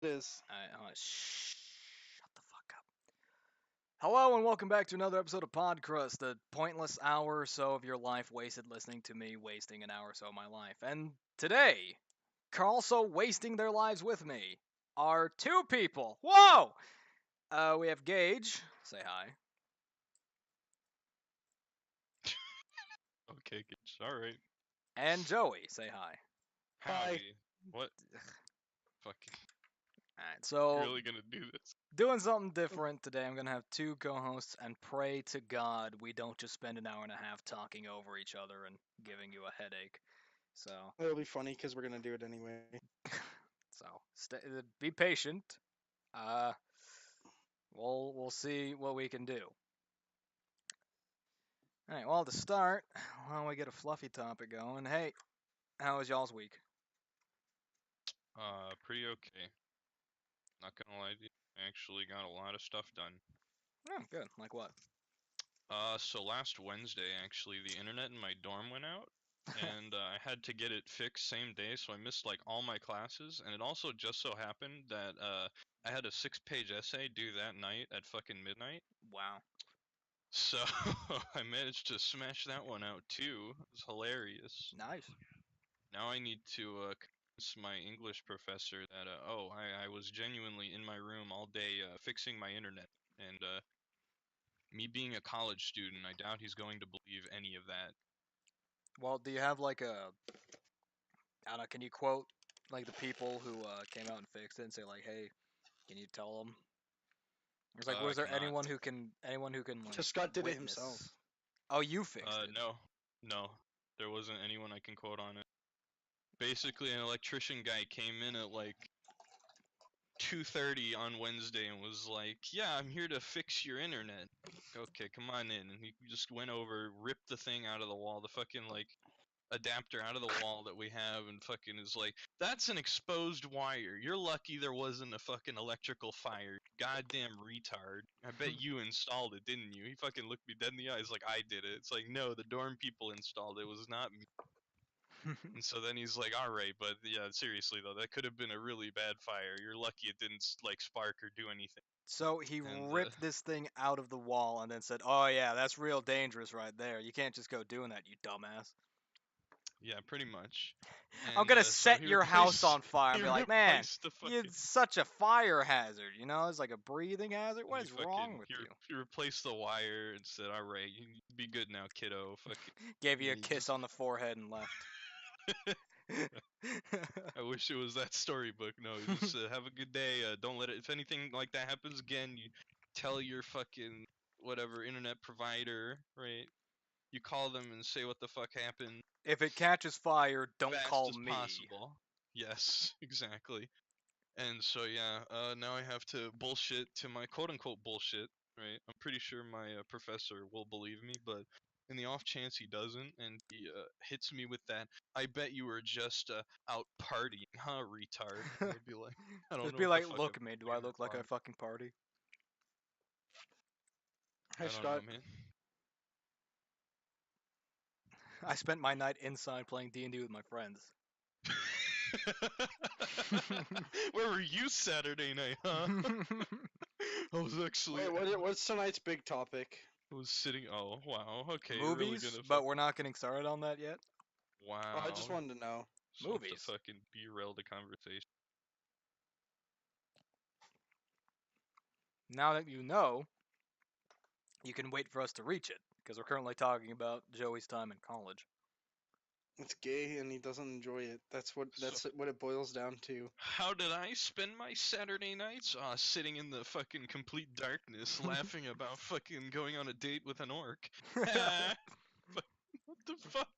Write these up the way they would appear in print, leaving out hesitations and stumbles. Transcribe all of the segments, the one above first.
It is. Shut the fuck up. Hello and welcome back to another episode of Pod-Crust, the pointless hour or so of your life wasted listening to me wasting an hour or so of my life. And today, also wasting their lives with me are two people. Whoa! We have Gage. Say hi. Okay, alright. And Joey. Say hi. Howdy. What? Fucking. Alright, You so really gonna do this? doing something different today. I'm gonna have two co-hosts and pray to God we don't just spend an hour and a half talking over each other and giving you a headache. So It'll be funny because we're gonna do it anyway. be patient. Uh, we'll see what we can do. All right. Well, to start, why don't we get a fluffy topic going? Hey, how was y'all's week? Pretty okay. Not gonna lie to you. I actually got a lot of stuff done. Oh, good. Like what? So last Wednesday, actually, the internet in my dorm went out, and I had to get it fixed same day, so I missed like all my classes, and it also just so happened that I had a 6-page essay due that night at fucking midnight. Wow. So I managed to smash that one out too. It was hilarious. Nice. Now I need to convince my English professor that I was genuinely in my room all day fixing my internet, and me being a college student, I doubt he's going to believe any of that. Well, do you have like a? I don't know. Can you quote like the people who came out and fixed it and say like, hey, can you tell them? It's like, I was there cannot. anyone who can like Scott did it witness? himself. Oh, you fixed it. No, no, there wasn't anyone I can quote on it. Basically, an electrician guy came in at like 2:30 on Wednesday and was like, "Yeah, I'm here to fix your internet." Okay, come on in. And he just went over, ripped the thing out of the wall, the fucking like adapter out of the wall that we have, and fucking is like, "That's an exposed wire. You're lucky there wasn't a fucking electrical fire. Goddamn retard. I bet you installed it, didn't you?" He fucking looked me dead in the eyes like I did it. It's like, "No, the dorm people installed it. It was not me." And so then he's like, "All right, but yeah, seriously though, that could have been a really bad fire. You're lucky it didn't like spark or do anything." So he And ripped this thing out of the wall and then said, "Oh yeah, that's real dangerous right there. You can't just go doing that, you dumbass. yeah, pretty much. I'm And gonna so set he your house replaced on fire." he And be like, "Man, replaced the you're fucking such a fire hazard. You know, it's like a breathing hazard. What he is wrong fucking with you?" he replaced the wire and said, "All right, you be good now, kiddo." Fucking Gave you a he kiss just on the forehead and left. I wish it was that storybook. No, just have a good day. Don't let it. If anything like that happens again, you tell your fucking whatever internet provider, right? You call them and say what the fuck happened If it catches fire, don't fast call as me. possible. Yes, exactly. And so yeah, now I have to bullshit to my quote unquote bullshit, right? I'm pretty sure my professor will believe me, but in the off chance he doesn't and he hits me with that, "I bet you were just out partying, huh, retard?" I'll be like, "I don't Just know be what the like, fuck I'm "Look, man, do I doing or look like I thought." fucking party?" Hey I don't know, Scott. man. I spent my night inside playing D&D with my friends. Where were you Saturday night, huh? I was actually What's tonight's big topic? I was sitting. Oh wow, okay, you're really Movies, gonna but we're fucking not getting started on that yet. Oh, I just wow. wanted to know. Just love to Movies. fucking derail the conversation. Now that you know, you can wait for us to reach it because we're currently talking about Joey's time in college. It's gay and he doesn't enjoy it. That's So, what it boils down to. how did I spend my Saturday nights? Sitting in the fucking complete darkness, laughing about fucking going on a date with an orc. what the fuck?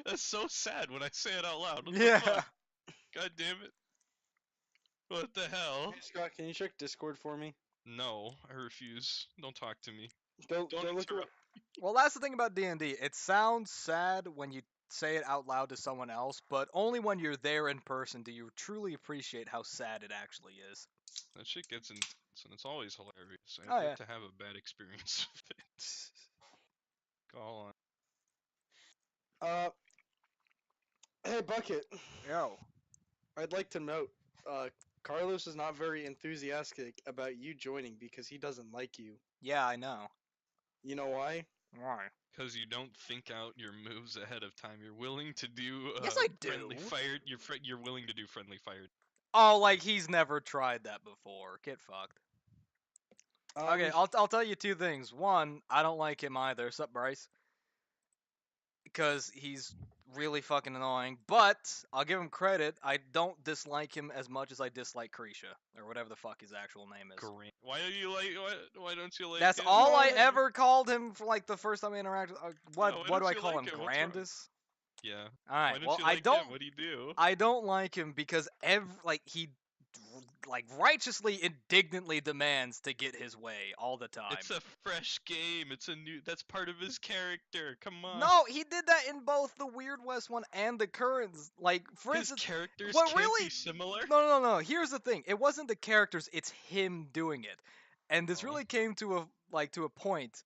That's so sad when I say it out loud. What the Yeah. fuck? God damn it. What the hell? Hey Scott, can you check Discord for me? No, I refuse. Don't talk to me. Go Don't look at. interrupt. Well, that's the thing about D&D. It sounds sad when you say it out loud to someone else, but only when you're there in person do you truly appreciate how sad it actually is. That shit gets intense and it's always hilarious. I've Oh yet yeah. to have a bad experience with it. Go on. Uh, hey Bucket. Yo. I'd like to note. Carlos is not very enthusiastic about you joining because he doesn't like you. Yeah, I know. You know why? Why? Because you don't think out your moves ahead of time. You're willing to do Yes, I friendly do. fire. You're willing to do friendly fire. Oh, like he's never tried that before. Get fucked. Okay, Um, I'll tell you two things. One, I don't like him either. Sup, Bryce? Because he's really fucking annoying. But I'll give him credit. I don't dislike him as much as I dislike Krisha or whatever the fuck his actual name is. Great. Why do you like? Why don't you like? That's him? all I No, ever called him for like the first time I interacted. Why What don't do I you call like him? him? What's wrong? Grandis. Yeah. All right. Why don't Well, you like him? What do you do? I don't like him because he like righteously indignantly demands to get his way all the time. It's a fresh game. It's a new. That's part of his character. Come on. No, he did that in both the Weird West one and the Currents. Like, for His instance, characters what can't really? be similar. No. Here's the thing. It wasn't the characters. It's him doing it, and this Oh. really came to a point,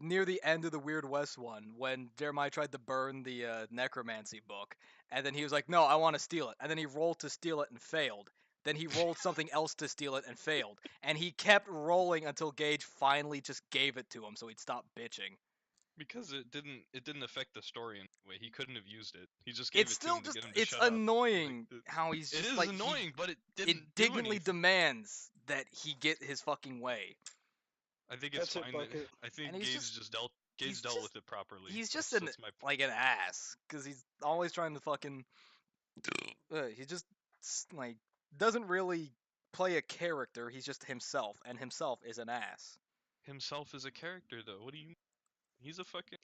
near the end of the Weird West one when Jeremiah tried to burn the necromancy book, and then he was like, "No, I want to steal it," and then he rolled to steal it and failed. Then he rolled something else to steal it and failed, and he kept rolling until Gage finally just gave it to him, so he'd stop bitching. Because it didn't affect the story in any way. He couldn't have used it. He just gave It's it to still him to just get him to it's shut up. annoying Like, how he's it just is like annoying, but it he didn't do indignantly anything. demands that he get his fucking way. I think it's That's it, fine. That, Bucket. I think And he's Gage just just dealt he's dealt just with it properly. he's just That's my like an ass because he's always trying to fucking he just like doesn't really play a character. He's just himself, and himself is an ass. himself as a character though. What do you? He's a fucking.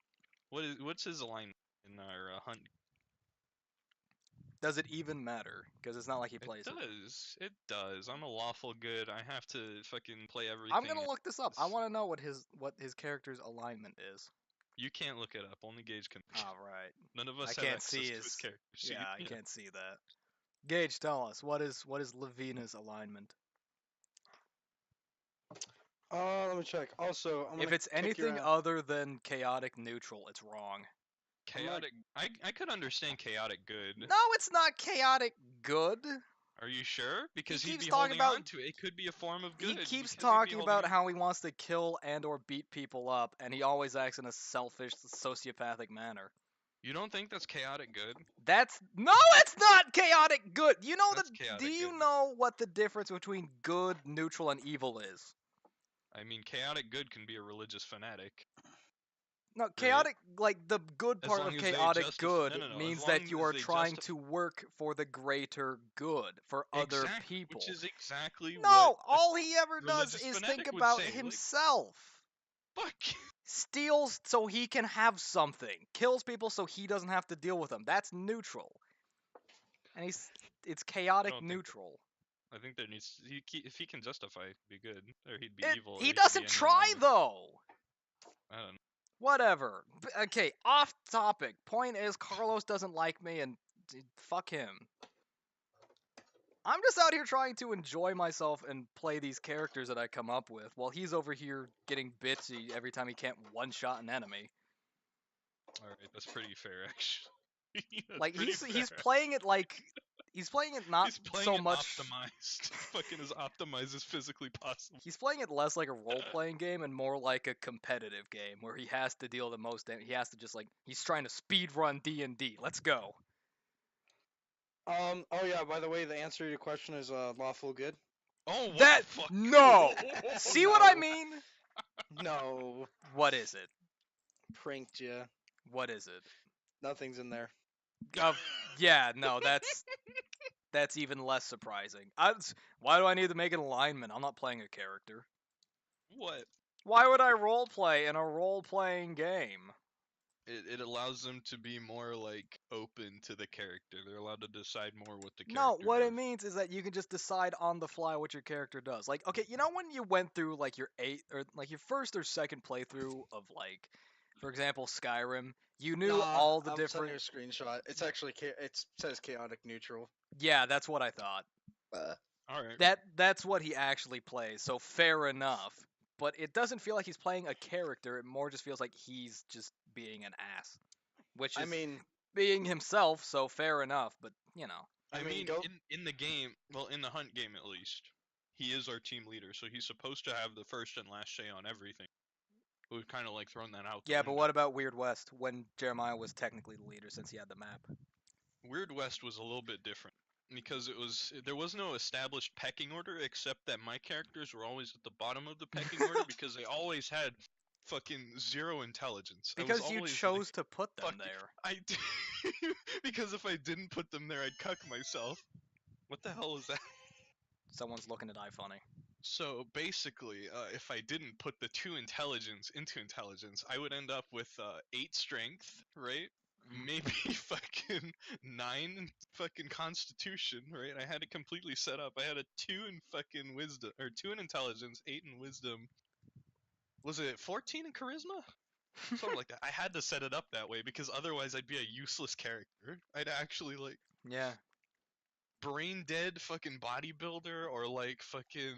What's his alignment in our hunt? Does it even matter? Because it's not like he It plays it. does. It does. I'm a lawful good. I have to fucking play everything. I'm gonna look this up. I It's- want to know what his character's alignment is. You can't look it up. Only Gage can. All right. None of us I have can't access see to his. his character sheet. Yeah, I can't see that. Gage, tell us what is Lavina's alignment? Let me check. Also, I'm If gonna it's kick your anything ass. other than chaotic neutral, it's wrong. Chaotic. I could understand chaotic good. No, it's not chaotic good. Are you sure? Because he'd keeps be talking holding about- on to it. It could be a form of good. He keeps because he'd be talking holding about on- how he wants to kill and or beat people up, and he always acts in a selfish, sociopathic manner. You don't think that's chaotic good? No, it's not chaotic good. You know That's do chaotic you good. know what the difference between good, neutral, and evil is? I mean, chaotic good can be a religious fanatic. No, chaotic, like the good As part long of as they chaotic good no, as means long that you as are they trying to work for the greater good, for other Exactly, people. which is exactly No, what a all he ever does religious is fanatic think would about say, like- himself. fuck. Steals so he can have something. Kills people so he doesn't have to deal with them. That's neutral. And it's chaotic don't think- neutral. I think there needs if he can justify it, be good, or he'd be It- evil. or he he'd be doesn't any try alignment. though. I don't know. Whatever. Okay, off topic. Point is, Carlos doesn't like me, and fuck him. I'm just out here trying to enjoy myself and play these characters that I come up with, while he's over here getting bitchy every time he can't one-shot an enemy. All right, that's pretty fair, actually. That's Like pretty he's fair. playing it like he's playing it not He's playing so it much. optimized. Fucking as optimized as physically possible. He's playing it less like a role-playing game and more like a competitive game where he has to deal the most damage. He has to just like he's trying to speed run D&D. Let's go. Oh yeah. By the way, the answer to your question is lawful good. Oh, what That the fuck? no. See what I No. mean? No, What is it? pranked ya. What is it? Nothing's in there. Yeah, no, that's even less surprising. Why do I need to make an alignment? I'm not playing a character. What? Why would I roleplay in a role-playing game? It allows them to be more like open to the character. They're allowed to decide more what the character. No, what it does. means is that you can just decide on the fly what your character does. Like, okay, you know when you went through like your first or second playthrough of like, for example, Skyrim, you knew Nah, all the I'm different. sending you a screenshot. It's actually it says chaotic neutral. Yeah, that's what I thought. All right. That's what he actually plays. So fair enough. But it doesn't feel like he's playing a character. It more just feels like he's just being an ass, which is I mean, being himself. So fair enough. But you know. I mean, go. in the game, well, in the hunt game at least, he is our team leader, so he's supposed to have the first and last say on everything. We've kind of like thrown that out the Yeah, but window. what about Weird West when Jeremiah was technically the leader since he had the map? Weird West was a little bit different because there was no established pecking order except that my characters were always at the bottom of the pecking order because they always had fucking zero intelligence. I was Because you always like, chose to put them fuck there. I because if I didn't put them there, I'd cuck myself. What the hell is that? Someone's looking at iFunny. So basically, if I didn't put the 2 intelligence into intelligence, I would end up with 8 strength, right? Mhm. Maybe fucking 9 in fucking constitution, right? I had it completely set up. I had a 2 in fucking wisdom, or 2 in intelligence, 8 in wisdom. Was it 14 in charisma? Something like that. I had to set it up that way because otherwise I'd be a useless character. I'd actually like Yeah. brain dead fucking bodybuilder or like fucking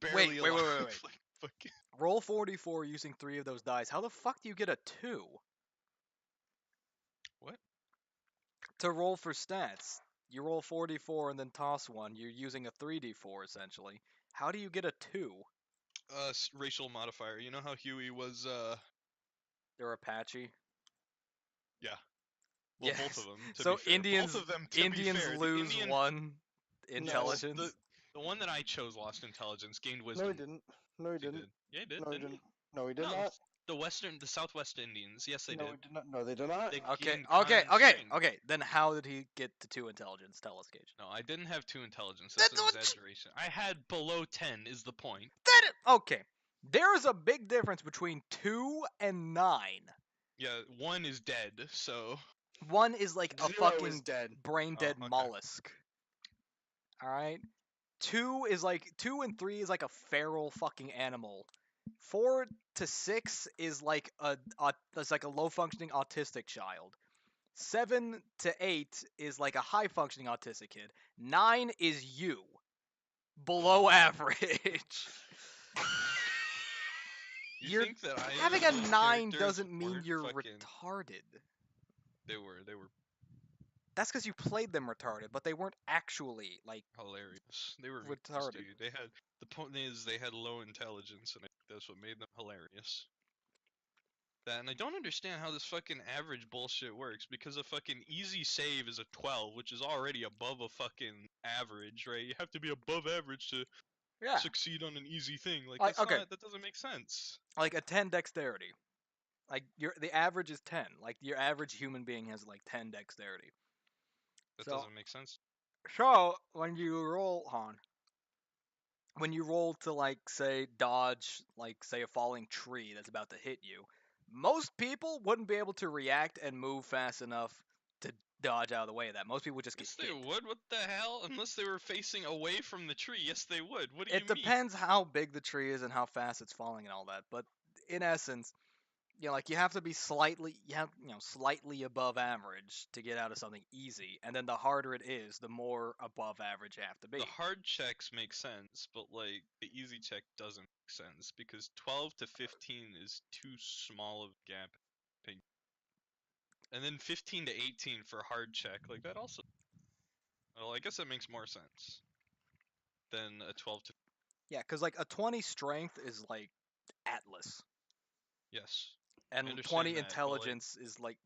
Wait, barely wait, alive. wait, wait, wait. Like fucking Roll 44 using 3 of those dice. How the fuck do you get a 2? what? To roll for stats, you roll 44 and then toss one. You're using a 3d4 essentially. How do you get a 2? Racial modifier. You know how Huey was They're Apache. yeah. Well, both of Yes. them to So be fair. Both of them to be Indians fair. The lose Indian one no, intelligence. the one that I chose lost intelligence, gained No, wisdom. he didn't. No, he He didn't. did. Yeah, he did. No, he Didn't he? didn't. No, he did No, not. the Southwest Indians. Yes, they No, did. he did not. No, they did not. They Okay, gained okay, con okay, strength. okay. Then how did he get to 2 intelligence? Tell us, Gage. No, I didn't have 2 intelligence. That's an That's what- exaggeration. I had below 10 is the point. Okay. There is a big difference between 2 and 9. Yeah, 1 is dead, so 1 is like a 0 fucking is dead. brain dead okay. mollusk. Alright? 2 is like 2 and 3 is like a feral fucking animal. 4 to 6 is like that's like a low functioning autistic child. 7 to 8 is like a high functioning autistic kid. 9 is you. Below average. You think that Having a those 9 characters doesn't mean weren't you're fucking retarded. they were That's because you played them retarded, but they weren't actually like hilarious. They were retarded. dude. They had the point is they had low intelligence, and I think that's what made them hilarious. That and I don't understand how this fucking average bullshit works because a fucking easy save is a 12, which is already above a fucking average, right? You have to be above average to Yeah. succeed on an easy thing. Like Like, that's okay. not that doesn't make sense. Like a 10 dexterity. Like the average is 10. Like your average human being has like 10 dexterity. That So doesn't make sense. when you roll on when you roll to like say dodge like say a falling tree that's about to hit you, most people wouldn't be able to react and move fast enough to dodge out of the way of that. Most people would just get Yes, hit. they would. What the hell? Unless they were facing away from the tree. Yes, they would. What do It you mean? depends how big the tree is and how fast it's falling and all that, but in essence, like you have to be slightly above average to get out of something easy, and then the harder it is, the more above average you have to be. The hard checks make sense, but like the easy check doesn't make sense because 12 to 15 is too small of a gap. And then 15 to 18 for hard check, like that also. Well, I guess that makes more sense than a 12 to. Yeah, because like a 20 strength is like Atlas, Yes, I and understand 20 that, but, like, intelligence is like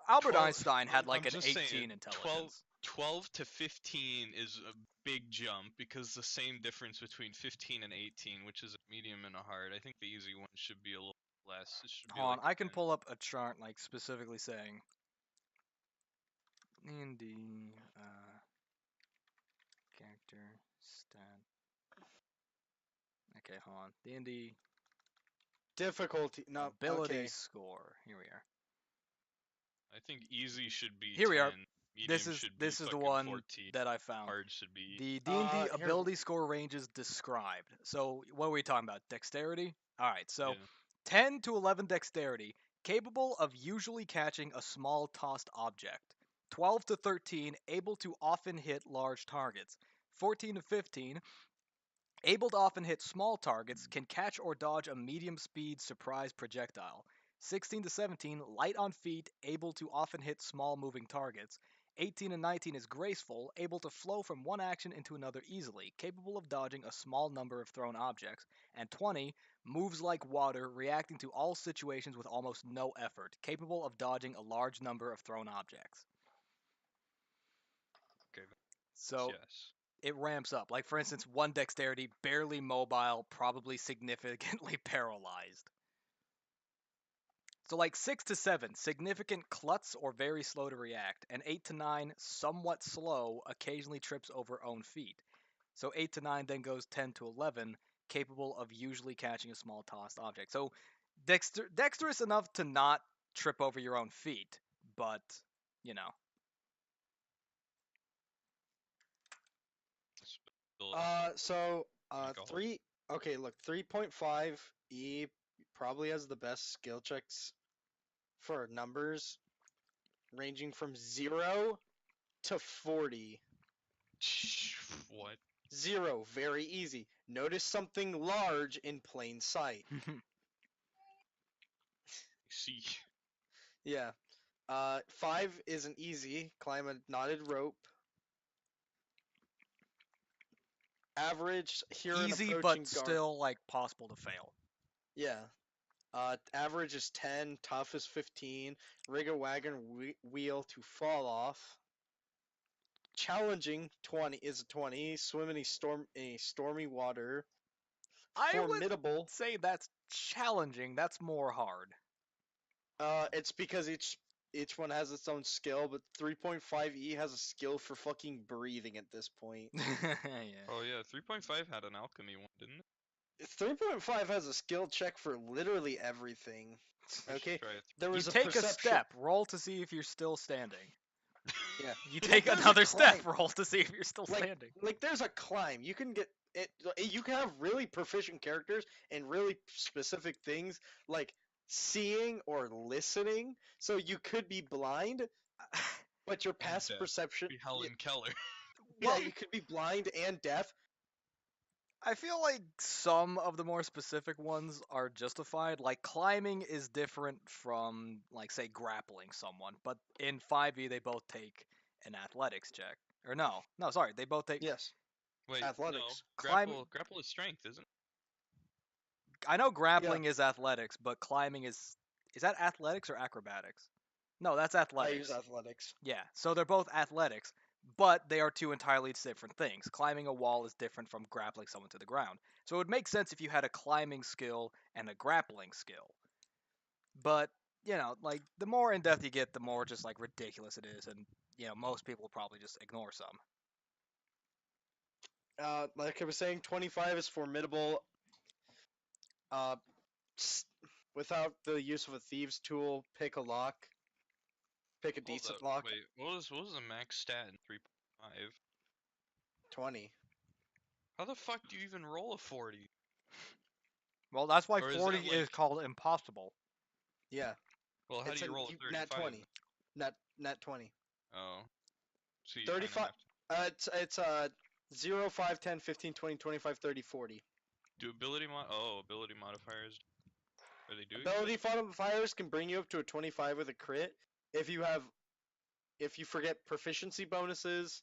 Albert 12 Einstein had like I'm an just 18 saying, intelligence. 12 to 15 is a big jump because the same difference between 15 and 18, which is a medium and a hard. I think the easy one should be a little less. It should be Hold on, like I can 10. pull up a chart like specifically saying D&D character stat. Okay, hold on. D&D Difficulty. No. ability Okay. score. Here we are. I think easy should be Here 10. we are. Medium This should be is the fucking one 14. that I found. Hard should be. The D&D Here- ability score ranges described. So what are we talking about? Dexterity? All right. So Yeah. 10 to 11 dexterity, capable of usually catching a small tossed object. 12 to 13, able to often hit large targets. 14 to 15, able to often hit small targets, can catch or dodge a medium speed surprise projectile. 16 to 17, light on feet, able to often hit small moving targets. 18 and 19 is graceful, able to flow from one action into another easily, capable of dodging a small number of thrown objects. And 20 moves like water, reacting to all situations with almost no effort, capable of dodging a large number of thrown objects. Okay. So Yes. it ramps up. Like, for instance, 1 dexterity, barely mobile, probably significantly paralyzed. So, like 6 to 7, significant klutz or very slow to react. And 8 to 9, somewhat slow, occasionally trips over own feet. So 8 to 9 then goes 10 to 11, capable of usually catching a small tossed object. So dexterous enough to not trip over your own feet, but, you know. So Alcohol. 3. Okay, look, 3.5 E probably has the best skill checks for numbers, ranging from 0 to 40. What? 0, very easy. Notice something large in plain sight. See. Yeah. 5 isn't easy. Climb a knotted rope. Average, hear an Easy, approaching but guard. still, like, possible to fail. Yeah. Average is 10, tough is 15. Rig a wagon wheel to fall off. Challenging 20 is a 20. Swim in a stormy water. I would Formidable. say that's challenging. That's more hard. It's because each one has its own skill, but 3.5E has a skill for fucking breathing at this point. Yeah. Oh yeah, 3.5 had an alchemy one, didn't it? 3.5 has a skill check for literally everything. We should Okay, try it. there You was a take a perception. step, roll to see if you're still standing. Yeah. You Like, take there's a another step, climb. roll to see if you're still standing. Like there's a climb. You can get it. You can have really proficient characters and really specific things like seeing or listening. So you could be blind, but your And passive death. perception. Be Helen Keller. Yeah, Well, you could be blind and deaf. I feel like some of the more specific ones are justified. Like climbing is different from, like, say, grappling someone. But in 5e, they both take an athletics check. Or no, sorry, they both take Yes, Wait, athletics. climb. grapple is strength, isn't it? I know Yeah, grappling is athletics, but climbing is that athletics or acrobatics? No, that's I use athletics. athletics. Yeah, so they're both athletics, but they are two entirely different things. Climbing a wall is different from grappling someone to the ground. So it would make sense if you had a climbing skill and a grappling skill. But, like, the more in depth you get, the more just, like, ridiculous it is, and, most people will probably just ignore some. Like I was saying, 25 is formidable. Uh, without the use of a thieves' tool, pick a lock. Pick a Hold decent up. lock. Wait, what was the max stat in 3.5? 20. How the fuck do you even roll a 40? Well, that's why Or is 40 that is like, called impossible. Yeah, well, how it's do you a roll a nat 35? 20. Nat 20. Oh, so you kind of 35. have to It's 0, 5, 10, 15, 20, 25, 30, 40. do ability modifiers. Or they do Ability exist? modifiers can bring you up to a 25 with a crit if you forget proficiency bonuses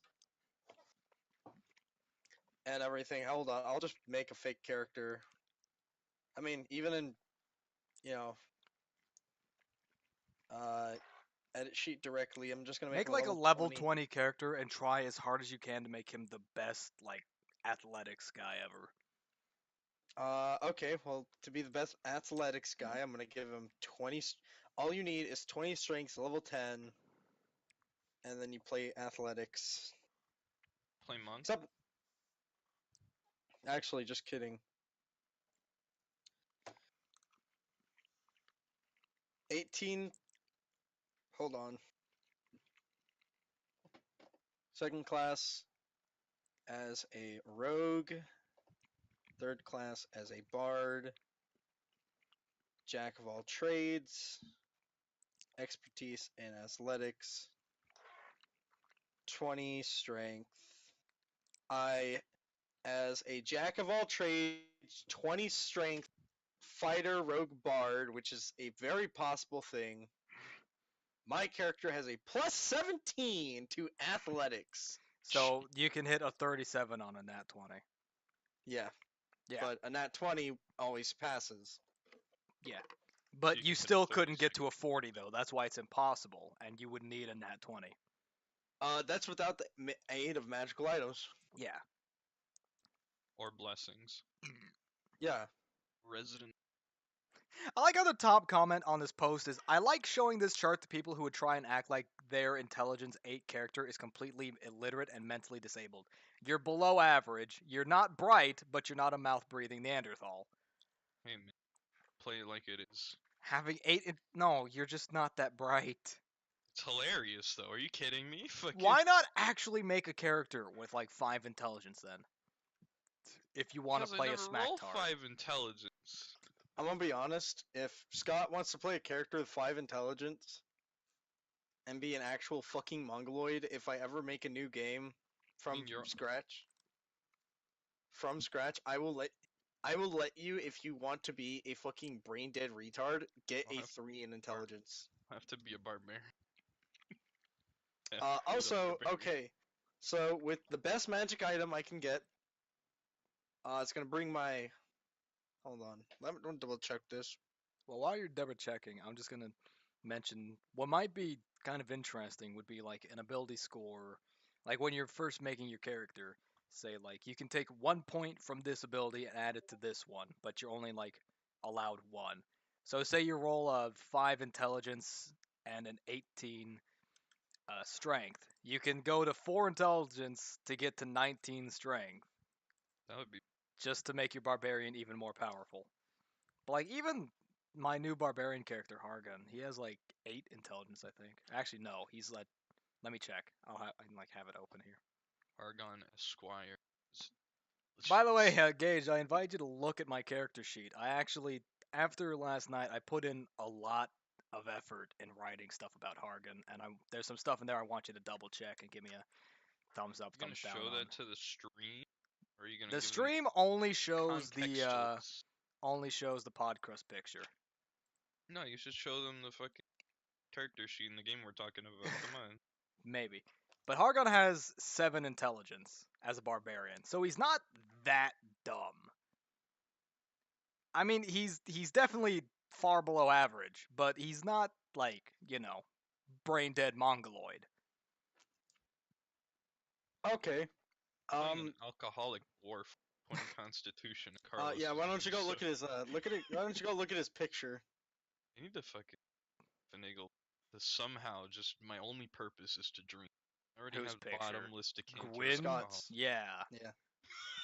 and everything. Hold on, I'll just make a fake character. I mean, even in you know, uh, edit sheet directly, I'm just gonna make Make, him a like, a level level 20. 20 character and try as hard as you can to make him the best, like, athletics guy ever. Okay, well, to be the best athletics guy, I'm gonna give him 20. All you need is 20 strength, level 10, and then you play athletics. Play monk? Except, actually, just kidding. 18. Hold on. Second class as a rogue. Third class as a bard. Jack of all trades. Expertise in athletics. 20 strength. I, as a jack of all trades, 20 strength, fighter, rogue, bard, which is a very possible thing. My character has a plus 17 to athletics. So you can hit a 37 on a nat 20. Yeah, Yeah, but a nat 20 always passes. but You you can hit a still couldn't get 36. to a 40 though. That's why it's impossible, and you would need a nat 20. That's without the aid of magical items. Yeah. Or blessings. Yeah. Resident. I like how the top comment on this post is, I like showing this chart to people who would try and act like their intelligence 8 character is completely illiterate and mentally disabled. You're below average. You're not bright, but you're not a mouth-breathing Neanderthal. Hey man, play it like it is. Having 8... No, you're just not that bright. It's hilarious though. Are you kidding me? Fucking. Why not actually make a character with like 5 intelligence then? If you want to Because I play a never roll smacktard. 5 intelligence. I'm gonna be honest. If Scott wants to play a character with 5 intelligence and be an actual fucking mongoloid, if I ever make a new game from you're- scratch, I will let you, if you want to be a fucking brain dead retard, get I'll a have- 3 in intelligence. I have to be a barbarian. Also, okay, so with the best magic item I can get, it's gonna bring my. Hold on, let me double check this. Well, while you're double checking, I'm just gonna mention what might be kind of interesting would be like an ability score, like when you're first making your character. Say like you can take 1 point from this ability and add it to this one, but you're only like allowed one. So say you roll a 5 intelligence and an 18 strength. You can go to 4 intelligence to get to 19 strength, That would be. just to make your barbarian even more powerful. But like even my new barbarian character Hargun, he has like 8 intelligence, I think. Actually, no, he's like. Let me check. I can like have it open here. Argon Esquire. By the way, Gage, I invite you to look at my character sheet. I actually, after last night, I put in a lot of effort in writing stuff about Hargun, and there's some stuff in there I want you to double check and give me a thumbs up, You gonna thumbs down show on. that to the stream, or are you gonna The give stream only shows them the Pod-Crust picture. No, you should show them the fucking character sheet in the game we're talking about. Come on. Maybe. But Hargon has 7 intelligence as a barbarian, so he's not that dumb. I mean, he's definitely far below average, but he's not like, brain dead mongoloid. Okay. Playing an alcoholic dwarf, 20 Constitution. Carlos Yeah. is Why don't you go doing look so- at his Why don't you go look at his picture? I need to fucking finagle. Somehow, just my only purpose is to drink. I already Whose have picture? bottomless decanter. of Gwyn? alcohol. Scott's. Yeah. Yeah.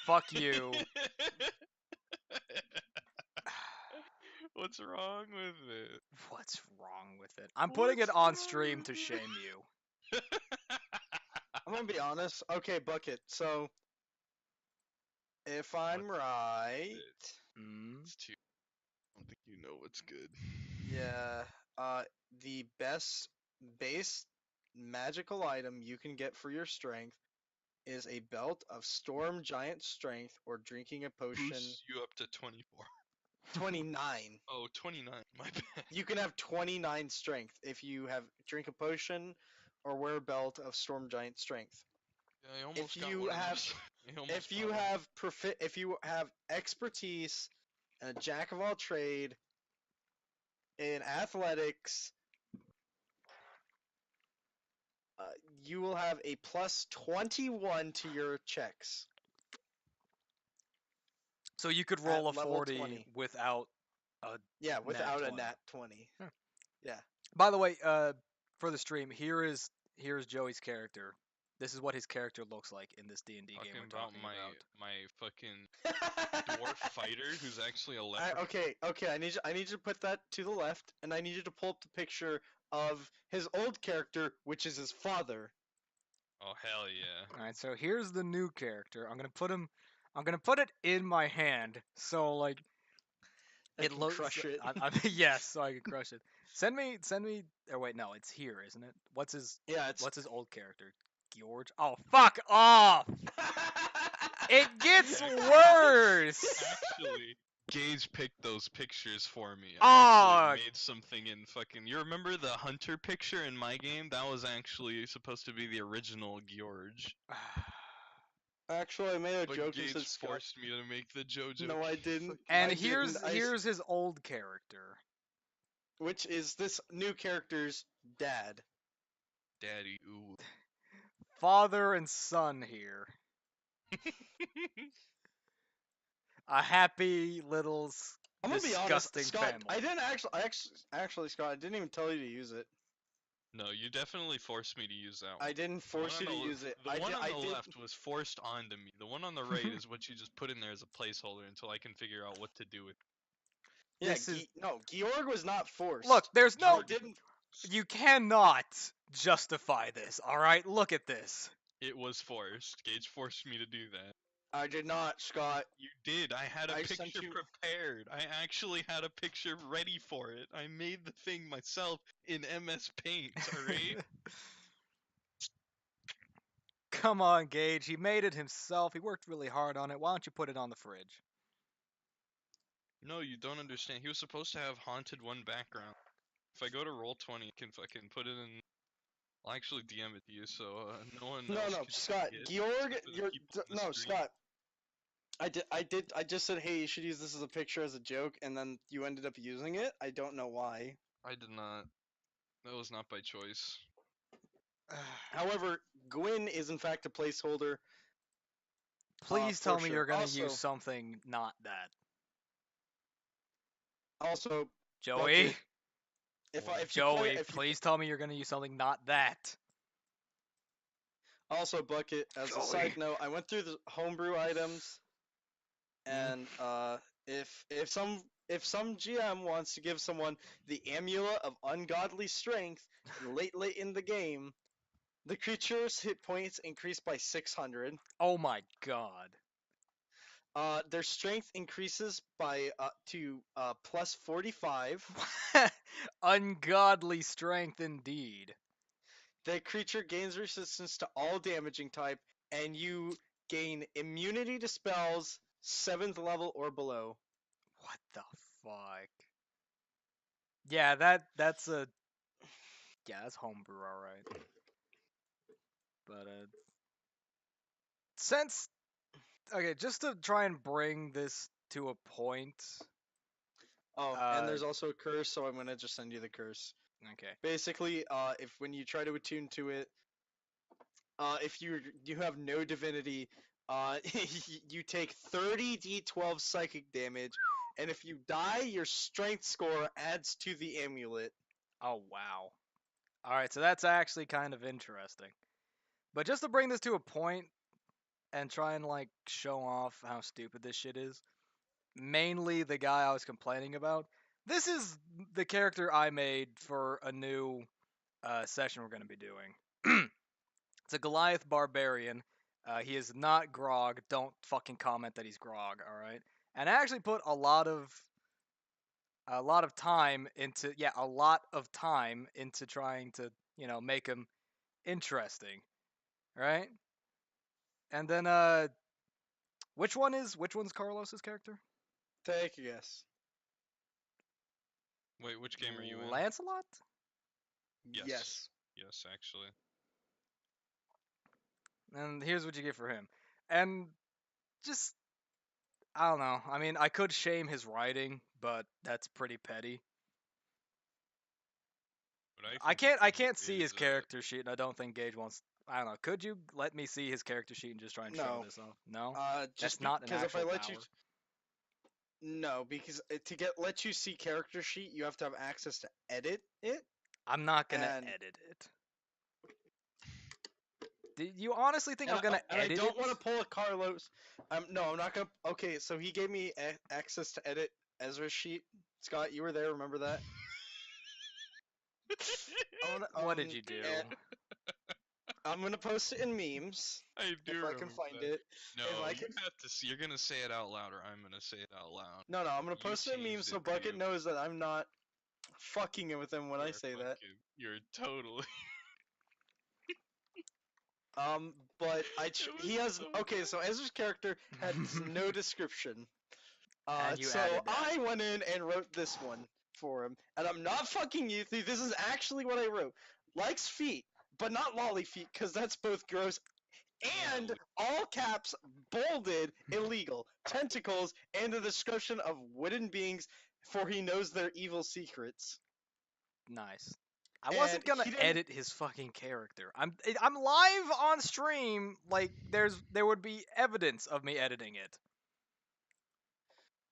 Fuck you. What's wrong with it? What's wrong with it? I'm putting it What's on wrong stream with to it? shame you. I'm gonna be honest. Okay, Bucket. So, if I'm What's right, Mm. It's too. I don't think you know what's good. yeah. The best base magical item you can get for your strength is a belt of storm giant strength or drinking a potion. Boosts you up to 24. 29. Oh, 29. My bad. You can have 29 strength if you have drink a potion or wear a belt of storm giant strength. Yeah, I almost If got you one of have- those. I almost If you bought one. have if you have expertise and a jack of all trade in athletics, you will have a plus 21 to your checks. So you could roll a level 40 20. without Yeah, without a 20. nat 20. By the way, for the stream, here's Joey's character. This is what his character looks like in this D&D game we're talking about. my fucking dwarf fighter who's actually a leopard. Okay. I need you to put that to the left, and I need you to pull up the picture of his old character, which is his father. Oh hell yeah! All right, so here's the new character. I'm gonna put it in my hand, so like I it can looks. crush it. Yes, so I can crush it. Send me. Or wait, no, it's here, isn't it? What's his It's What's his old character? George. Oh, fuck off! It gets worse. Actually, Gage picked those pictures for me. I Ah! actually made something in fucking. You remember the hunter picture in my game? That was actually supposed to be the original George. Actually, I made a But joke and Gage said Scott. forced me to make the JoJo. No, I didn't. And I here's didn't. here's his old character. Which is this new character's dad. Daddy. Ooh. Father and son here. A happy little I'm gonna be honest, disgusting Scott. family. I didn't actually, Scott. I didn't even tell you to use it. No, you definitely forced me to use that one. I didn't force you to use it. The one on I the did. left was forced onto me. The one on the right is what you just put in there as a placeholder until I can figure out what to do with it. Yeah, This is no. Georg was not forced. look. There's no. I didn't. You cannot justify this. All right, look at this. It was forced. Gage forced me to do that. I did not, Scott. You did. I had a I sent picture you- prepared. I actually had a picture ready for it. I made the thing myself in MS Paint, alright? Come on, Gage. He made it himself. He worked really hard on it. Why don't you put it on the fridge? No, you don't understand. He was supposed to have Haunted 1 background. If I go to Roll20, I can fucking put it in. I'll actually DM it to you so no one No, else no, can Scott. see it, Georg, except for the you're people on the no, stream. Scott. I just said, hey, you should use this as a picture as a joke, and then you ended up using it. I don't know why. I did not. That was not by choice. However, Gwyn is in fact a placeholder. Please for tell me sure. you're gonna Also- use something not that. Also, Joey, Bucket, if you Joey, play, if you, please tell me you're gonna use something not that. also Bucket, as a Joey. side note, I went through the homebrew items, Mm. and if some GM wants to give someone the amulet of ungodly strength late in the game, the creature's hit points increase by 600. Oh my god. Their strength increases by to plus 45. Ungodly strength indeed. The creature gains resistance to all damaging type, and you gain immunity to spells 7th level or below. What the fuck? Yeah, that's a that's homebrew, alright. But since okay, just to try and bring this to a point. Oh, and there's also a curse, so I'm gonna just send you the curse. Okay. Basically, if when you try to attune to it, if you have no divinity, you take 30 d12 psychic damage, and if you die, your strength score adds to the amulet. Oh wow. Alright, so that's actually kind of interesting. But just to bring this to a point and try and like show off how stupid this shit is, mainly the guy I was complaining about. This is the character I made for a new session we're going to be doing. It's a Goliath barbarian. He is not Grog. Don't fucking comment that he's Grog, all right? And I actually put a lot of time into trying to make him interesting, right? And then which one's Carlos's character? Take a guess. Wait, which game are you in? Lancelot? Yes. Yes, actually. And here's what you get for him. And just I don't know. I mean, I could shame his writing, but that's pretty petty. What I think you can't do see his is, character sheet, and I don't think Gage wants. I don't know. Could you let me see his character sheet and just try and show No. this off? No. Just That's not an because if I actual let power. you, no, because to let you see character sheet, you have to have access to edit it. I'm not gonna and- edit it. Do you honestly think I'm gonna and edit I don't it? want to pull a Carlos. No, I'm not gonna. Okay, so he gave me access to edit Ezra's sheet. Scott, you were there. Remember that? What did you do? I'm gonna post it in memes I do if I can remember find that. it. No, if I you can... have to see. You're gonna say it out loud, or I'm gonna say it out loud. No, I'm gonna You post it in memes changed so it, Bucket dude. knows that I'm not fucking with him when I say that. You're totally. But It he was has so okay. bad. So Ezra's character has no description. And you So added that. I went in and wrote this one for him, and I'm not fucking you. This is actually what I wrote. Likes feet, but not lolly feet, because that's both gross. And all caps, bolded, illegal, tentacles, and a description of wooden beings, for he knows their evil secrets. Nice. I And wasn't gonna he didn't. edit his fucking character. I'm live on stream. Like there would be evidence of me editing it.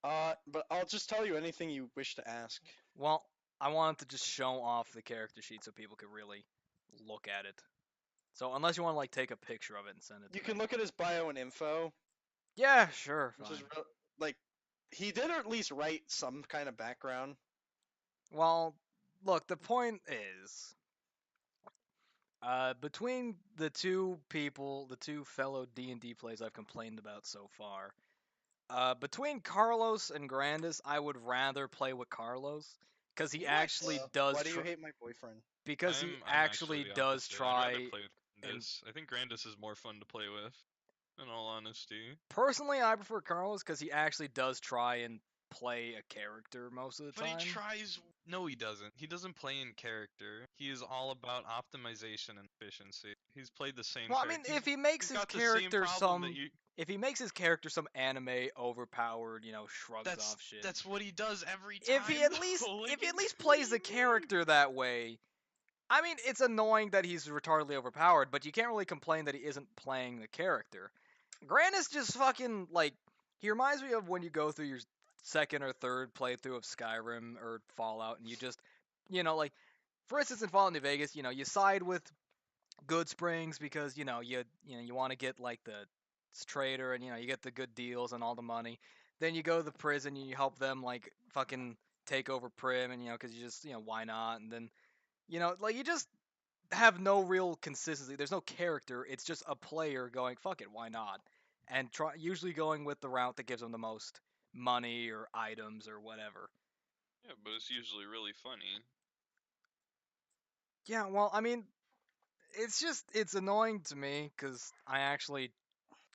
But I'll just tell you anything you wish to ask. Well, I wanted to just show off the character sheet so people could really look at it. So unless you want to like take a picture of it and send it to You me. can look at his bio and info, Yeah, sure, which fine. is like he did at least write some kind of background. Well, look, the point is, between the two people, the two fellow D&D players I've complained about so far, between Carlos and Grandis, I would rather play with Carlos because he actually does Why do you hate my boyfriend? because he I'm actually actually the does opposite. I'd rather try. play with And Grandis. I think Grandis is more fun to play with, in all honesty. personally, I prefer Carlos because he actually does try and play a character most of the But he time. tries. No, he doesn't. He doesn't play in character. He is all about optimization and efficiency. He's played the same. Well, I mean, if he makes he's his got the same character problem that some, you. if he makes his character some anime overpowered, shrugs That's off shit. that's what he does every time. If he at least, though. Like, if he at it's least plays the really character that way, I mean, it's annoying that he's retardedly overpowered, but you can't really complain that he isn't playing the character. Grant is just fucking like he reminds me of when you go through your second or third playthrough of Skyrim or Fallout, and you just, like for instance in Fallout New Vegas, you side with Good Springs because you want to get like the trader and you get the good deals and all the money. Then you go to the prison and you help them like fucking take over Prim and because you just why not? And then like you just have no real consistency. There's no character. It's just a player going fuck it, why not? And usually going with the route that gives them the most money or items or whatever. Yeah, but it's usually really funny. Yeah, well, I mean, it's annoying to me because I actually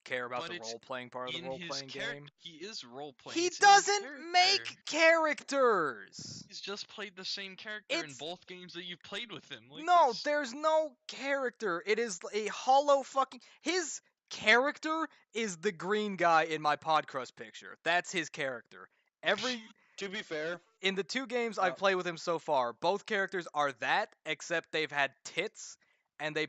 care about But the it's role playing part of the in role his playing character. game. He is role playing. He It's in his doesn't character. make characters. He's just played the same character in It's both games that you've played with him. Like, no, there's no character. It is a hollow fucking. His character is the green guy in my Pod-Crust picture. That's his character. To be fair, In the two games I've Uh, played with him so far, both characters are that, except they've had tits, and they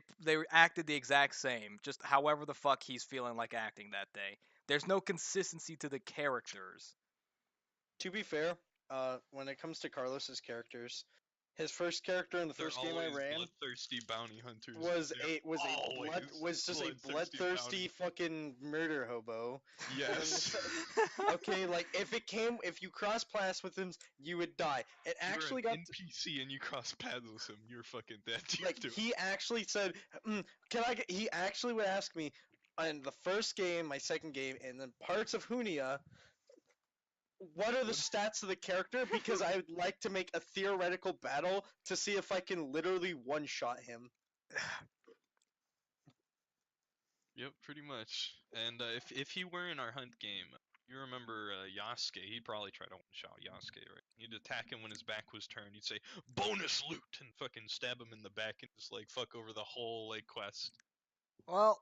acted the exact same. Just however the fuck he's feeling like acting that day. There's no consistency to the characters. to be fair, when it comes to Carlos's characters, his first character in the they're first game I always ran bloodthirsty bounty hunters. was They're just a bloodthirsty bloodthirsty fucking murder hobo. Yes. Okay, like if you cross paths with him, you would die. It You're actually an got NPC and you cross paths with him. You're fucking dead. like he actually said, "Can I get?" He actually would ask me in the first game, my second game, and then parts of Hunia. What are the stats of the character? Because I would like to make a theoretical battle to see if I can literally one-shot him. Yep, pretty much. And if he were in our hunt game, you remember Yasuke? He'd probably try to one-shot Yasuke, right? You'd attack him when his back was turned. You'd say bonus loot and fucking stab him in the back and just like fuck over the whole like quest. Well,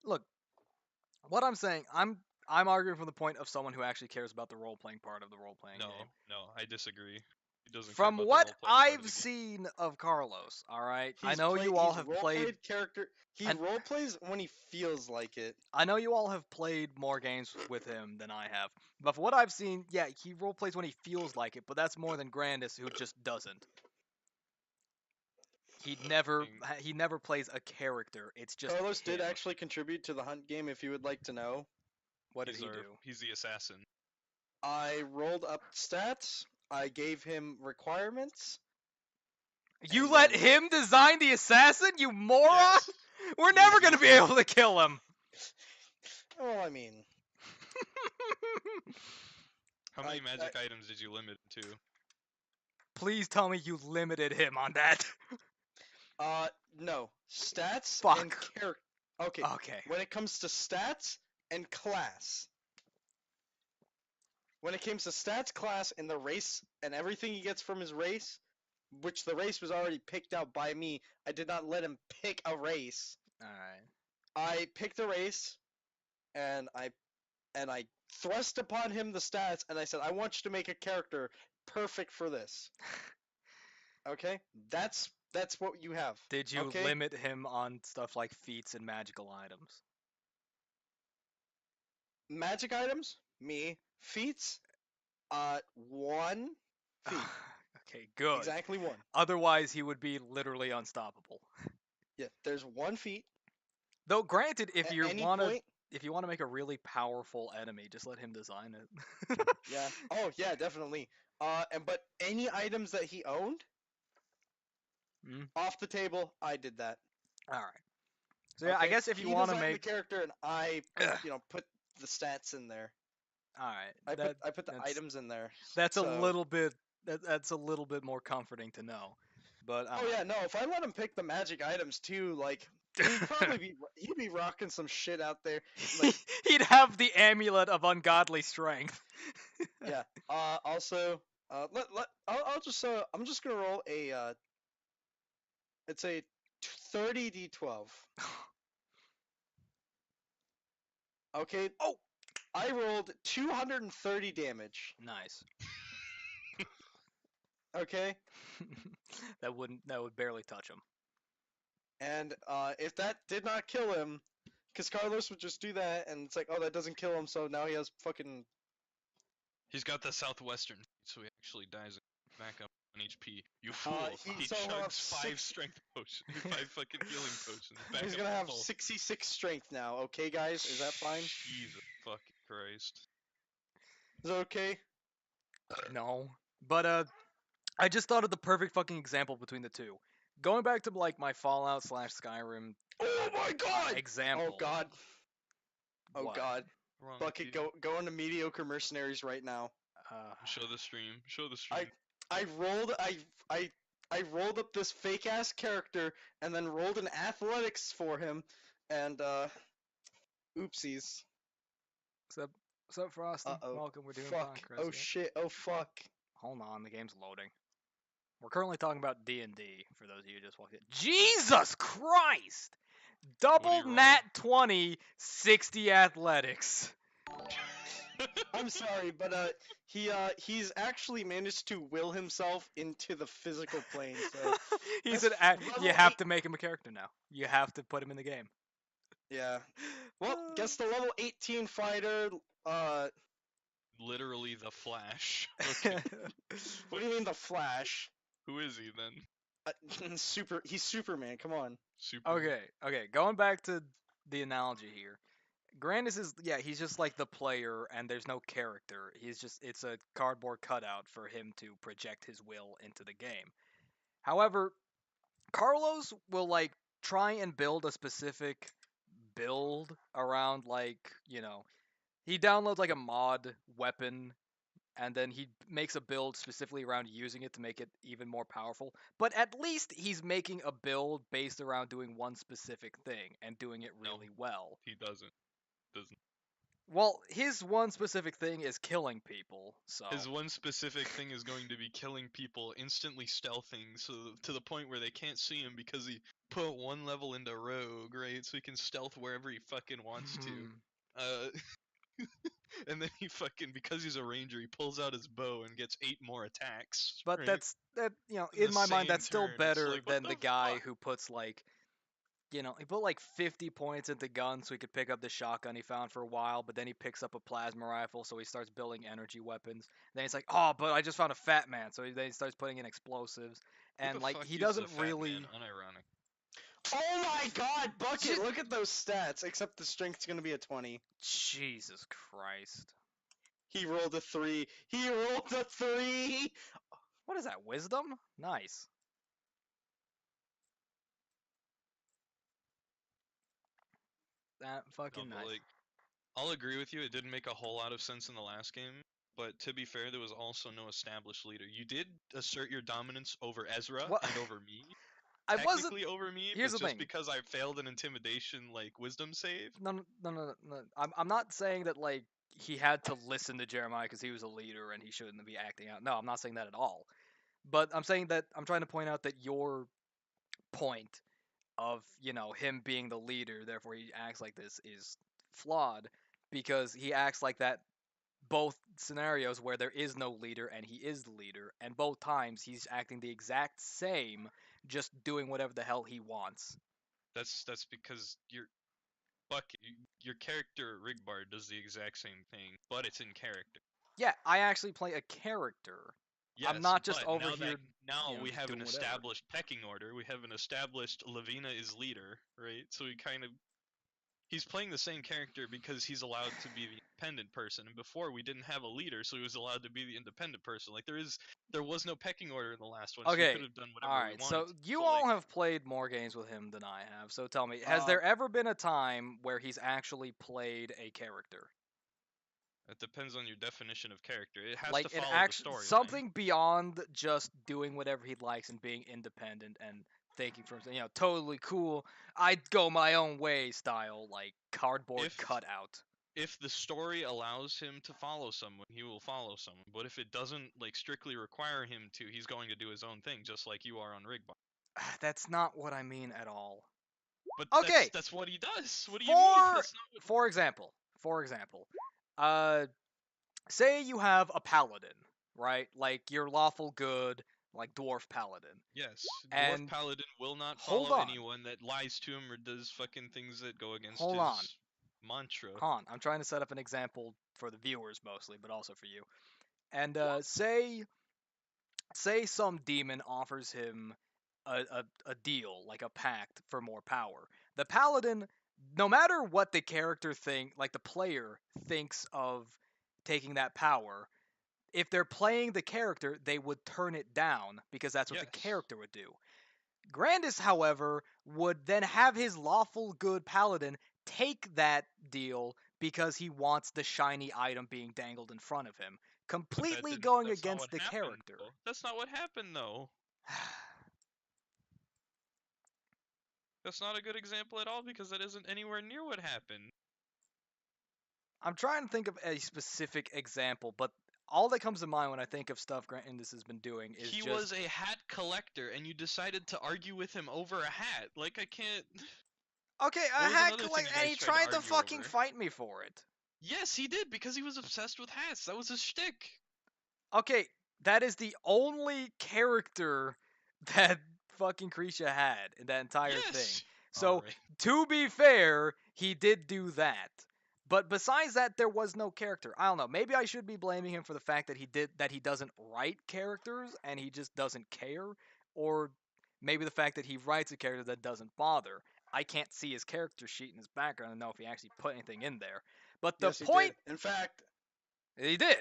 look, what I'm saying, I'm arguing from the point of someone who actually cares about the role playing part of the role playing No, game. no, I disagree. He doesn't care From about what the role-playing part of I've the game. seen of Carlos, all right, I He's know play- you all he's have role-played played. character. He and- role plays when he feels like it. I know you all have played more games with him than I have, but for what I've seen, yeah, he role plays when he feels like it. But that's more than Grandis, who just doesn't. He never plays a character. It's just Carlos him. did actually contribute to the hunt game. If you would like to know, What did he do? He's the assassin. I rolled up stats. I gave him requirements. You and let then- him design the assassin, you moron! Yes. We're never gonna be able to kill him. Well, I mean, How many I- magic items did you limit to? Please tell me you limited him on that. no stats and Fuck. character. Okay. Okay. When it comes to stats and class, when it came to stats class and the race and everything he gets from his race, which the race was already picked out by me, I did not let him pick a race. Alright. I picked a race, and I thrust upon him the stats, and I said, I want you to make a character perfect for this. Okay? That's what you have. Did you Okay? limit him on stuff like feats and magical items? Magic items, me. Feats, one feat. Okay, good. Exactly one. Otherwise, he would be literally unstoppable. Yeah, there's one feat. Though, granted, At any point, if you want to make a really powerful enemy, just let him design it. yeah. Oh, yeah, definitely. But any items that he owned, Mm. off the table, I did that. All right. So yeah, I Okay? guess if you He want to designed make, the character, and I, Ugh. put the stats in there. all right, I put the that's items in there. that's a So. little bit that's a little bit more comforting to know. But Oh yeah, no. If I let him pick the magic items too, like he'd be rocking some shit out there. Like he'd have the amulet of ungodly strength. yeah. Also, I'm just gonna roll a it's a 30d12. Okay. Oh, I rolled 230 damage. nice. Okay. That would barely touch him. And if that did not kill him, because Carlos would just do that, and it's like, oh, that doesn't kill him, so now he has fucking. He's got the southwestern, so he actually dies back up on HP. You fool! He so chugs six- 5 strength potions, 5 fucking healing potions. Back He's up gonna to have full. 66 strength now. Okay, guys, is that fine? Jesus fucking Christ! Is that okay? No, but I just thought of the perfect fucking example between the two. Going back to like my Fallout slash Skyrim Oh my god! example. Oh god! Oh What? god! Wrong with Bucket, you? go into mediocre mercenaries right now. Show the stream. Show the stream. I rolled I rolled up this fake ass character and then rolled an athletics for him, and oopsies. What's up, Frosty? Uh oh. Welcome. We're doing Fuck. Pod-Crust Oh here. shit. Oh fuck. Hold on, the game's loading. We're currently talking about D&D, for those of you who just walked in. Jesus Christ! Double roll? nat 20, 60 athletics. I'm sorry, but he's actually managed to will himself into the physical plane. So He's That's an you level have 8. to make him a character now. You have to put him in the game. Yeah. Well, guess the level 18 fighter. Literally the Flash. Okay. What do you mean the Flash? Who is he then? He's Superman. Come on. Super. Okay, going back to the analogy here. Grandis is he's just like the player and there's no character. It's a cardboard cutout for him to project his will into the game. However, Carlos will like try and build a specific build around he downloads like a mod weapon and then he makes a build specifically around using it to make it even more powerful. But at least he's making a build based around doing one specific thing and doing it really well. He doesn't. Well, his one specific thing is killing people, so His one specific thing is going to be killing people, instantly stealthing, so to the point where they can't see him because he put one level into Rogue, right? So he can stealth wherever he fucking wants to. And then he fucking, because he's a ranger, he pulls out his bow and gets 8 more attacks. But right? that In in the my mind same that's still turn, it's better like, what than the the guy fuck? who puts he put like 50 points into guns so he could pick up the shotgun he found for a while, but then he picks up a plasma rifle, so he starts building energy weapons. Then he's like, oh, but I just found a fat man, so then he starts putting in explosives. Who And the like fuck he uses doesn't a fat really. man? Unironic. Oh my god, Bucket! Shit. Look at those stats. Except the strength's gonna be a 20. Jesus Christ! He rolled a 3. He rolled a 3. What is that? Wisdom? Nice. That No, fucking but nice. like, I'll agree with you. It didn't make a whole lot of sense in the last game. But to be fair, there was also no established leader. You did assert your dominance over Ezra What? and over me. I wasn't. Technically over me, Here's but the just thing. because I failed an intimidation like wisdom save. No. I'm not saying that like he had to listen to Jeremiah because he was a leader and he shouldn't be acting out. No, I'm not saying that at all. But I'm saying that I'm trying to point out that your point of, him being the leader, therefore he acts like this, is flawed because he acts like that both scenarios where there is no leader and he is the leader, and both times he's acting the exact same, just doing whatever the hell he wants. That's because your character Rigbar does the exact same thing, but it's in character. Yeah, I actually play a character. I'm Yes, not just but over now here, we just have an doing whatever. established pecking order. We have an established Lavina is leader, right? So he's playing the same character because he's allowed to be the independent person. And before we didn't have a leader, so he was allowed to be the independent person. Like there was no pecking order in the last one, so we Okay, could have done all whatever we right. wanted. So you So all like, have played more games with him than I have. So tell me, has there ever been a time where he's actually played a character? it depends on your definition of character. It has Like to it follow the actually storyline. something beyond just doing whatever he likes and being independent and thinking for himself, totally cool. I'd go my own way style, like cardboard If cutout. if the story allows him to follow someone, he will follow someone. But if it doesn't like strictly require him to, he's going to do his own thing, just like you are on Rigbar. That's not what I mean at all. But Okay, that's what he does. What do you mean? That's not what... for example, uh, say you have a paladin, right? Like your lawful good, like dwarf paladin. Yes, Dwarf And Paladin will not hold follow on, anyone that lies to him or does fucking things that go against hold on, his mantra. I'm trying to set up an example for the viewers mostly, but also for you. And say some demon offers him a deal, like a pact for more power. The paladin, no matter what the character like the player thinks of taking that power, if they're playing the character, they would turn it down because that's what the Yes, character would do. Grandis, however, would then have his lawful good paladin take that deal because he wants the shiny item being dangled in front of him, but that completely didn't. going That's not against what the happened. character. Though. That's not what happened, though. That's not a good example at all because that isn't anywhere near what happened. I'm trying to think of a specific example, but all that comes to mind when I think of stuff Grandis has been doing is He just was a hat collector, and you decided to argue with him over a hat. Like I can't. okay, What a was hat another thing collect, you and guys he tried to tried to argue fucking over? fight me for it. Yes, he did because he was obsessed with hats. That was his shtick. Okay, that is the only character that fucking Krisha had in that entire thing. Yes. All So, right. to be fair, he did do that. But besides that, there was no character. I don't know. Maybe I should be blaming him for the fact that he doesn't write characters and he just doesn't care, or maybe the fact that he writes a character that doesn't bother. I can't see his character sheet in his background and know if he actually put anything in there. But the Yes, he did. point In fact, he did.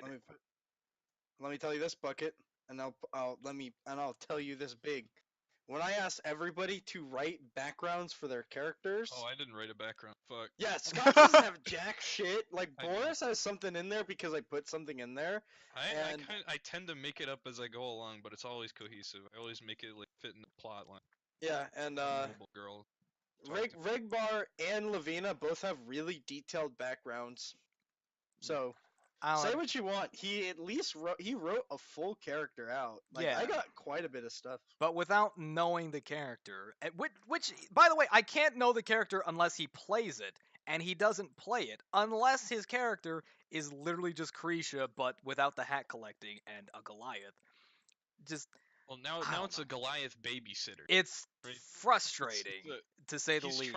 let me tell you this, Bucket, and I'll tell you this big. When I asked everybody to write backgrounds for their characters, Oh, I didn't write a background. Fuck. yeah, Scott doesn't have jack shit. Like I Boris has something in there because I put something in there. And I tend to make it up as I go along, but it's always cohesive. I always make it like fit in the plot line. yeah, and Mobile girl. Rigbar and Lavina both have really detailed backgrounds. So I don't say know. what you want, he at least wrote a full character out. Like Yeah. I got quite a bit of stuff. But without knowing the character, which, by the way, I can't know the character unless he plays it, and he doesn't play it unless his character is literally just Krisha, but without the hat collecting and a Goliath. Just Well, I now don't it's know. a Goliath babysitter. It's Right. frustrating to say the least.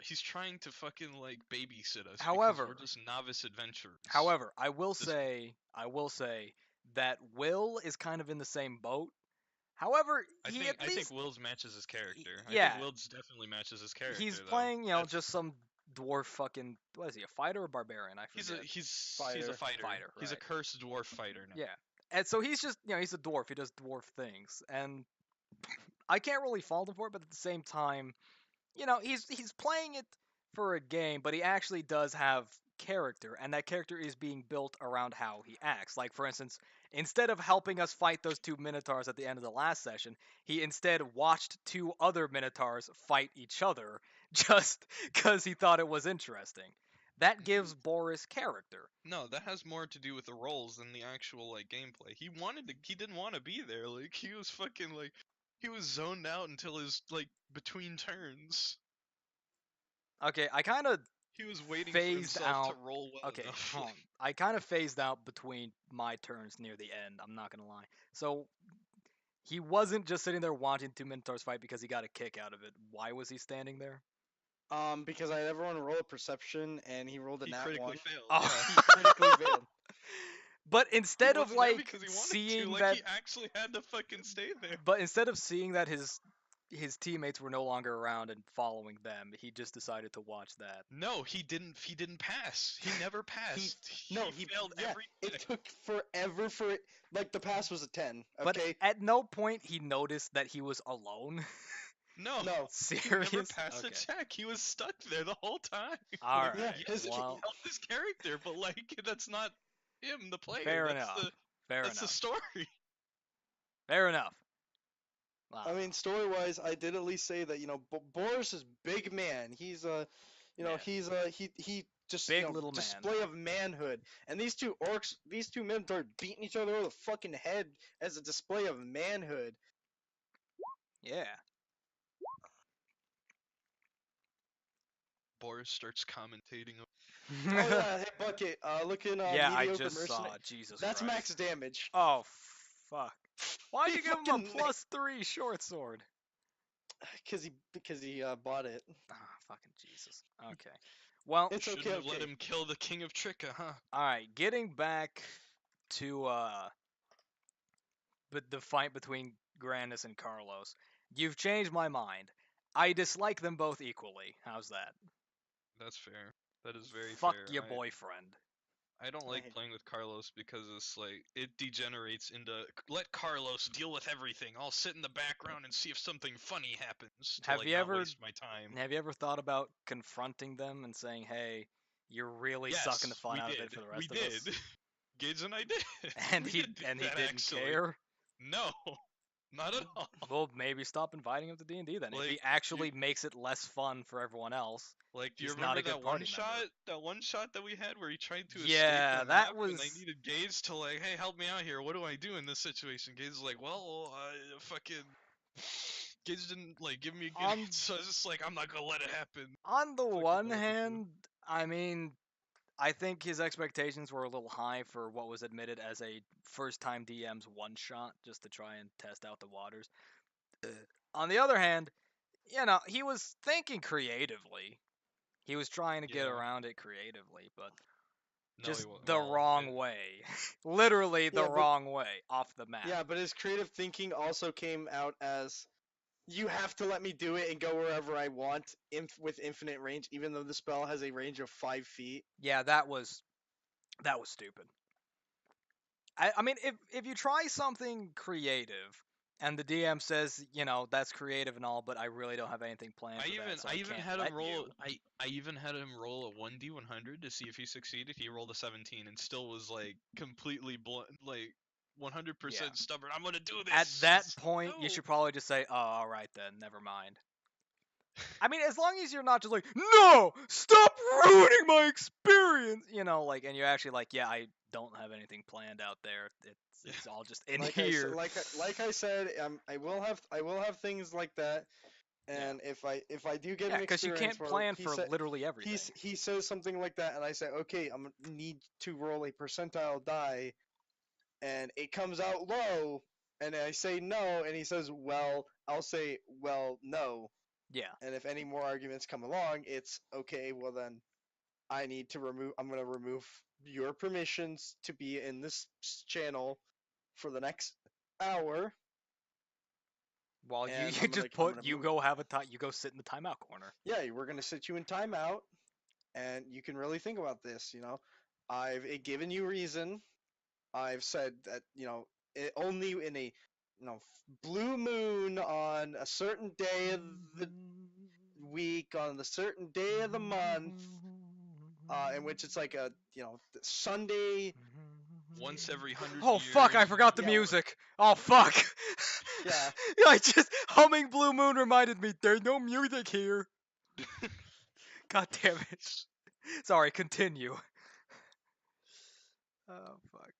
He's trying to fucking like babysit us However- because we're just novice adventurers. However, I will Just- say that Will is kind of in the same boat. However, I think Will's matches his character. I yeah. think Will's definitely matches his character. he's though. playing, That's- just some dwarf fucking, what is he, a fighter or barbarian? I He's forget. a Fighter. fighter. He's a Right. cursed dwarf fighter now. Yeah. And so he's just, he's a dwarf. He does dwarf things. And I can't really fault him for it, but at the same time, he's playing it for a game, but he actually does have character, and that character is being built around how he acts. Like, for instance, instead of helping us fight those two minotaurs at the end of the last session, he instead watched two other minotaurs fight each other just because he thought it was interesting. That gives Boris character. No, that has more to do with the roles than the actual like gameplay. He didn't want to be there. Like he was fucking like he was zoned out until his like between turns. Okay, I kind of He was waiting for phased himself to out. roll well Okay, enough. hold on. I kind of phased out between my turns near the end. I'm not gonna lie. So he wasn't just sitting there watching two Minotaurs fight because he got a kick out of it. Why was he standing there? Because I had everyone roll a perception, and he rolled a He nat critically one. failed. Oh. Yeah. He critically failed. But He instead of wasn't there like because he wanted seeing to. Like that, he actually had to fucking stay there. but instead of seeing that his teammates were no longer around and following them, he just decided to watch that. No, he didn't. He didn't pass. He never passed. He failed yeah, every it check. took forever for it. Like the pass was a 10. But Okay, at no point he noticed that he was alone. No, no. he never Serious? passed Okay. a check. He was stuck there the whole time. All Like, right. yes, he Well, helped his character, but like that's not him, the player. fair that's enough. the Fair that's the enough. story. Fair enough. I mean, story wise, I did at least say that Boris is big man. He's Yeah. he just Big little man. display of manhood. And these two orcs, these two men are beating each other over the fucking head as a display of manhood. Yeah. Boris starts commentating. Oh yeah, hey Bucket, look in Yeah, I mediocre just mercenary. saw. Jesus That's Christ. max damage. Oh, fuck. Why'd He you give him a fucking- +3 short sword? Because he bought it. Ah, fucking Jesus. Okay. Well, It's Shouldn't okay. have let him kill the king of Tricka, huh? alright, getting back to but the fight between Grandis and Carlos. You've changed my mind. I dislike them both equally. How's that? That's fair. That is very Fuck fair. your boyfriend. I don't like hate- playing with Carlos because it's like it degenerates into let Carlos deal with everything. I'll sit in the background and see if something funny happens to Have like you not ever- waste my time. Have you ever thought about confronting them and saying, "Hey, you're really Yes, sucking the fun we out did. of it for the rest we of did. us"? Gage and I did. And We he did do and he that, didn't actually. care. No, not at all. Well, maybe stop inviting him to D&D then. If he Like, actually makes it less fun for everyone else. Like, do you He's not remember a good that one party shot? member. That one shot that we had where he tried to escape Yeah, the that map and I was- needed Gage to like, hey, help me out here. What do I do in this situation? Gage is like, well, fucking. Gage didn't like give me a good On- answer, so I was just like, I'm not gonna let it happen. On the Fucking one told you. hand, I mean, I think his expectations were a little high for what was admitted as a first-time DM's one-shot, just to try and test out the waters. On the other hand, he was thinking creatively. He was trying to get Yeah. around it creatively, but No, just he wa- the well, wrong it- way. Literally the Yeah, but- wrong way, off the map. Yeah, but his creative thinking also came out as, you have to let me do it and go wherever I want with infinite range, even though the spell has a range of 5 feet. Yeah, that was stupid. I mean, if you try something creative and the DM says, that's creative and all, but I really don't have anything planned for that, so I even can't had let him roll. you. I even had him roll a 1d100 to see if he succeeded. He rolled a 17 and still was like completely like 100% Yeah. stubborn. I'm gonna do this. At that It's- point, you no. should probably just say, "Oh, all right then, never mind." I mean, as long as you're not just like, "No, stop ruining my experience," and you're actually like, "Yeah, I don't have anything planned out there. It's all just in Like here." like I said, I will have things like that, and if I do get Yeah, an because you experience can't where plan he for said- literally everything. he says something like that, and I say, okay, I'm gonna need to roll a percentile die, and it comes out low, and I say no, and he says, well, I'll say, well, no, Yeah. and if any more arguments come along, it's okay. Well then, I'm gonna remove your permissions to be in this channel for the next hour. Well, you, And you I'm just gonna move- go have a you go sit in the timeout corner. Yeah, we're gonna sit you in timeout, and you can really think about this. I've given you reason. I've said that only in a blue moon on a certain day of the week on the certain day of the month, in which it's like a Sunday. Once every 100 Oh fuck! I years. forgot the Yeah. music. Oh fuck! Yeah. I just humming Blue Moon reminded me there's no music here. God damn it! Sorry, continue. Oh fuck.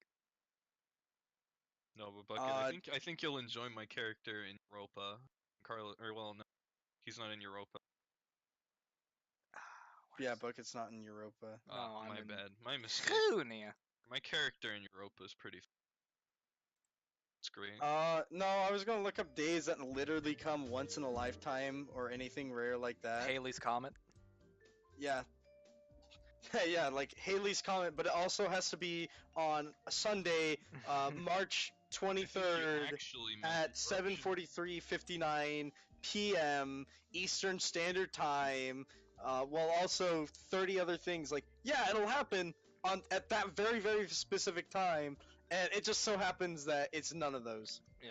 No, but Bucket, I think you'll enjoy my character in Europa. Carlo, or well, no, he's not in Europa. Yeah, Bucket's not in Europa. No, I'm my in bad, my mistake. Cunha. My character in Europa is pretty. It's great. No, I was gonna look up days that literally come once in a lifetime or anything rare like that. Haley's Comet. Yeah. Yeah, like Haley's Comet, but it also has to be on a Sunday, March I think you 23rd actually meant at eruption. 7:43:59 p.m. Eastern Standard Time, while also 30 other things. Like, yeah, it'll happen on at that very, very specific time, and it just so happens that it's none of those. Yeah.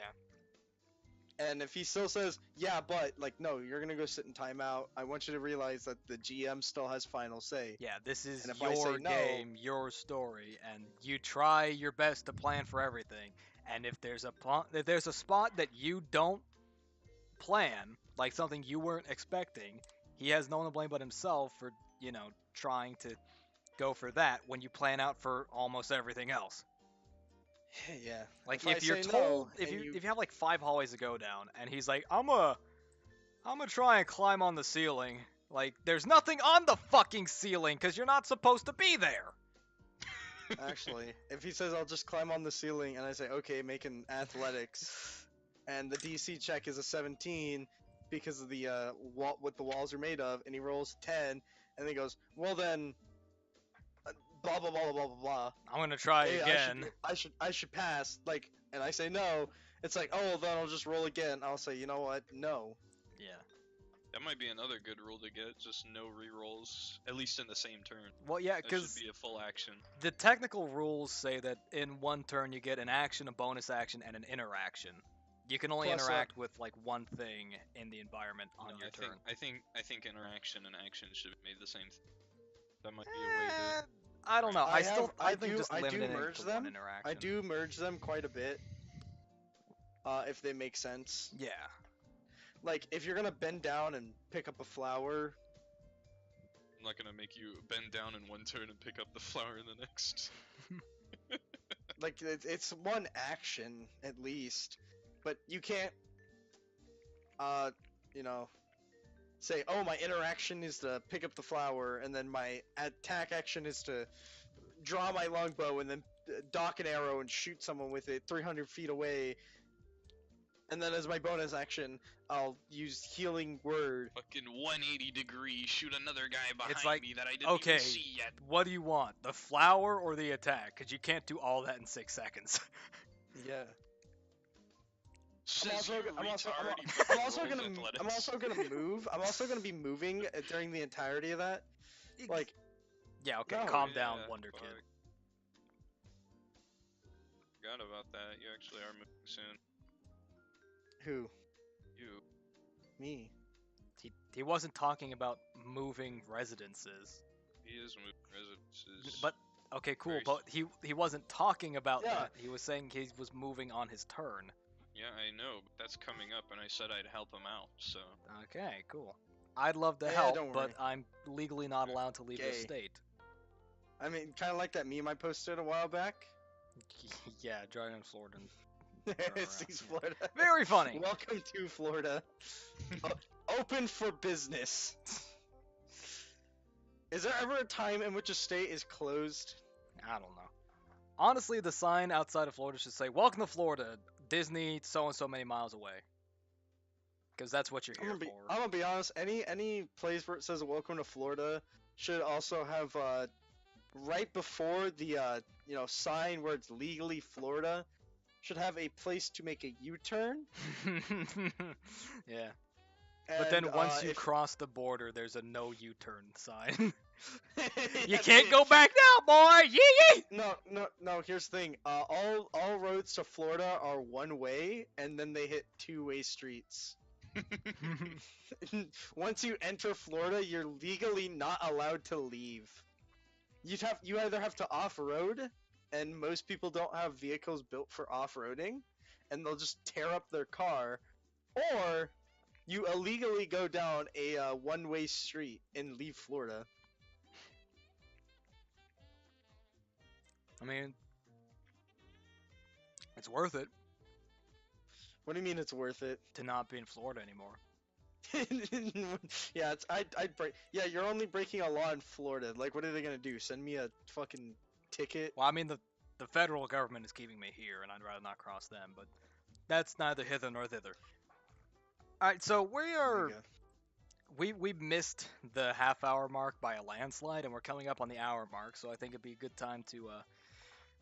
And if he still says, yeah, but, like, no, you're gonna go sit in timeout, I want you to realize that the GM still has final say. Yeah, this is And if I say your no- game, your story, and you try your best to plan for everything. And if there's a spot that you don't plan, like something you weren't expecting, he has no one to blame but himself for, trying to go for that when you plan out for almost everything else. Yeah. Like I if you're say told, no, if and you have like 5 hallways to go down, and he's like, I'm gonna try and climb on the ceiling. Like, there's nothing on the fucking ceiling because you're not supposed to be there. Actually, if he says I'll just climb on the ceiling, and I say okay, make an athletics, and the DC check is a 17 because of the what the walls are made of, and he rolls 10, and then he goes, well then, blah blah blah blah blah blah. I'm gonna try Hey, again. I should pass, like, and I say no. It's like, oh, then I'll just roll again. I'll say, you know what, no. Yeah. That might be another good rule to get. Just no rerolls, at least in the same turn. Well, yeah, That because should be a full action. the technical rules say that in one turn you get an action, a bonus action, and an interaction. You can only Plus, interact with like one thing in the environment on No, your turn. I think interaction and action should be made the same thing. That might be a way to. I don't know. I think do just I do limiting it merge to them. one interaction. I do merge them quite a bit. If they make sense. Yeah. Like, if you're gonna bend down and pick up a flower, I'm not gonna make you bend down in one turn and pick up the flower in the next. like, it's one action at least, but you can't, say, oh, my interaction is to pick up the flower, and then my attack action is to draw my longbow and then dock an arrow and shoot someone with it 300 feet away. And then as my bonus action, I'll use healing word. Fucking 180 degrees, shoot another guy behind like, me that I didn't okay, even see yet. What do you want? The flower or the attack? Because you can't do all that in 6 seconds. Yeah. Says you I'm retard, he fucking rolls athletics. I'm also gonna move. I'm also gonna be moving during the entirety of that. Like, yeah, okay, No, calm Yeah, down, Wonder fuck. Kid. Forgot about that. You actually are moving soon. who? You. Me. He wasn't talking about moving residences. He is moving residences. But okay, cool. Very But he wasn't talking about Yeah. that. He was saying he was moving on his turn. Yeah, I know, but that's coming up, and I said I'd help him out, so. Okay, cool. I'd love to Yeah, help, don't but worry. I'm legally not allowed to leave the Gay. state. I mean, kind of like that meme I posted a while back. Yeah, driving in Florida. Sees Florida. Very funny. Welcome to Florida. Open for business. Is there ever a time in which a state is closed? I don't know. Honestly, the sign outside of Florida should say, "Welcome to Florida, Disney, so and so many miles away." Because that's what you're here for. I'm gonna be honest. Any place where it says "Welcome to Florida" should also have right before the sign where it's legally Florida should have a place to make a U-turn. Yeah. But then And, once you if- cross the border, there's a no U-turn sign. You can't go back now, boy. Yee yee. No. Here's the thing. All roads to Florida are one way, and then they hit two-way streets. Once you enter Florida, you're legally not allowed to leave. You either have to off-road, and most people don't have vehicles built for off-roading, and they'll just tear up their car, or you illegally go down a one-way street and leave Florida. I mean, it's worth it What do you mean it's worth it? to not be in Florida anymore. Yeah, I'd break. Yeah, you're only breaking a law in Florida. Like, what are they gonna do? Send me a fucking ticket? Well, I mean, the federal government is keeping me here, and I'd rather not cross them, but that's neither hither nor thither. Alright, so There you go. we missed the half-hour mark by a landslide, and we're coming up on the hour mark, so I think it'd be a good time to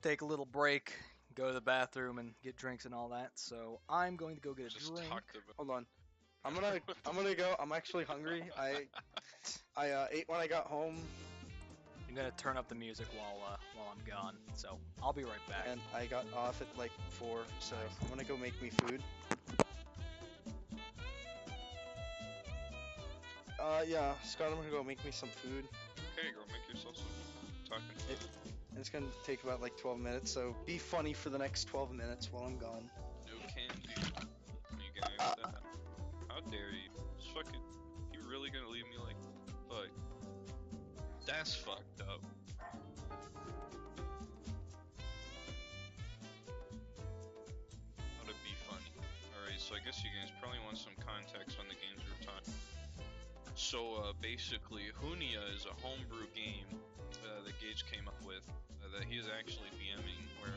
take a little break, go to the bathroom, and get drinks and all that. So I'm going to go get a Just drink. talked about. Hold on. I'm gonna go. I'm actually hungry. I ate when I got home, I'm gonna turn up the music while I'm gone. So I'll be right back. and I got off at like 4. So I'm gonna go make me food. Yeah, Scott, I'm gonna go make me some food. Okay, girl, make yourself some. Talking. And it's gonna take about like 12 minutes. So be funny for the next 12 minutes while I'm gone. No can do. You guys, how dare you? Just fucking. You really gonna leave me like. Fuck. That's fucked up. That'd be funny. Alright, so I guess you guys probably want some context on the games we're talking. So basically, Hunia is a homebrew game that Gage came up with that he is actually DMing, where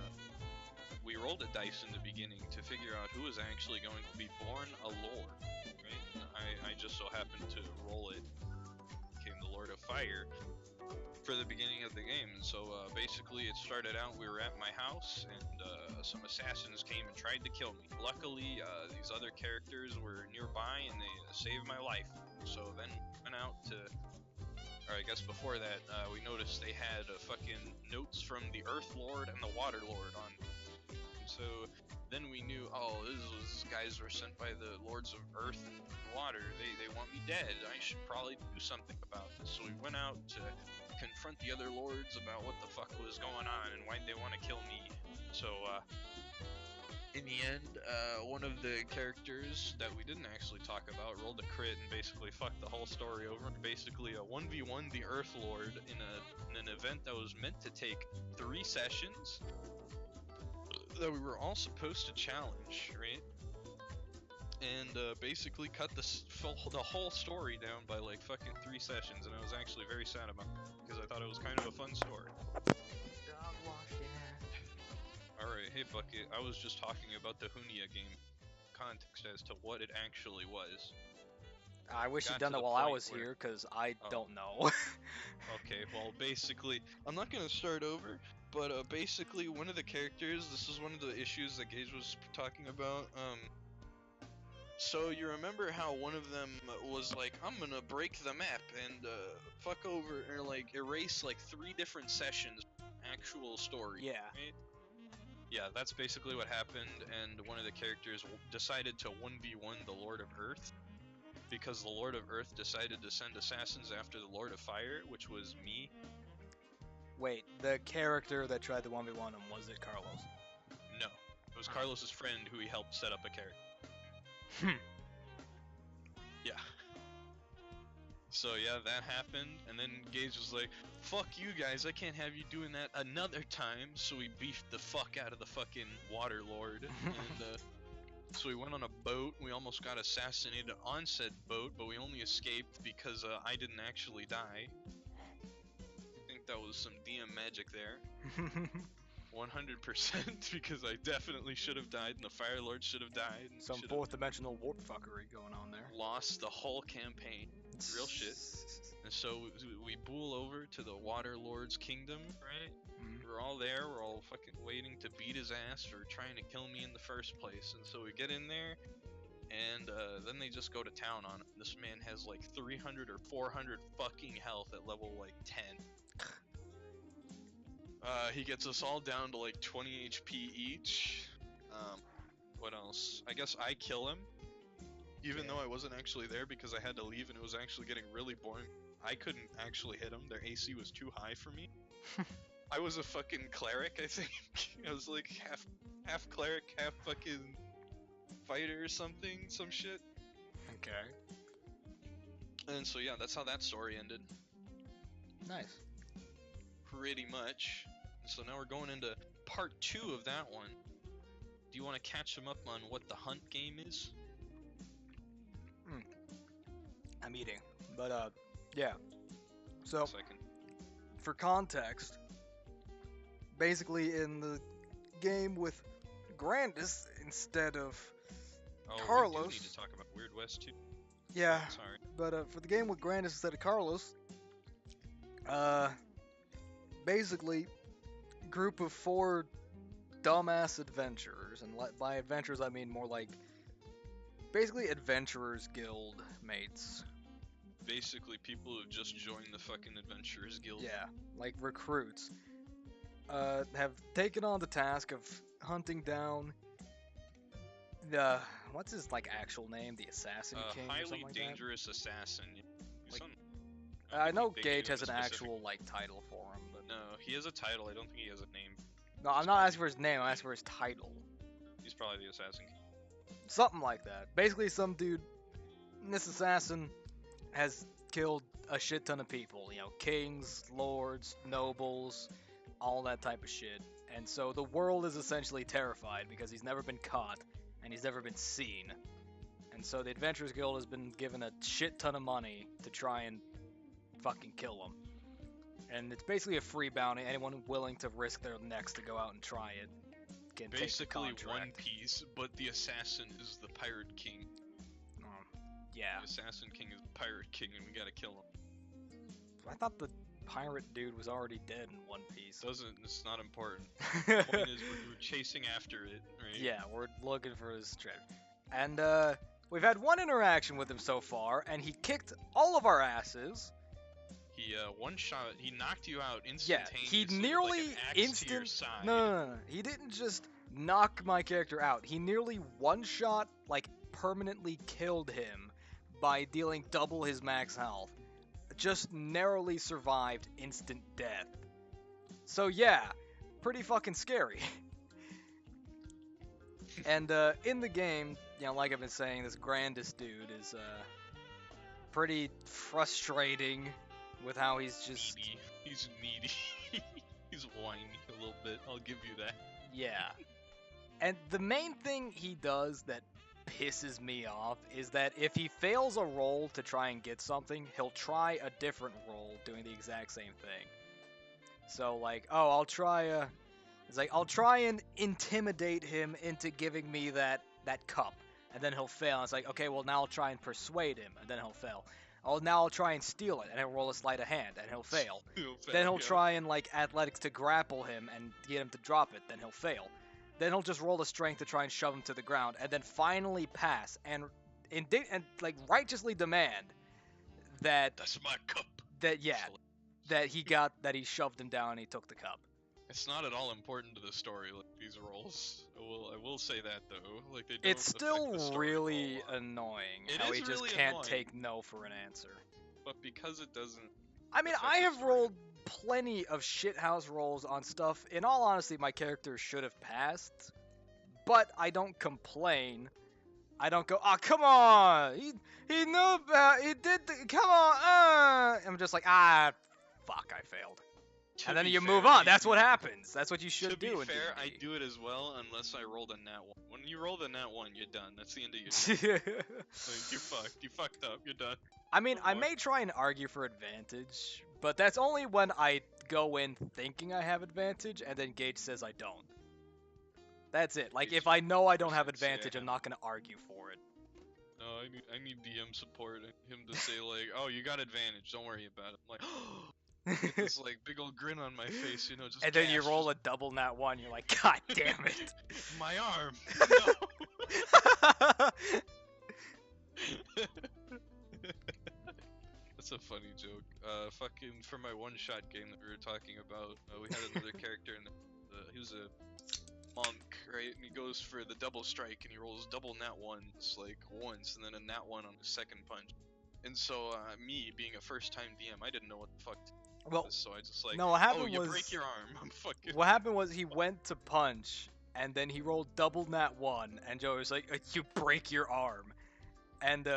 we rolled a dice in the beginning to figure out who was actually going to be born a lord, right? And I just so happened to roll it, became the Lord of Fire for the beginning of the game. And so basically it started out, we were at my house, and some assassins came and tried to kill me. Luckily, these other characters were nearby and they saved my life. So then went out to, or I guess before that, we noticed they had fucking notes from the Earth Lord and the Water Lord on. So then we knew, oh, these guys were sent by the Lords of Earth and Water. They want me dead. I should probably do something about this. So we went out to confront the other lords about what the fuck was going on and why they want to kill me. So in the end, one of the characters that we didn't actually talk about rolled a crit and basically fucked the whole story over. Basically a 1v1 the Earth Lord in an event that was meant to take 3 sessions that we were all supposed to challenge, right? And basically cut the whole story down by like fucking 3 sessions, and I was actually very sad about it because I thought it was kind of a fun story. Alright, hey Bucket, I was just talking about the Hunia game context as to what it actually was. I wish Got you'd done to that the while I point was where- here, because I Oh. don't know. Okay, well basically, I'm not gonna start over, but basically one of the characters, this is one of the issues that Gage was talking about, so you remember how one of them was like, I'm gonna break the map and fuck over, or like erase like 3 different sessions, actual story. Yeah. Right? Yeah, that's basically what happened, and one of the characters decided to 1v1 the Lord of Earth, because the Lord of Earth decided to send assassins after the Lord of Fire, which was me. Wait, the character that tried to 1v1 him, was it Carlos? No, it was Carlos's friend who he helped set up a character. Yeah. So yeah, that happened, and then Gage was like, fuck you guys, I can't have you doing that another time, so we beefed the fuck out of the fucking Water Lord, and so we went on a boat, we almost got assassinated on said boat, but we only escaped because I didn't actually die. I think that was some DM magic there. 100%, because I definitely should have died, and the Fire Lord should have died. And Some should've 4th dimensional warp fuckery going on there. lost the whole campaign. Real shit. And so we bool over to the Water Lord's kingdom, right? Mhm. We're all there, we're all fucking waiting to beat his ass for trying to kill me in the first place. And so we get in there, and then they just go to town on him. This man has like 300 or 400 fucking health at level like 10. He gets us all down to like 20 HP each. What else? I guess I kill him. Even though I wasn't actually there because I had to leave and it was actually getting really boring. I couldn't actually hit them. Their AC was too high for me. I was a fucking cleric, I think. I was like half cleric, half fucking fighter or something, some shit. Okay. And so yeah, that's how that story ended. Nice. Pretty much. So now we're going into part 2 of that one. Do you want to catch them up on what the hunt game is? I'm eating, but yeah. So Second. for context, basically in the game with Grandis instead of Oh, we Carlos. do need to talk about Weird West too. yeah, Sorry. but for the game with Grandis instead of Carlos, basically group of 4 dumbass adventurers, and by adventurers I mean more like basically adventurers guild mates. Basically, people who just joined the fucking Adventurers Guild. Yeah, like recruits. Have taken on the task of hunting down the what's his like actual name, the Assassin King or Highly something like dangerous assassin. Like, Some- that. I think know they Gage gave has him an a specific- actual like title for him, but No, he has a title. I don't think he has a name. no, I'm not asking for his name. I'm asking for his title. He's probably the assassin. Something like that. Basically, some dude, this assassin, has killed a shit ton of people. You know, kings, lords, nobles, all that type of shit. And so the world is essentially terrified because he's never been caught and he's never been seen. And so the Adventurers Guild has been given a shit ton of money to try and fucking kill him. And it's basically a free bounty. Anyone willing to risk their necks to go out and try it can take the Basically contract. One Piece, but the assassin is the pirate king. Yeah. The assassin king is the pirate king, and we gotta kill him. I thought the pirate dude was already dead in One Piece. It's not important. The point is, we're chasing after it, right? Yeah, we're looking for his treasure. And we've had one interaction with him so far, and he kicked all of our asses. He one shot. He knocked you out Yeah, instantaneously. he with, nearly like, an axe to your side. No. He didn't just knock my character out. He nearly one-shot, like, permanently killed him by dealing double his max health. Just narrowly survived instant death. So yeah, pretty fucking scary. And in the game, you know, like I've been saying, this Grandis dude is pretty frustrating with how he's just Needy. He's needy. He's whiny a little bit. I'll give you that. yeah. And the main thing he does that pisses me off is that if he fails a roll to try and get something, he'll try a different roll doing the exact same thing. So like, oh, I'll try and intimidate him into giving me that cup, and then he'll fail. And it's like, okay, well now I'll try and persuade him, and then he'll fail. Oh, now I'll try and steal it, and he'll roll a sleight of hand, and he'll fail. Then he'll try and like athletics to grapple him and get him to drop it, then he'll fail. Then he'll just roll a strength to try and shove him to the ground, and then finally pass and like righteously demand that That's my cup. that he shoved him down and he took the cup. It's not at all important to the story, like these rolls. I will say that though. Like they don't It's affect still the story a really whole lot. annoying It how is he just really can't annoying. take no for an answer. But because it doesn't. I mean, affect I the have story. rolled plenty of shithouse rolls on stuff. In all honesty, my character should have passed, but I don't complain. I don't go, oh, come on, he knew about, he did, come on, I'm just like, fuck, I failed. To And then be you fair, move on. I That's do- what happens. That's what you should To do. be in fair, I D&D. do it as well, unless I rolled a nat 1. When you roll the nat 1, you're done. That's the end of your day. Like, you're fucked. You fucked up. You're done. I mean, No I more. may try and argue for advantage, but that's only when I go in thinking I have advantage, and then Gage says I don't. That's it. Like, if I know I don't have Percent, yeah. advantage, I'm not gonna argue for it. No, I need DM support. Him to say like, "Oh, you got advantage. Don't worry about it." I'm like, get this like big old grin on my face, you know, just. And then you gash, roll a double nat 1, you're like, God damn it. just, my arm. No. That's a funny joke. Fucking for my one-shot game that we were talking about, we had another character, and he was a monk, right? And he goes for the double strike, and he rolls double nat 1s, like once, and then a nat 1 on his second punch. And so, me being a first-time DM, I didn't know what the fuck to do Well, with this, so I just like, no, what happened oh, you was, break your arm. I'm fucking. what happened was he went to punch, and then he rolled double nat 1, and Joey was like, you break your arm. And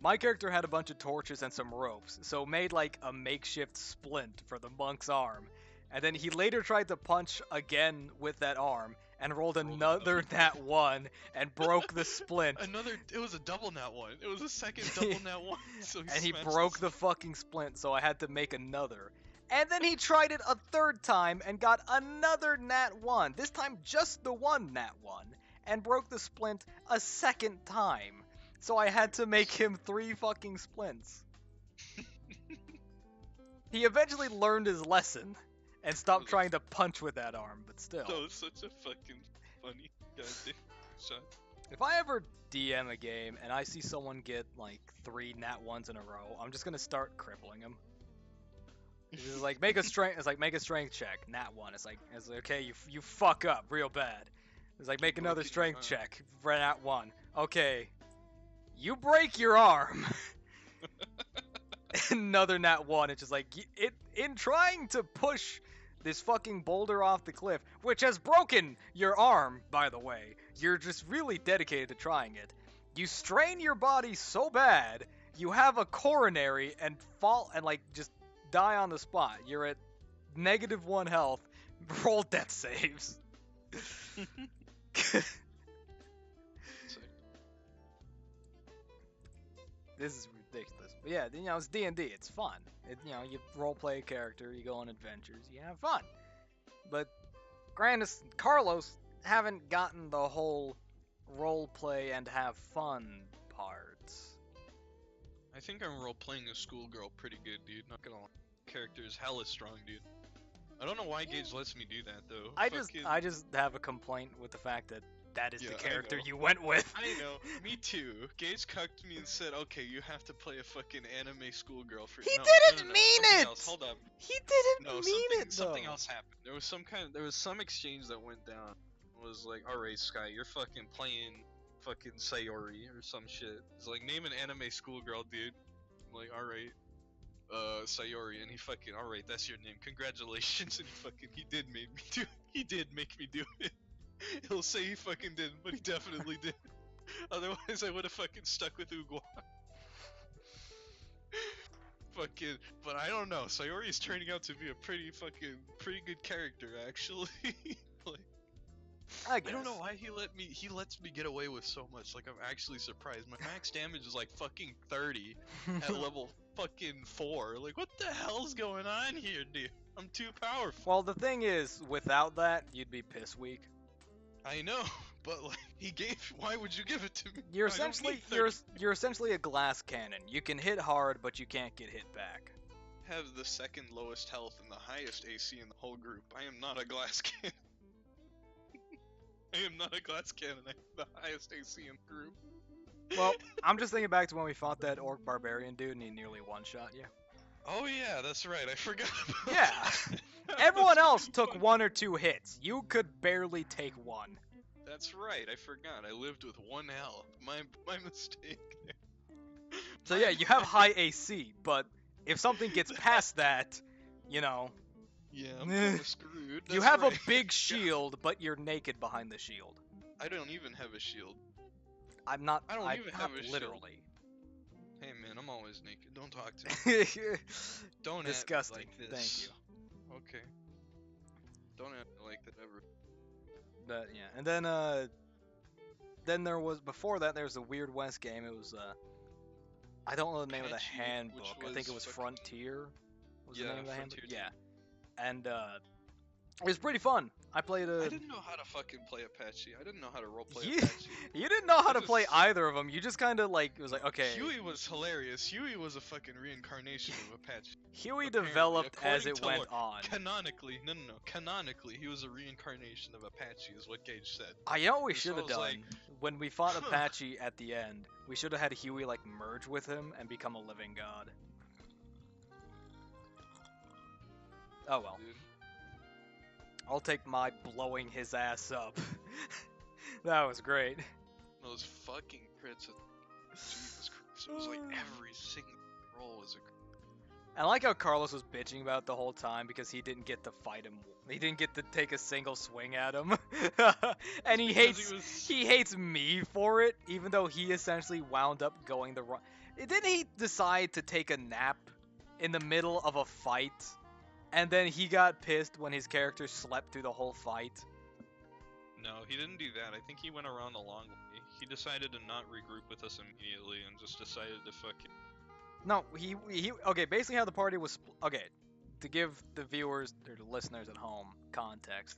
my character had a bunch of torches and some ropes, so made like a makeshift splint for the monk's arm. and then he later tried to punch again with that arm, and rolled Rolled another another nat 1, and broke the splint. It was a double nat 1. It was a second double nat 1. So And he smashed broke the his- fucking splint, so I had to make another. And then he tried it a third time and got another nat 1. This time just the one nat 1. And broke the splint a second time. So I had to make him 3 fucking splints. He eventually learned his lesson and stopped trying to punch with that arm, but still. That was such a fucking funny goddamn shot. If I ever DM a game and I see someone get like 3 nat 1s in a row, I'm just gonna start crippling them. It's like make a strength. It's like make a strength check. Nat 1. It's like okay, you fuck up real bad. It's like make another Broken strength arm. check. For nat 1. Okay, you break your arm. Another nat 1. It's just like it in trying to push this fucking boulder off the cliff, which has broken your arm, by the way. You're just really dedicated to trying it. You strain your body so bad, you have a coronary and fall and like just die on the spot. You're at -1 health. Roll death saves. This is ridiculous. But yeah, you know, it's D&D. It's fun. You know, you roleplay a character, you go on adventures, you have fun. But Grandis and Carlos haven't gotten the whole roleplay and have fun parts. I think I'm role playing a schoolgirl pretty good, dude. Not gonna lie. Character is hella strong, dude. I don't know why Gage lets me do that though. I just have a complaint with the fact that is Yeah, the I character know. you went with. I know, me too. Gage cucked me and said, "Okay, you have to play a fucking anime schoolgirl for." He no, didn't no, mean something it! Else. Hold up. He didn't No, mean something, it though. something else happened. There was some exchange that went down. It was like, "Alright, Sky, you're fucking playing fucking Sayori or some shit." It's like, name an anime schoolgirl, dude. I'm like, "Alright, Sayori," and he fucking, "Alright, that's your name. Congratulations." And he did make me do. He did make me do it. He'll say he fucking didn't, but he definitely did. Otherwise, I would have fucking stuck with Ugwa. Fucking, but I don't know. Sayori is turning out to be a pretty good character, actually. Like, I guess. I don't know why he lets me get away with so much. Like, I'm actually surprised. My max damage is like fucking 30 at level fucking 4. Like, what the hell's going on here, dude? I'm too powerful. Well, the thing is, without that, you'd be piss weak. I know, but like, why would you give it to me? You're I don't essentially need 30. you're essentially a glass cannon. You can hit hard, but you can't get hit back. Have the second lowest health and the highest AC in the whole group. I am not a glass cannon. I am not a glass cannon. I have the highest AC in the group. Well, I'm just thinking back to when we fought that orc barbarian dude and he nearly one-shot you. Oh yeah, that's right. I forgot about Yeah. that. Everyone else took 1 or 2 hits. You could barely take 1. That's right. I forgot. I lived with 1 health. My mistake. So yeah, you have high AC, but if something gets past that, you know, Yeah, I'm kinda screwed. you That's have right. a big shield, but you're naked behind the shield. I don't even have a shield. I'm not. I don't even not have a shield. literally. Hey man, I'm always naked. Don't talk to me. Don't act Disgusting. like this. Thank you. Okay. Don't act like that ever. But yeah, and then there was before that. There was a Weird West game. It was I don't know the name of the Apache, handbook. which I think it was was fucking- Frontier. Was the Yeah, name of the handbook? Frontier Yeah, and it was pretty fun. I played I a. didn't know how to fucking play Apache. I didn't know how to roleplay You, Apache. you didn't know how I to play just- either of them. You just kind of like it was like okay. Huey was hilarious. Huey was a fucking reincarnation of Apache. Huey apparently, developed as according it to went lore, on. Canonically, no. Canonically, he was a reincarnation of Apache, is what Gage said. I know what we So should I have was done like, when we fought huh. Apache at the end. We should have had Huey like merge with him and become a living god. Oh well. Dude. I'll take my blowing his ass up. That was great. Those fucking crits. Jesus Christ. It was like every single roll was a crit. I like how Carlos was bitching about it the whole time because he didn't get to fight him. He didn't get to take a single swing at him. And he Because hates he hates me for it, even though he essentially wound up going the wrong. Didn't he decide to take a nap in the middle of a fight And then he got pissed when his character slept through the whole fight. No, he didn't do that. I think he went around the long way. He decided to not regroup with us immediately and just decided to fucking... No, he okay, basically how the party was okay, to give the viewers or the listeners at home context.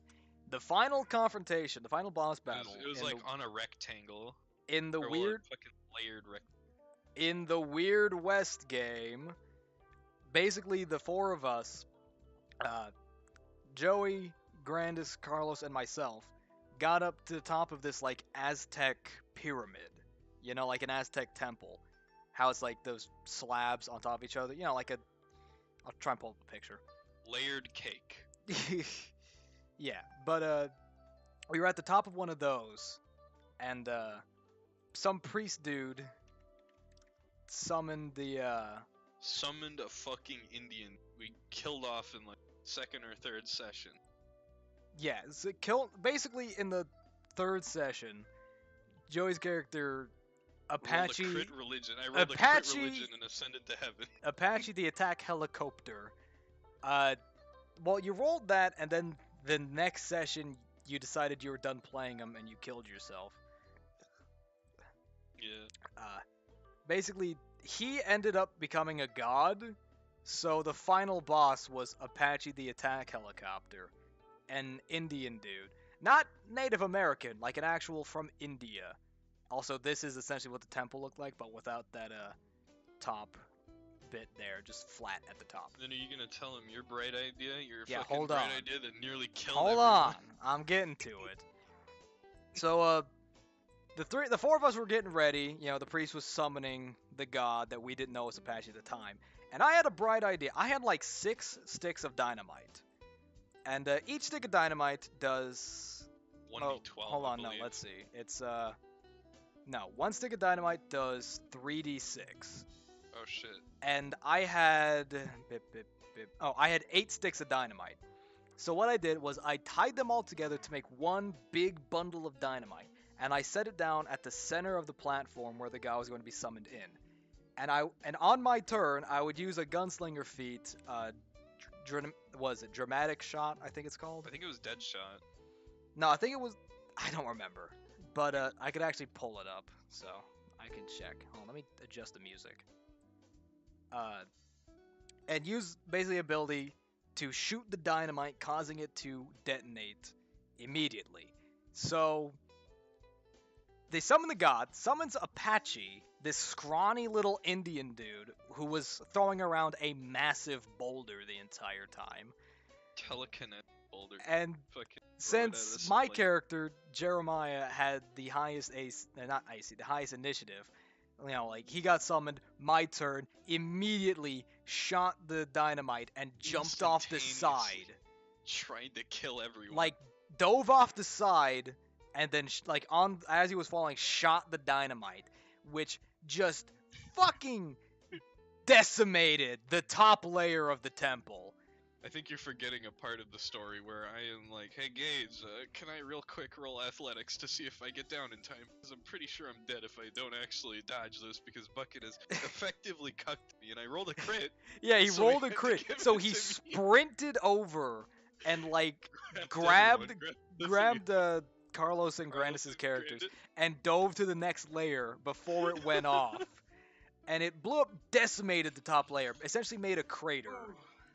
The final confrontation, the final boss battle It was like on a rectangle. in the Or, well, weird a fucking layered rectangle. in the Weird West game, basically the four of us, Joey, Grandis, Carlos, and myself, got up to the top of this like Aztec pyramid. You know, like an Aztec temple. How it's like those slabs on top of each other. You know, like a... I'll try and pull up the picture. Layered cake. Yeah, but we were at the top of one of those, and some priest dude summoned the Summoned a fucking Indian. We killed off in like second or third session. yeah, so basically in the third session, Joey's character Apache Rolled a crit religion. I rolled Apache- a crit religion and ascended to heaven. Apache the attack helicopter. Well, you rolled that, and then the next session you decided you were done playing him and you killed yourself. Yeah. Basically, he ended up becoming a god, so the final boss was Apache the attack helicopter, an Indian dude. Not Native American, like an actual from India. Also, this is essentially what the temple looked like, but without that top bit there, just flat at the top. Then are you gonna tell him your bright idea? Your Yeah, fucking hold bright on. idea that nearly killed Hold everyone? on, I'm getting to it. So, the four of us were getting ready. You know, the priest was summoning the god that we didn't know was Apache at the time, and I had a bright idea. I had like 6 sticks of dynamite, and each stick of dynamite does. 1d12. Hold on, I no, believe. let's see. It's no, 1 stick of dynamite does 3d6, Oh shit. and I had I had 8 sticks of dynamite. So what I did was I tied them all together to make one big bundle of dynamite, and I set it down at the center of the platform where the guy was going to be summoned in. And on my turn, I would use a gunslinger feat. Was it dramatic shot? I think it's called. I think it was Deadshot. No, I think it was. I don't remember, but I could actually pull it up, so I can check. Hold on, let me adjust the music. And use basically ability to shoot the dynamite, causing it to detonate immediately. So they summon the god, summons Apache, this scrawny little Indian dude who was throwing around a massive boulder the entire time. Telekinetic boulder. And Fucking throw it out of since the my ceiling. character Jeremiah had the highest the highest initiative, you know, like he got summoned, my turn, immediately shot the dynamite and jumped off the side. Tried to kill everyone. Like dove off the side and then like on as he was falling shot the dynamite, which just fucking decimated the top layer of the temple. I think you're forgetting a part of the story where I am like, hey Gage, can I real quick roll athletics to see if I get down in time? Because I'm pretty sure I'm dead if I don't actually dodge this, because Bucket has effectively cucked me, and I rolled a crit. Yeah, he So rolled he a had to crit. give So it he to me. sprinted over and like grabbed Carlos and Grandis' characters and dove to the next layer before it went off. And it blew up, decimated the top layer, essentially made a crater.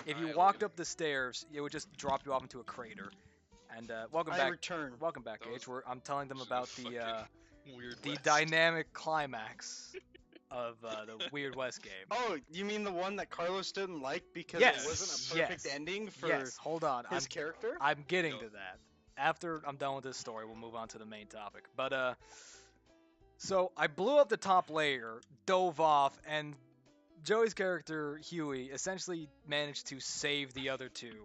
If you walked up the stairs, it would just drop you off into a crater. And welcome I back. return. Welcome back, That Gage. was I'm telling them about fucking Weird the West. dynamic climax of the Weird West game. Oh, you mean the one that Carlos didn't like because Yes, it wasn't a perfect yes, ending for Yes, hold on. his character? I'm getting No. to that. After I'm done with this story, we'll move on to the main topic. But so I blew up the top layer, dove off, and Joey's character Huey essentially managed to save the other two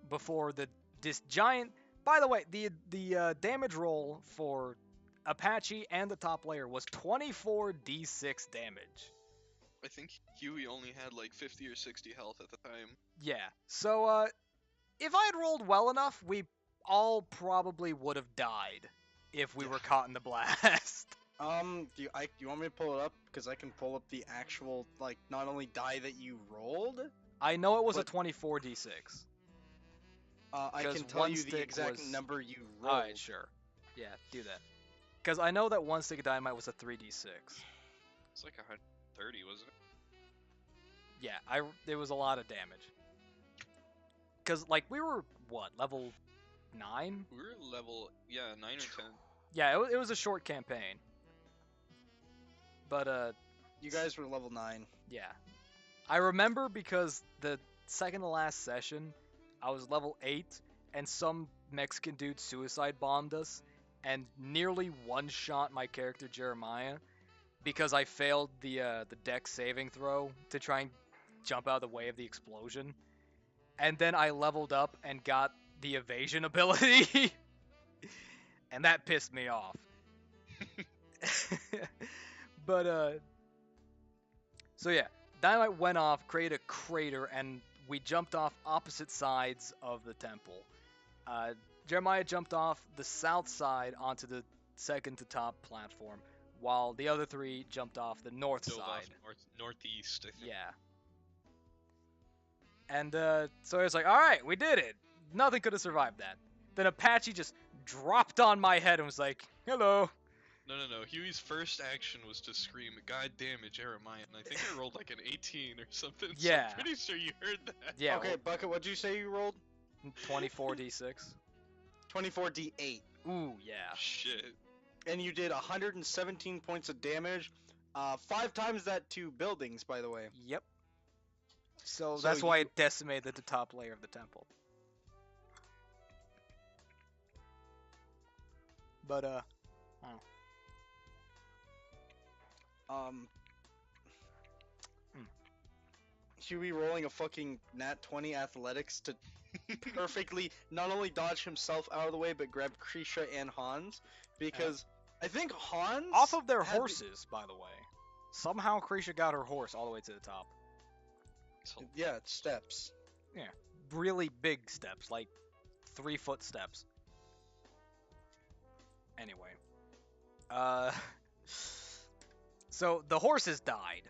before this giant. By the way, the damage roll for Apache and the top layer was 24d6 damage. I think Huey only had like 50 or 60 health at the time. Yeah. So if I had rolled well enough, we all probably would have died if we were caught in the blast. Do you want me to pull it up? Because I can pull up the actual, like, not only die that you rolled. I know it was a But- 24d6. I 'Cause can tell one you the stick exact was- number you rolled. Alright, sure. Yeah, do that. Because I know that one stick of dynamite was a 3d6. It's like 130, wasn't it? Yeah, it was a lot of damage. Because, like, we were, what, level 9? We were level, 9 or 10. Yeah, it was a short campaign. But, You guys were level 9. yeah. I remember because the second to last session, I was level 8, and some Mexican dude suicide bombed us, and nearly one-shot my character Jeremiah, because I failed the dex saving throw to try and jump out of the way of the explosion. And then I leveled up and got the evasion ability, and that pissed me off. But, so yeah, dynamite went off, created a crater, and we jumped off opposite sides of the temple. Jeremiah jumped off the south side onto the second to top platform, while the other three jumped off the north Dove off side. northeast, I think. Yeah. And so I was like, alright, we did it. Nothing could have survived that. Then Apache just dropped on my head and was like, hello. No. Huey's first action was to scream, "God damn it, Jeremiah!" And I think I rolled like an 18 or something. So Yeah. I'm pretty sure you heard that. Yeah, Okay, Bucket, what'd you say you rolled? 24d6. 24d8. Ooh, yeah. Shit. And you did 117 points of damage. 5 times that to buildings, by the way. Yep. So So that's why you- it decimated the top layer of the temple. But, Um, Hmm. Huey rolling a fucking nat 20 athletics to perfectly not only dodge himself out of the way, but grab Krisha and Hans. Because I think Hans. off of their had the- horses, by the way. Somehow Krisha got her horse all the way to the top. So, Yeah, it's steps. Really big steps, like 3-foot steps. Anyway. So the horses died.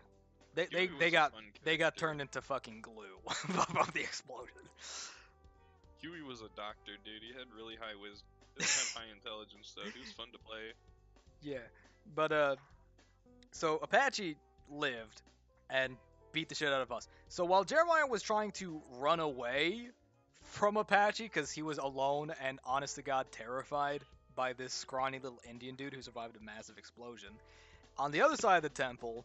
They Huey was they a got fun they got character. turned into fucking glue from the explosion. Huey was a doctor, dude. He had really high wisdom. Didn't have high intelligence though. He was fun to play. Yeah. But so Apache lived and beat the shit out of us. So while Jeremiah was trying to run away from Apache because he was alone and honest to God terrified by this scrawny little Indian dude who survived a massive explosion, on the other side of the temple,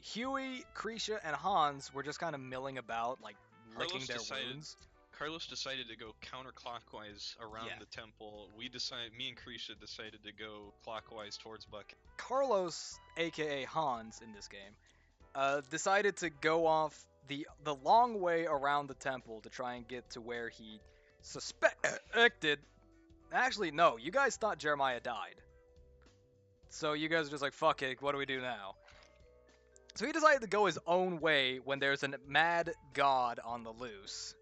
Huey, Krisha, and Hans were just kind of milling about, like licking Carlos their decided- wounds. Carlos decided to go counterclockwise around Yeah. the temple. Me and Krisha decided to go clockwise towards Bucket. Carlos, aka Hans, in this game, decided to go off the long way around the temple to try and get to where he suspected. Actually, no, you guys thought Jeremiah died. So you guys are just like, fuck it, what do we do now? So he decided to go his own way when there's a mad god on the loose,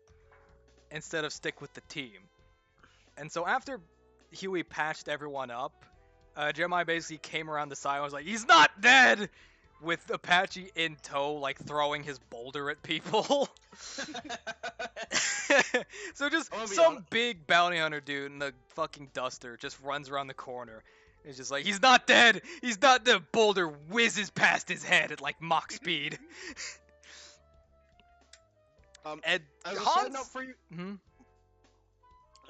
instead of stick with the team. And so after Huey patched everyone up, Jeremiah basically came around the side and was like, he's not dead! With Apache in tow, like throwing his boulder at people. So just I'm gonna be some honest- big bounty hunter dude in a fucking duster just runs around the corner. It's just like, he's not dead! He's not the boulder whizzes past his head at like Mach speed. And As a Hans... side note for you, Mhm.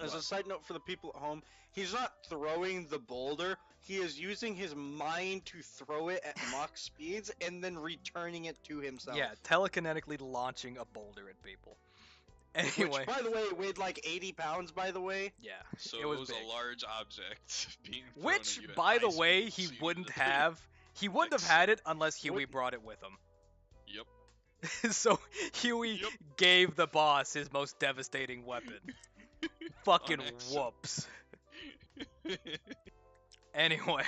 as a What? side note for the people at home, he's not throwing the boulder. He is using his mind to throw it at Mach speeds and then returning it to himself. Yeah, telekinetically launching a boulder at people. Anyway, Which, by the way, weighed like 80 pounds, by the way. yeah. So It it was was big. a large object being thrown Which, at you at by the high way, speed, he so you wouldn't had to- have. He wouldn't have had it unless Huey What- brought it with him. Yep. So Huey Yep. gave the boss his most devastating weapon. Fucking accident. whoops. Anyway,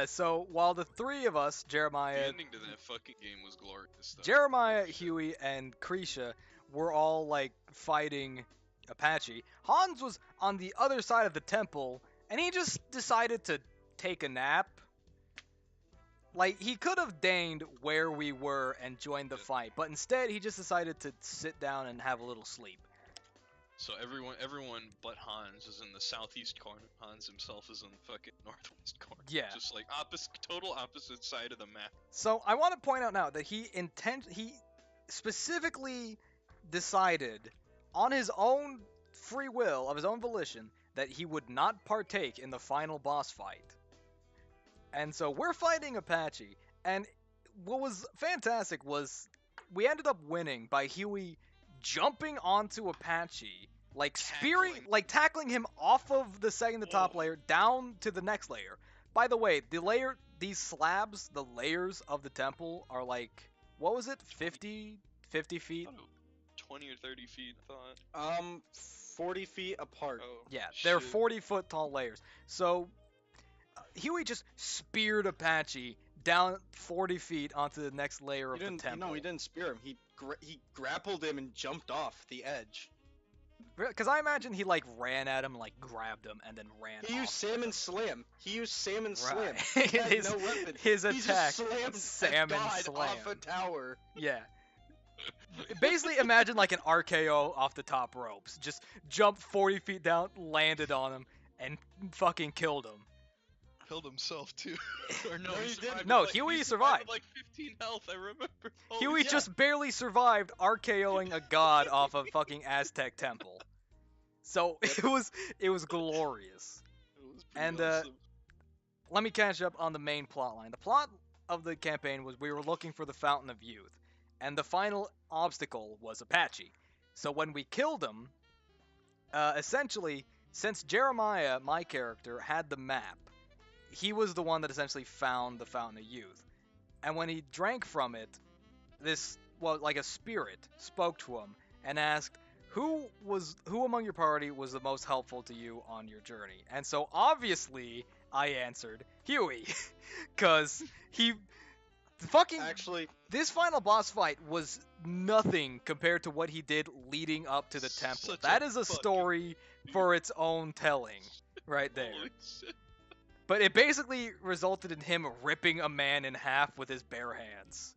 so while the three of us, The Jeremiah, ending to that fucking game was glorious though. Jeremiah, Huey, and Krisha were all like fighting Apache, Hans was on the other side of the temple, and he just decided to take a nap. Like, he could have deigned where we were and joined the Yeah. fight, but instead he just decided to sit down and have a little sleep. So everyone but Hans is in the southeast corner. Hans himself is in the fucking northwest corner. Yeah. Just like total opposite side of the map. So I want to point out now that he specifically decided on his own free will, of his own volition, that he would not partake in the final boss fight. And so we're fighting Apache, and what was fantastic was we ended up winning by Huey jumping onto Apache, like tackling him off of the second to top Whoa. layer down to the next layer. By the way, these slabs, the layers of the temple are like, what was it, 50 feet? 20 or 30 feet, I thought. 40 feet apart. Oh, Yeah, they're shit. 40-foot tall layers. So Huey just speared Apache down 40 feet onto the next layer of the temple. No, he didn't spear him. He grappled him and jumped off the edge. Because I imagine he like ran at him, like grabbed him, and then ran. He used salmon slam. Right. He had his, no weapon. his He attack, just slammed salmon God slam. off a tower. Yeah. Basically, imagine like an RKO off the top ropes. Just jumped 40 feet down, landed on him, and fucking killed him. Killed himself too. Or no, No, he he survived didn't. with, No, like, Huey he survived. with, like 15 health, I remember. Oh, Huey yeah. just barely survived RKOing a god off a fucking Aztec temple. So it was glorious. It was pretty And awesome. let me catch up on the main plot line. The plot of the campaign was we were looking for the Fountain of Youth, and the final obstacle was Apache. So when we killed him, essentially, since Jeremiah, my character, had the map, he was the one that essentially found the Fountain of Youth. And when he drank from it, like a spirit spoke to him and asked, who among your party was the most helpful to you on your journey? And so obviously I answered Huey, cause Actually, this final boss fight was nothing compared to what he did leading up to the temple. Such That a is a fucking- story for its own telling, right there. Holy shit. But it basically resulted in him ripping a man in half with his bare hands.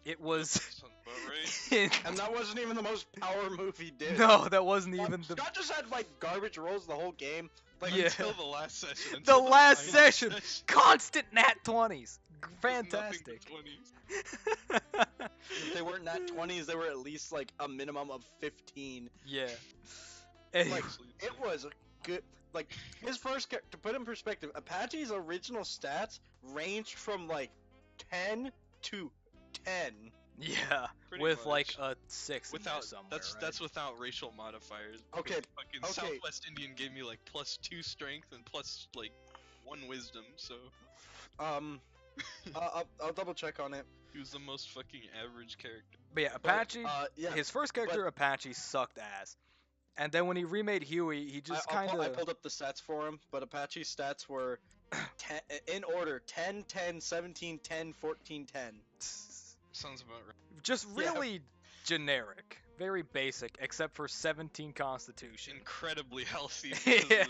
It was Sounds about right. and that wasn't even the most power move he did. no, that wasn't even the Scott just had like garbage rolls the whole game. Like, Yeah. Until the last session. The until last final session. constant nat 20s. Nothing but Fantastic. 20s. If they weren't nat 20s, they were at least like a minimum of 15. Yeah. Like, Anyway, it was a good. Like, his first to put in perspective, Apache's original stats ranged from like 10 to 10. yeah, Pretty with like much. a 6 in there Without somewhere, that's right? that's without racial modifiers. Okay, because Fucking okay. Southwest Indian gave me like +2 strength and plus like 1 wisdom, so I'll double check on it. he was the most fucking average character. But yeah, But, Apache, yeah, his first character, Apache, sucked ass. And then when he remade Huey, he just I kind of... pulled up the stats for him, but Apache's stats were 10, in order 10, 10, 17, 10, 14, 10. Sounds about right. just Yeah. really generic. Very basic, except for 17 Constitution. Incredibly healthy. Yeah.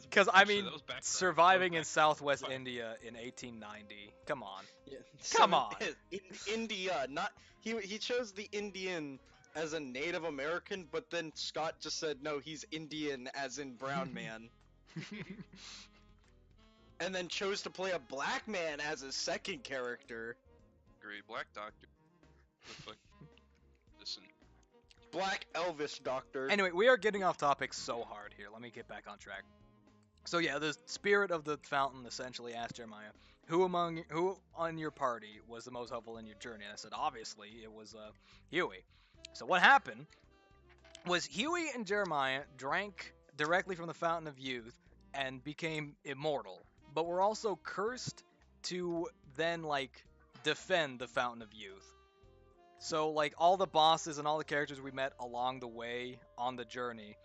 Because I mean, surviving in Southwest India in 1890. Come on. Yeah, Come on. In India, not he chose the Indian as a Native American, but then Scott just said no, he's Indian as in brown man, and then chose to play a black man as his second character. Great Black Doctor. The fuck? Listen. Black Elvis Doctor. Anyway, we are getting off topic so hard here. Let me get back on track. So yeah, the spirit of the fountain essentially asked Jeremiah, who on your party was the most helpful in your journey? And I said, obviously, it was Huey. So what happened was Huey and Jeremiah drank directly from the Fountain of Youth and became immortal, but were also cursed to then, like, defend the Fountain of Youth. So, like, all the bosses and all the characters we met along the way on the journey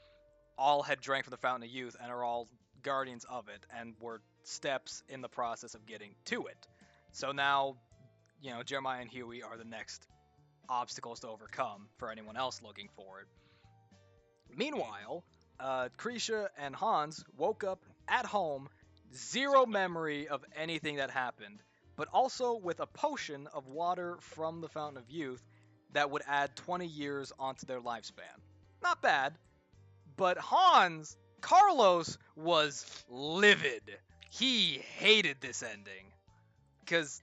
all had drank from the Fountain of Youth and are all guardians of it and were steps in the process of getting to it. So now, you know, Jeremiah and Huey are the next obstacles to overcome for anyone else looking for it. Meanwhile, Krisha and Hans woke up at home, zero memory of anything that happened, but also with a potion of water from the Fountain of Youth that would add 20 years onto their lifespan. Not bad, but Carlos was livid. He hated this ending. Because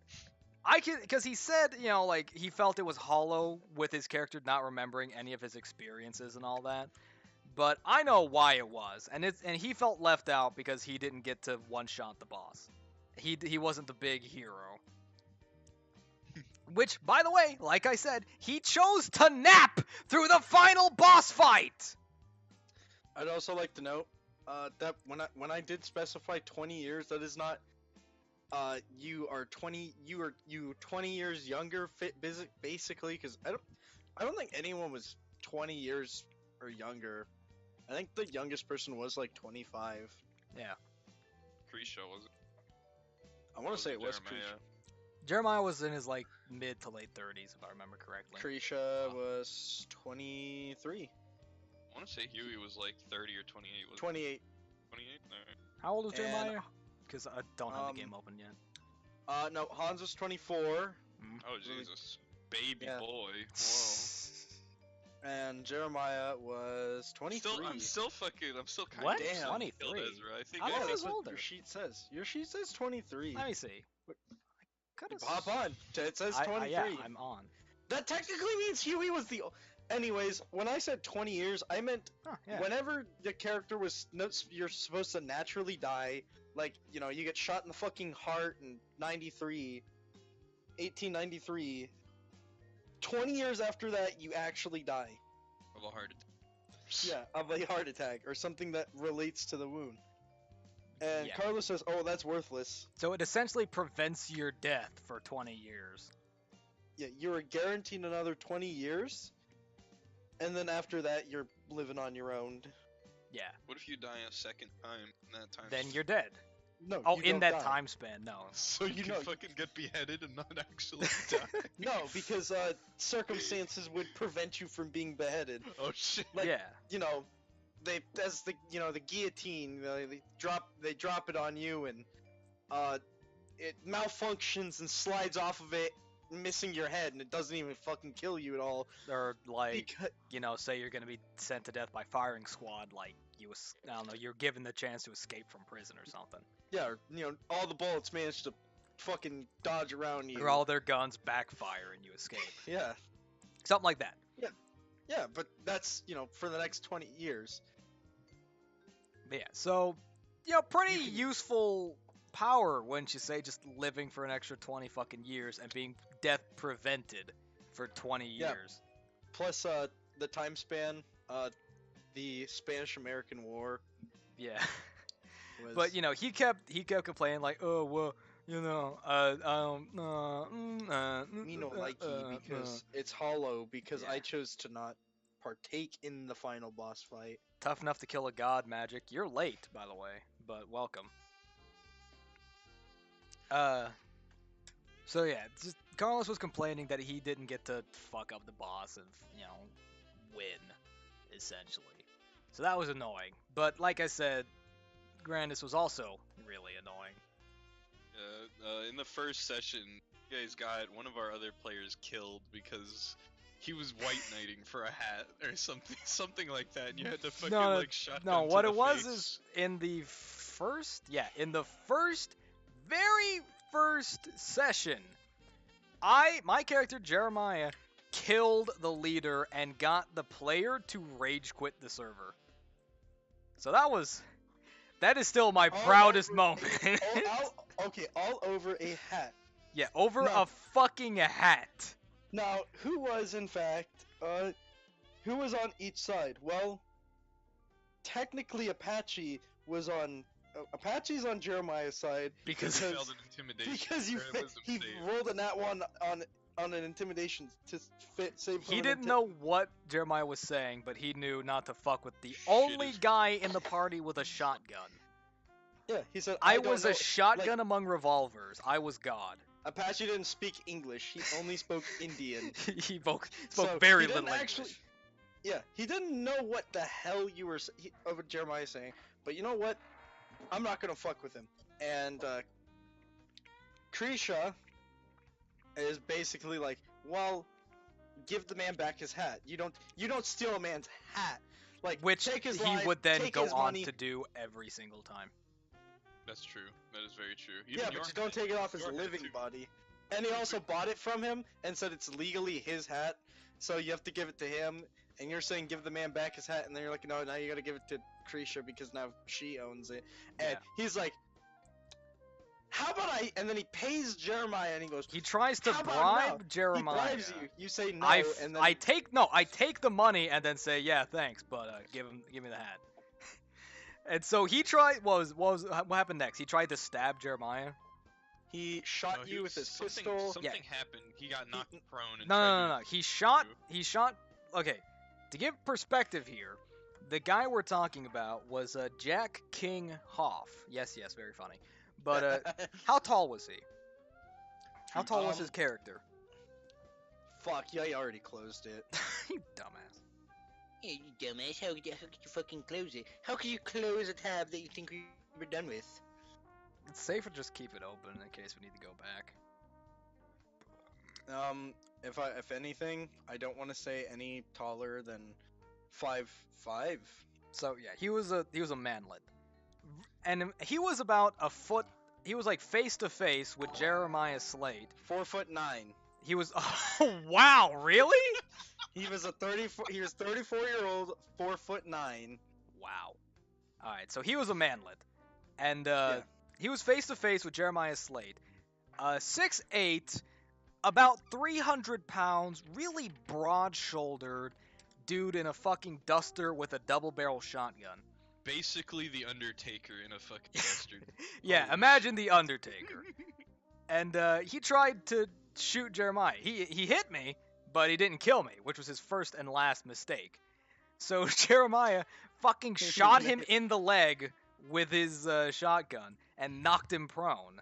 he said, like, he felt it was hollow with his character not remembering any of his experiences and all that. But I know why it was, and he felt left out because he didn't get to one-shot the boss. He wasn't the big hero. Which, by the way, like I said, he chose to nap through the final boss fight. I'd also like to note that when I did specify 20 years, that is not you are 20 years younger basically, because I don't think anyone was 20 years or younger. I think the youngest person was like 25. Yeah. Pre-show was it? I want to say it was Jeremiah. Jeremiah was in his like mid to late 30s, if I remember correctly. Krisha was 23. I want to say Huey was like 30 or 28. Was 28. 28? Alright. How old was And, Jeremiah? Because I don't have the game open yet. No, Hans was 24. Oh, Jesus. Baby Yeah. boy. Whoa. And Jeremiah was 23. I'm still kind What? of Damn. 23? Ezra. I think I thought I he that's was what older. your sheet says. Your sheet says 23. Let me see. Could've Hop on. It says 23. yeah, I'm on. That technically means Huey was the. Anyways, when I said 20 years, I meant Huh, yeah. whenever the character you're supposed to naturally die. Like, you get shot in the fucking heart in 1893. 20 years after that, you actually die. Of a heart attack. Yeah, of a heart attack or something that relates to the wound. And Yeah. Carlos says, "Oh, that's worthless." So it essentially prevents your death for 20 years. Yeah, you're guaranteed another 20 years, and then after that, you're living on your own. Yeah. What if you die a second time in that time? Then you're dead. No, Oh, you in don't that die. time span, no. So you can fucking get beheaded and not actually die. No, because circumstances would prevent you from being beheaded. Oh shit. Like, Yeah. The guillotine. They drop it on you, and it malfunctions and slides off of it, missing your head, and it doesn't even fucking kill you at all. Or, like, Because, say you're gonna be sent to death by firing squad, like, I don't know, you're given the chance to escape from prison or something. yeah, or, all the bullets manage to fucking dodge around you. Or all their guns backfire and you escape. Yeah, Something like that. yeah, but that's, for the next 20 years. But yeah, so, pretty You can- useful power, wouldn't you say, just living for an extra 20 fucking years and being death prevented for 20 Yeah. years. Plus, the time span, the Spanish-American War Yeah. was... But, he kept complaining, like, oh, well, me no likey because it's hollow, because I Yeah. chose to not partake in the final boss fight. tough enough to kill a god, Magic. You're late, by the way, but welcome. So yeah, just Carlos was complaining that he didn't get to fuck up the boss and, win, essentially. So that was annoying. But like I said, Grandis was also really annoying. In the first session, you guys got one of our other players killed because he was white knighting for a hat or something like that, and you had to fucking shotgun No, to what the it was face. is in the very first session, my character Jeremiah killed the leader and got the player to rage quit the server. So that is still my All proudest over- moment. all over a hat. Yeah, over No. a fucking hat. Now, who was in fact, who was on each side? Well, technically Apache was on, Apache's on Jeremiah's side Because You failed an intimidation. because or it was a he save. rolled a nat one on an intimidation to save. he didn't know what Jeremiah was saying, but he knew not to fuck with the Shit only is- guy in the party with a shotgun. Yeah, he said I don't was know. a shotgun among revolvers. I was God. Apache didn't speak English. He only spoke Indian. he spoke So very he didn't little actually- English. Yeah, he didn't know what the hell you were what Jeremiah saying. But you know what? I'm not gonna fuck with him. And Krisha is basically like, well, give the man back his hat. You don't steal a man's hat. Like, Which take his he life, would then take go his on money. to do every single time. That's true. That is very true. Yeah, but you don't take it off his living body. And he also bought it from him and said it's legally his hat, so you have to give it to him. And you're saying give the man back his hat, and then you're like, no, now you gotta give it to Krisha because now she owns it. And Yeah. he's like, how about I? And then he pays Jeremiah, and he goes, He tries to how about bribe now? Jeremiah. He bribes you. You say no, and then I take the money and then say, yeah, thanks, but give me the hat. And so he tried. What happened next? He tried to stab Jeremiah. he shot No, he you was- with his something, pistol. Something happened. He got knocked prone. And No, tried no, no, to- no. He shot. Okay, to give perspective here, the guy we're talking about was Jack King Hoff. Yes, very funny. But how tall was he? How tall was his character? Fuck, yeah, I already closed it. You dumbass. Hey, you dumbass, how could you fucking close it? How could you close a tab that you think we were done with? It's safer to just keep it open in case we need to go back. If anything, I don't want to say any taller than 5'5". So yeah, he was a manlet, and he was about a foot. He was like face to face with Jeremiah Slate. 4'9". He was. Oh wow, really? He was 34-year-old, 4'9". Wow. All right, so he was a manlet, and Yeah. he was face to face with Jeremiah Slate, 6'8", about 300 pounds, really broad-shouldered dude in a fucking duster with a double-barrel shotgun. Basically, the Undertaker in a fucking bastard. Yeah, Holy imagine the Undertaker. And he tried to shoot Jeremiah. He hit me, but he didn't kill me, which was his first and last mistake. So Jeremiah fucking shot him in the leg with his shotgun and knocked him prone.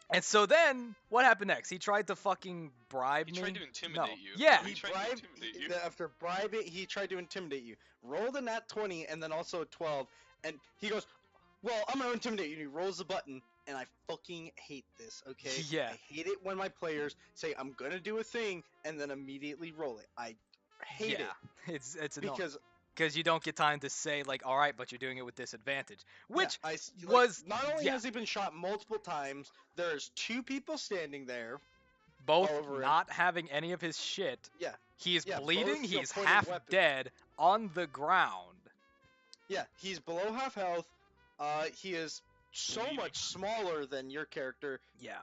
And so then, what happened next? He tried to fucking bribe He me? tried to intimidate you. Yeah. He tried to intimidate you. After bribing, he tried to intimidate you. Rolled a nat 20 and then also a 12, and he goes, well, I'm gonna intimidate you. And he rolls the button, and I fucking hate this, okay? Yeah. I hate it when my players say, I'm gonna do a thing, and then immediately roll it. I hate it. It's annoying. Because You don't get time to say, like, alright, but you're doing it with disadvantage. Which like, was... not only yeah. has he been shot multiple times, there's 2 people standing there. both all over him. not having any of his shit. Yeah. He is Yeah, bleeding, both he's pointing half weapons. dead on the ground. Yeah, he's below half health. He is so Bleeding. much smaller than your character. Yeah.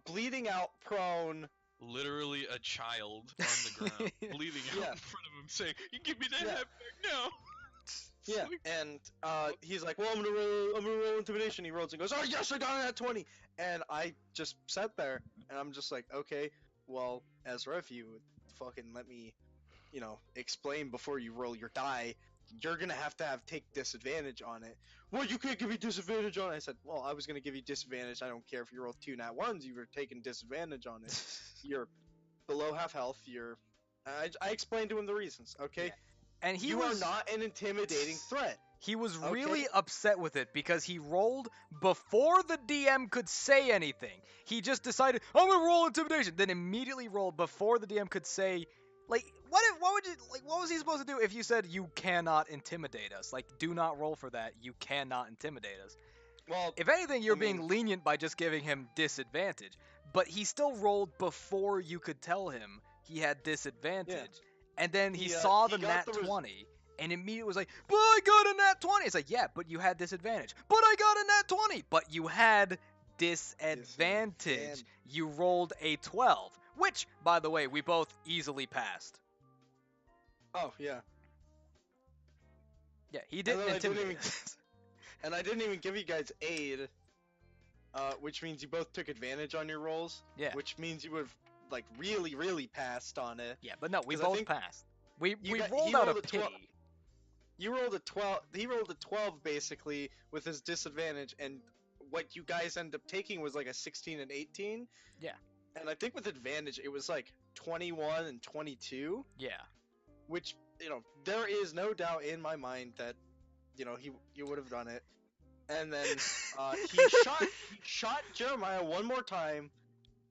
Bleeding out, prone. Literally a child on the ground, bleeding out Yeah. in front of him, saying, "You give me that Yeah. hat back now." Yeah, and he's like, well, I'm gonna roll intimidation. He rolls and goes, oh yes, I got it at 20. And I just sat there, and I'm just like, okay, well, Ezra, if you would fucking let me, explain before you roll your die, you're gonna have take disadvantage on it. Well, you can't give me disadvantage on it. I said, well, I was gonna give you disadvantage. I don't care if you roll 2 nat 1s. You were taking disadvantage on it. You're below half health. I explained to him the reasons. Okay. Yeah. And he You was are not an intimidating threat. He was Okay. really upset with it because he rolled before the DM could say anything. He just decided, I'm gonna roll intimidation, then immediately rolled before the DM could say, like, what was he supposed to do if you said you cannot intimidate us? Like, do not roll for that. You cannot intimidate us. Well, If anything, you're I mean- being lenient by just giving him disadvantage. But he still rolled before you could tell him he had disadvantage. And then he saw he the got nat the 20 and immediately was like, but I got a nat 20. It's like, yeah, but you had disadvantage. But I got a nat 20. But you had disadvantage. You rolled a 12. Which, by the way, we both easily passed. Oh, yeah. Yeah, he didn't then I didn't intimidate even- us. And I didn't even give you guys aid, which means you both took advantage on your rolls. Yeah. Which means you would have, really, really passed on it. Yeah, but no, we 'Cause I both think passed. We he rolled out a rolled a 12 pity. You rolled a 12. He rolled a 12 basically with his disadvantage, and what you guys ended up taking was like a 16 and 18. Yeah. And I think with advantage it was like 21 and 22, Yeah. which there is no doubt in my mind that he would have done it. And then he shot Jeremiah one more time.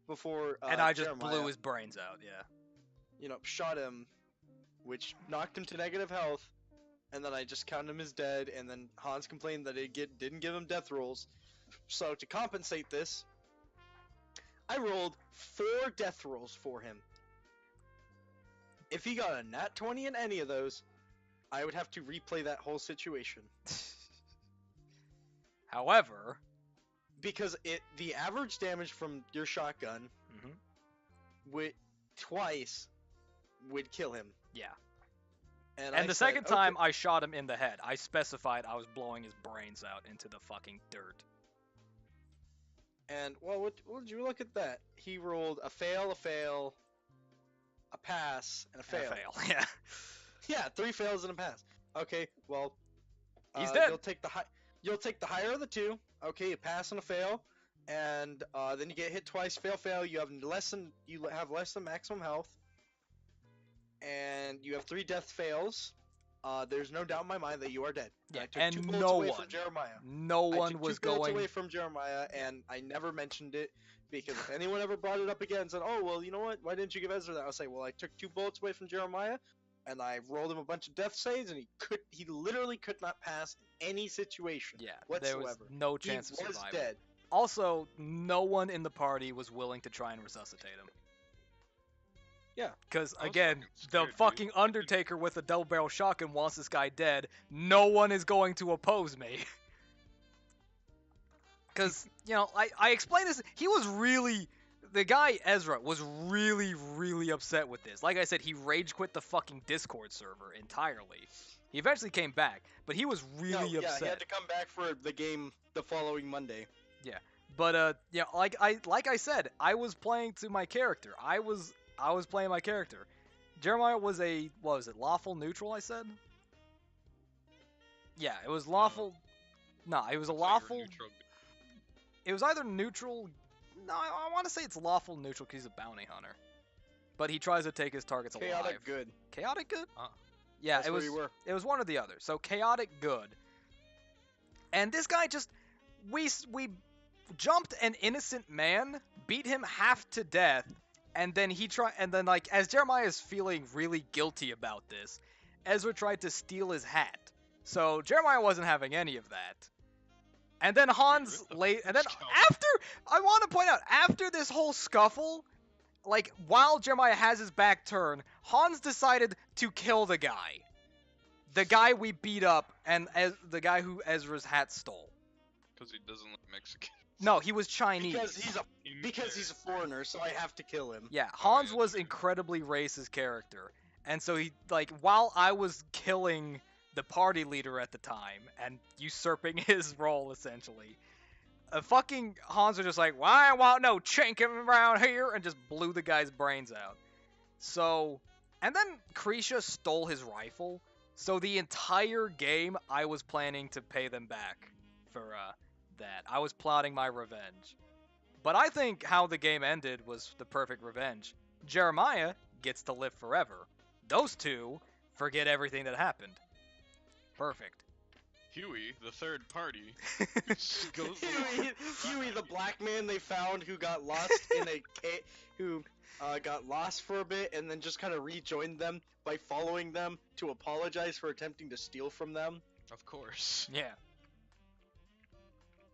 before And I just Jeremiah, blew his brains out. Yeah. shot him, which knocked him to negative health, and then I just counted him as dead. And then Hans complained that it didn't give him death rolls. So to compensate this, I rolled 4 death rolls for him. If he got a nat 20 in any of those, I would have to replay that whole situation. However, Because the average damage from your shotgun mhm, would twice would kill him. yeah. And And I the said, second time I shot him in the head, I specified I was blowing his brains out into the fucking dirt. And well, would you look at that? He rolled a fail, a pass, and a fail. Yeah. Yeah, 3 fails and a pass. Okay, well, He's dead. You'll take the higher of the 2. Okay, a pass and a fail, and then you get hit twice. Fail. You have less than maximum health, and you have 3 death fails. There's no doubt in my mind that you are dead. Yeah, I took and 2 bullets no away one, from Jeremiah. no I one took was 2 bullets going. away from Jeremiah, and I never mentioned it because if anyone ever brought it up again and said, "Oh, well, you know what? Why didn't you give Ezra that?" I'll say, "Well, I took 2 bullets away from Jeremiah, and I rolled him a bunch of death saves, and he literally could not pass in any situation Yeah, whatsoever. there was no He chance of was survival. dead." Also, no one in the party was willing to try and resuscitate him. Yeah. Because, I was again, fucking the scared, dude. fucking Undertaker with a double barrel shotgun wants this guy dead. No one is going to oppose me. Because, I explained this. The guy, Ezra, was really, really upset with this. Like I said, he rage quit the fucking Discord server entirely. He eventually came back, but he was really Yeah, upset. he had to come back for the game the following Monday. But like I said, I was playing to my character. I was playing my character. Jeremiah was lawful neutral, I said? Yeah, it was lawful. No, it was a It's like you're lawful. neutral. It was either neutral. No, I want to say it's lawful neutral because he's a bounty hunter. But he tries to take his targets alive. Chaotic good. Chaotic good? Ah. Yeah, That's where you were. It was one or the other. So chaotic good. And this guy just we jumped an innocent man, beat him half to death, and then like as Jeremiah is feeling really guilty about this, Ezra tried to steal his hat. So Jeremiah wasn't having any of that. And then Hans I want to point out, after this whole scuffle, like while Jeremiah has his back turned, Hans decided to kill the guy. The guy we beat up and the guy who Ezra's hat stole. Because he doesn't like Mexican. No, he was Chinese. Because he's a foreigner, so I have to kill him. Yeah, Hans was incredibly racist character. And so he, like, while I was killing the party leader at the time and usurping his role, essentially, fucking Hans was just like, well, I want no chinking around here, and just blew the guy's brains out. So, and then Krisha stole his rifle. So the entire game, I was planning to pay them back for that. I was plotting my revenge. But I think how the game ended was the perfect revenge. Jeremiah gets to live forever. Those two forget everything that happened. Perfect. Huey, the third party, goes Huey, the black man they found who got lost in a who got lost for a bit and then just kind of rejoined them by following them to apologize for attempting to steal from them. Of course. Yeah.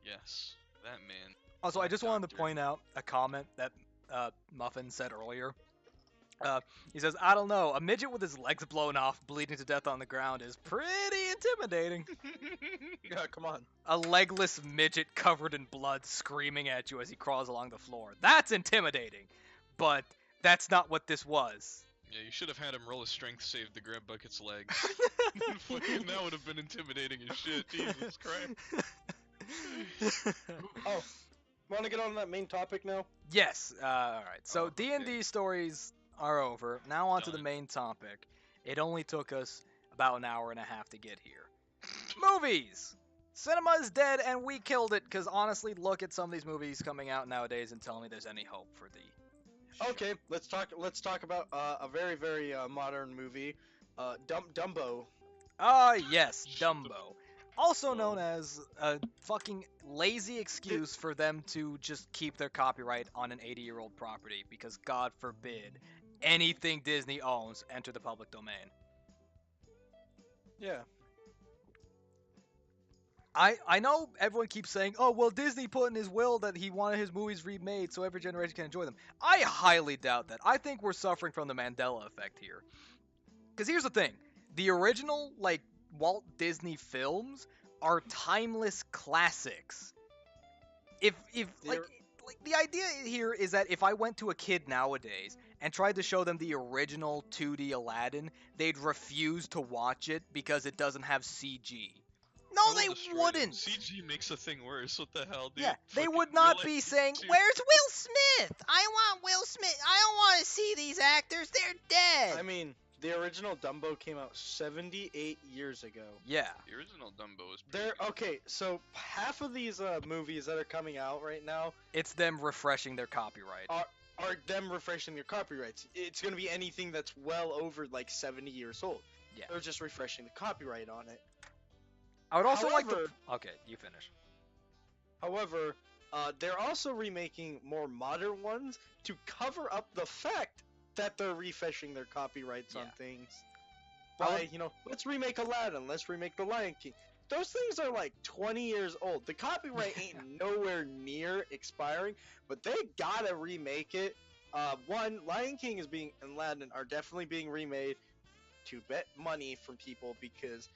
Yes, that man. Also, I just wanted to Doctor. point out a comment that Muffin said earlier. He says, I don't know, a midget with his legs blown off, bleeding to death on the ground is pretty intimidating. Yeah, come on. A legless midget covered in blood screaming at you as he crawls along the floor. That's intimidating. But that's not what this was. Yeah, you should have had him roll a strength save to grab Bucket's legs. Fucking that would have been intimidating as shit. Jesus Christ. Oh, want to get on that main topic now? Yes. Alright. So okay. D&D stories are over. Now on to the Done. main topic. It only took us about an hour and a half to get here. Movies! Cinema is dead and we killed it, because honestly, look at some of these movies coming out nowadays and tell me there's any hope for the show. Okay, let's talk about a very, very modern movie, Dumbo. Yes, Dumbo. Also known Oh. as a fucking lazy excuse for them to just keep their copyright on an 80-year-old property because God forbid anything Disney owns enter the public domain. Yeah. I know everyone keeps saying, oh, well, Disney put in his will that he wanted his movies remade so every generation can enjoy them. I highly doubt that. I think we're suffering from the Mandela effect here. Because here's the thing. The original, like, Walt Disney films are timeless classics. If like, They're- the idea here is that if I went to a kid nowadays and tried to show them the original 2D Aladdin, they'd refuse to watch it because it doesn't have CG. I No, will they destroy them. wouldn't. CG makes the thing worse. What the hell, dude? Yeah, they Fucking would not real be life saying, CG. "Where's Will Smith? I want Will Smith. I don't want to see these actors. They're dead." I mean, the original Dumbo came out 78 years ago. Yeah. The original Dumbo was pretty They're good. okay. So half of these movies that are coming out right now It's them refreshing their copyright. are them refreshing their copyrights. It's gonna be anything that's well over like 70 years old. Yeah. They're just refreshing the copyright on it. I would also like to. However- Okay, you finish. However, they're also remaking more modern ones to cover up the fact that they're refreshing their copyrights on Yeah. things. I By, would- let's remake Aladdin, let's remake The Lion King. Those things are like 20 years old. The copyright ain't nowhere near expiring, but they gotta remake it. One, Lion King and Aladdin are definitely being remade to bet money from people because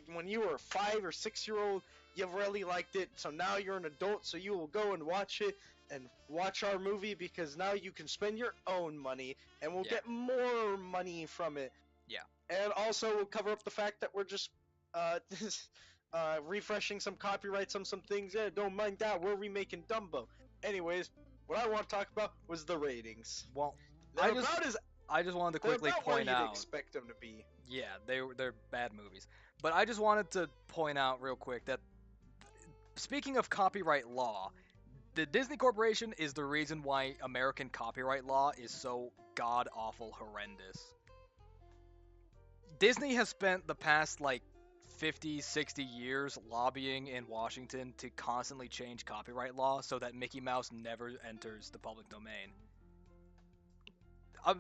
when you were a 5 or 6 year old, you really liked it. So now you're an adult, so you will go and watch it and watch our movie because now you can spend your own money and we'll Yeah. get more money from it. Yeah. And also we'll cover up the fact that we're just refreshing some copyrights on some things. Yeah, don't mind that. We're remaking Dumbo. Anyways, what I want to talk about was the ratings. Well, They're I just- about as I just wanted to they're quickly about where point you'd out. expect them to be. Yeah, they're bad movies. But I just wanted to point out real quick that speaking of copyright law, the Disney Corporation is the reason why American copyright law is so god awful horrendous. Disney has spent the past like 50, 60 years lobbying in Washington to constantly change copyright law so that Mickey Mouse never enters the public domain.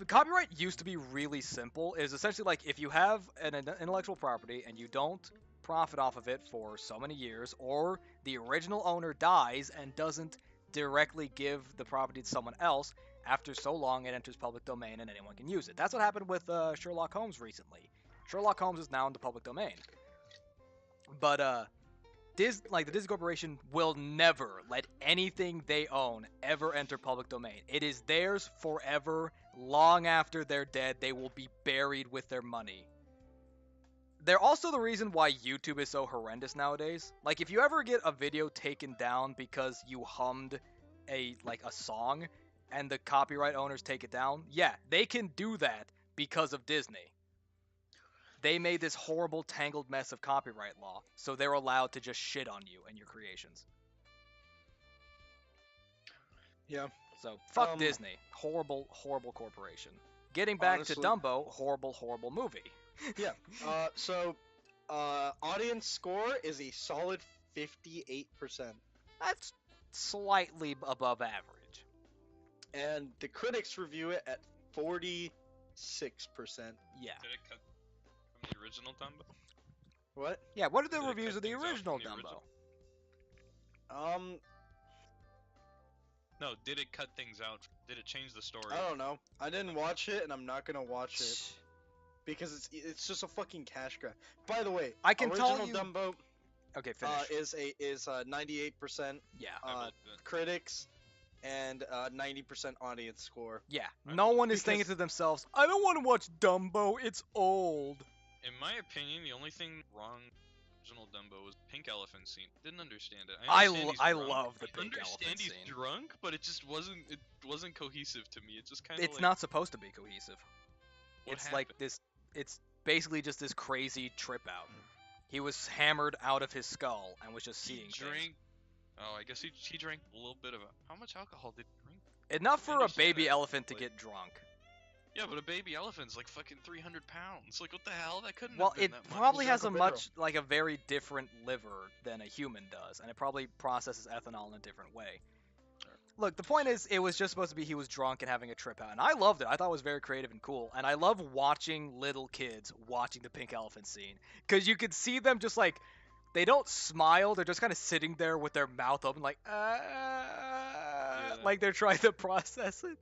Copyright used to be really simple. It is essentially like if you have an intellectual property and you don't profit off of it for so many years, or the original owner dies and doesn't directly give the property to someone else, after so long it enters public domain and anyone can use it. That's what happened with Sherlock Holmes recently. Sherlock Holmes is now in the public domain. But the Disney Corporation will never let anything they own ever enter public domain. It is theirs forever. Long after they're dead, they will be buried with their money. They're also the reason why YouTube is so horrendous nowadays. Like, if you ever get a video taken down because you hummed a song and the copyright owners take it down, yeah, they can do that because of Disney. They made this horrible tangled mess of copyright law, so they're allowed to just shit on you and your creations. Yeah. So, fuck Um, Disney. Horrible, horrible corporation. Getting back Honestly- to Dumbo, horrible, horrible movie. Audience score is a solid 58%. That's slightly above average. And the critics review it at 46%. Yeah. Did it cut from the original Dumbo? What? Yeah, what are the Did it reviews cut of the things out original from the Dumbo? original? No, did it cut things out? Did it change the story? I don't know. I didn't watch it, and I'm not gonna watch it because it's just a fucking cash grab. By the way, I can tell original you- Dumbo Okay, finish. is 98% Yeah. I uh, believe it. critics and 90% audience score. Yeah. I- No one is thinking because- to themselves, I don't want to watch Dumbo, it's old. In my opinion, the only thing wrong with the original Dumbo was the pink elephant scene. Didn't understand it. I understand he's I drunk. love the I pink understand elephant he's scene. drunk, but it wasn't cohesive to me. It just kind of It's not supposed to be cohesive. What It's like happened? this. It's basically just this crazy trip out. He was hammered out of his skull and was just He seeing things. drank. Oh, I guess he drank a little bit of a. How much alcohol did he drink? Enough for a understand baby that, elephant to like- get drunk. Yeah, but a baby elephant's like fucking 300 pounds. Like, what the hell? That couldn't Well, have been it that much. probably It's has a Uncle Pedro. much like a very different liver than a human does, and it probably processes ethanol in a different way. Look, the point is, it was just supposed to be he was drunk and having a trip out, and I loved it. I thought it was very creative and cool, and I love watching little kids watching the pink elephant scene because you could see them just like they don't smile; they're just kind of sitting there with their mouth open, like like they're trying to process it.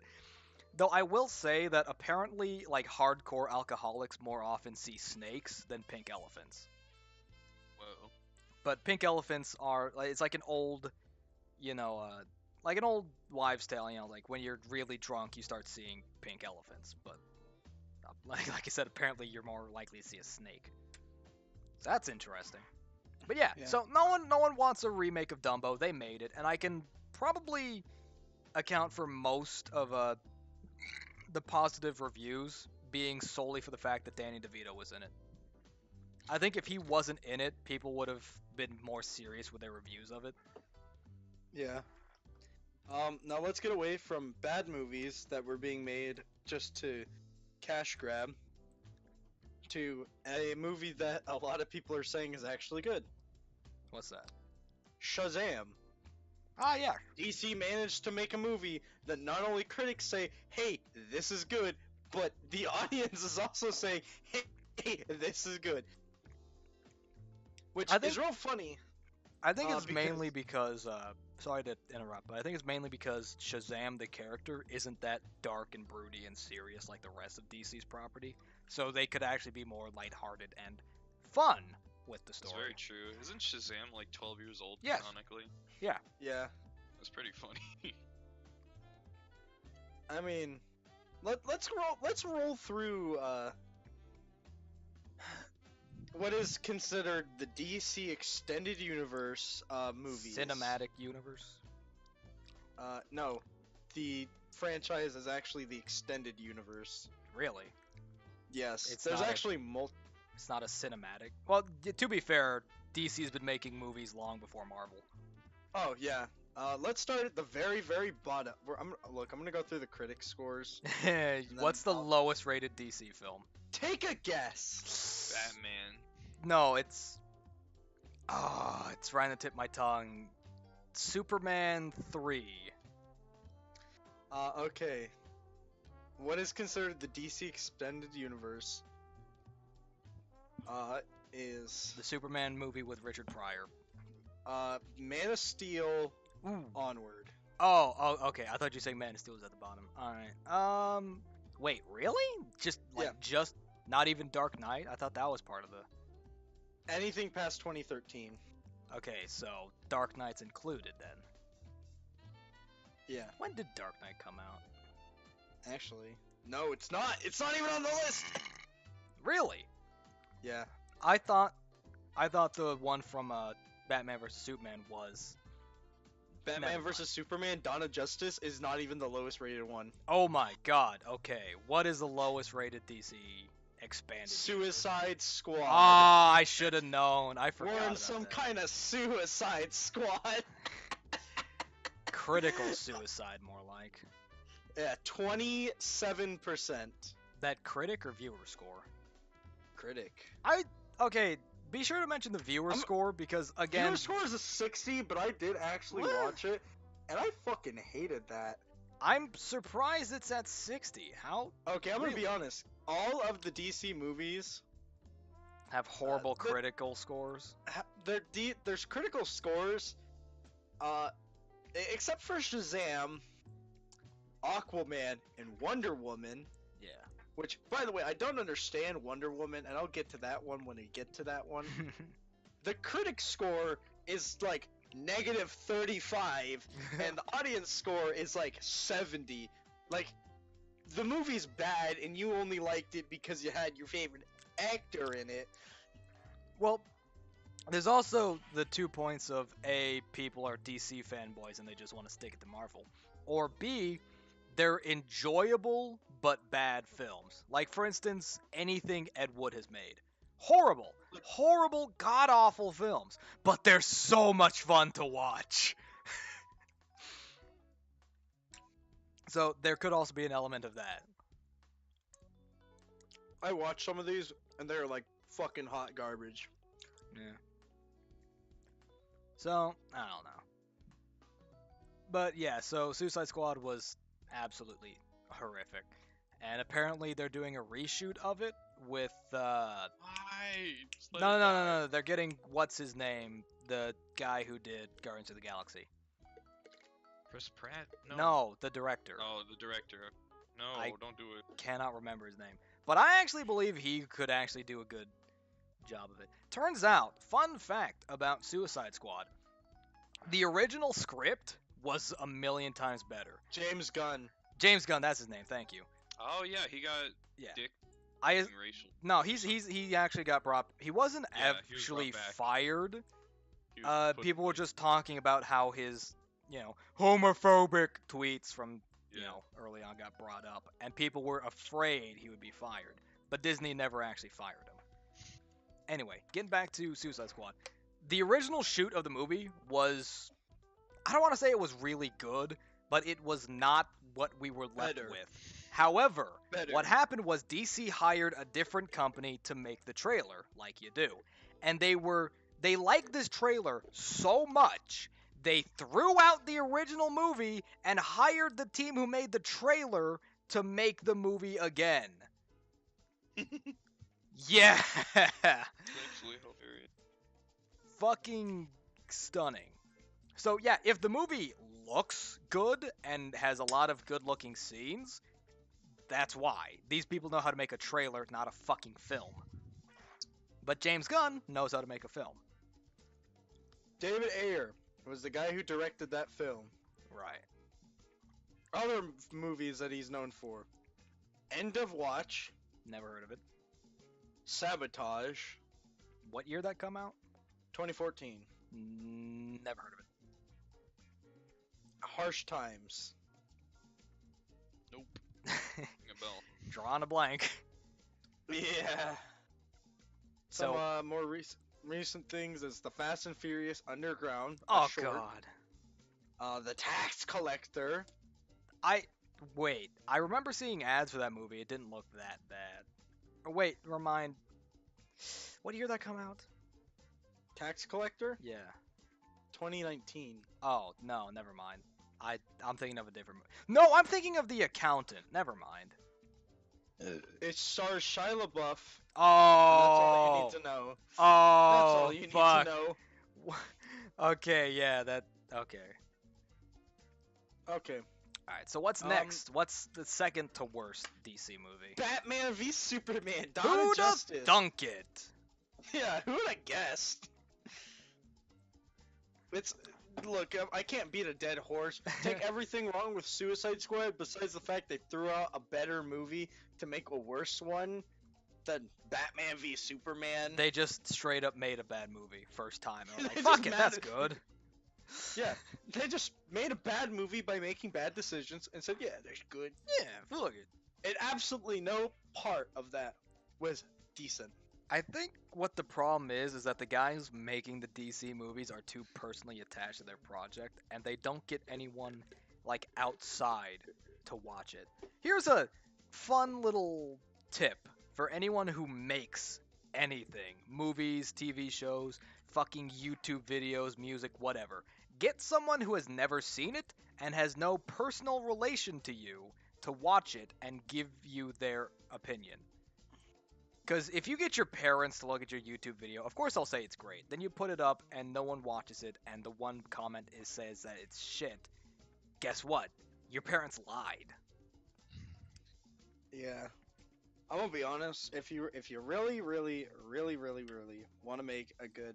Though I will say that apparently, like hardcore alcoholics more often see snakes than pink elephants. Whoa. But pink elephants are it's like an old, you know, like an old wives' tale. You know, like when you're really drunk, you start seeing pink elephants. But like I said, apparently you're more likely to see a snake. So that's interesting. But yeah, Yeah. so no one wants a remake of Dumbo. They made it, and I can probably account for most of the positive reviews being solely for the fact that Danny DeVito was in it. I think if he wasn't in it, people would have been more serious with their reviews of it. Yeah. Now let's get away from bad movies that were being made just to cash grab to a movie that a lot of people are saying is actually good. What's that? Shazam. Ah, yeah. DC managed to make a movie that not only critics say, hey, this is good, but the audience is also saying, hey, this is good. Which I think- is real funny. I think it's because- mainly because, sorry to interrupt, but I think it's mainly because Shazam, the character, isn't that dark and broody and serious like the rest of DC's property. So they could actually be more lighthearted and fun with the It's story. very true. Isn't Shazam like 12 years old? Yes. Canonically, Yeah. that's pretty funny. I mean, let's roll through what is considered the DC extended universe movies. Cinematic universe. No, the franchise is actually the extended universe. Really? Yes, It's there's not a- actually It's not a cinematic. Well, to be fair, DC's been making movies long before Marvel. Oh yeah. Let's start at the very, very bottom. I'm gonna go through the critic scores. What's the I'll- lowest rated DC film? Take a guess. Batman. No, it's. Oh, it's right on the tip of my tongue. Superman 3. Okay. What is considered the DC extended universe? Is The Superman movie with Richard Pryor. Man of Steel Ooh. onward. Oh, okay. I thought you were saying Man of Steel was at the bottom. Alright. Wait, really? Just, just not even Dark Knight? I thought that was part of the. Anything past 2013. Okay, so Dark Knight's included then. Yeah, When did Dark Knight come out? actually. No, it's not. It's not even on the list. Really? Yeah. I thought the one from Batman vs Superman was. Batman Never vs Superman: Dawn of Justice is not even the lowest rated one. Oh my god. Okay, what is the lowest rated DC expanded? Suicide Squad. Ah, I should have known. I forgot We're in about some that. kind of Suicide Squad. Critical suicide, more like. Yeah, 27%. That critic or viewer score? Critic. Okay, be sure to mention the viewer I'm- score because again, Viewer score is a 60, but I did actually What? watch it, and I fucking hated that. I'm surprised it's at 60. How Okay, I'm gonna be Really? honest. All of the DC movies, have horrible the- critical scores? there's critical scores, except for Shazam, Aquaman, and Wonder Woman. Yeah. Which, by the way, I don't understand Wonder Woman, and I'll get to that one when we get to that one. The critic score is like -35, and the audience score is like 70. Like, the movie's bad, and you only liked it because you had your favorite actor in it. Well, there's also the 2 points of A, people are DC fanboys and they just want to stick it to Marvel. Or B, they're enjoyable but bad films. Like, for instance, anything Ed Wood has made. Horrible, god-awful films. But they're so much fun to watch. So there could also be an element of that. I watch some of these, and they're like fucking hot garbage. Yeah. So, I don't know. But yeah, so Suicide Squad was absolutely horrific. And apparently they're doing a reshoot of it with Why? Just no, let no, it no, die. no, they're getting what's his name, the guy who did Guardians of the Galaxy. Chris Pratt? No, the director. Oh, the director. No, I- don't do it. Cannot remember his name. But I actually believe he could actually do a good job of it. Turns out, fun fact about Suicide Squad, the original script was a million times better. James Gunn. James Gunn, that's his name. Thank you. Oh yeah, he got Yeah. dick I racial. no, he actually got brought. He wasn't Yeah, he was actually brought back. fired. He was put People were away. just talking about how his, homophobic tweets from Yeah. early on got brought up, and people were afraid he would be fired. But Disney never actually fired him. Anyway, getting back to Suicide Squad, the original shoot of the movie was, I don't want to say it was really good, but it was not what we were left Better. with. However, Better. what happened was DC hired a different company to make the trailer, like you do. And they liked this trailer so much, they threw out the original movie and hired the team who made the trailer to make the movie again. Yeah. It's actually hilarious. Fucking stunning. So yeah, if the movie looks good and has a lot of good looking scenes, that's why. These people know how to make a trailer, not a fucking film. But James Gunn knows how to make a film. David Ayer was the guy who directed that film. Right. Other movies that he's known for: End of Watch, Never heard of it. Sabotage, What year that come out? 2014, Never heard of it. Harsh Times. Nope. Ring a bell. Drawing a blank. Yeah. So, Some more recent things is the Fast and Furious Underground. a oh short. god. The Tax Collector. Wait, I remember seeing ads for that movie. It didn't look that bad. Oh, wait, remind. What year that come out? Tax Collector, Yeah. 2019. Oh, no, never mind. I'm thinking of a different movie. No, I'm thinking of The Accountant. Never mind. It stars Shia LaBeouf. Oh. That's all you need to know. That's all Oh, you need fuck. to know. Okay, yeah, okay. Okay. Alright, so what's next? What's the second to worst DC movie? Batman v Superman. Dawn of Who'da Justice. dunk it? Yeah, who would have guessed? Look, I can't beat a dead horse. Take everything wrong with Suicide Squad besides the fact they threw out a better movie to make a worse one than Batman v Superman. They just straight up made a bad movie first time. And were like, They fuck just it, that's mad- good. Yeah, they just made a bad movie by making bad decisions and said, yeah, they're good. Yeah, fuck it. And absolutely no part of that was decent. I think what the problem is that the guys making the DC movies are too personally attached to their project, and they don't get anyone like outside to watch it. Here's a fun little tip for anyone who makes anything: movies, TV shows, fucking YouTube videos, music, whatever. Get someone who has never seen it and has no personal relation to you to watch it and give you their opinion. Because if you get your parents to look at your YouTube video, of course they'll say it's great. Then you put it up and no one watches it, and the one comment says that it's shit. Guess what? Your parents lied. Yeah. I'm gonna be honest, if you really want to make a good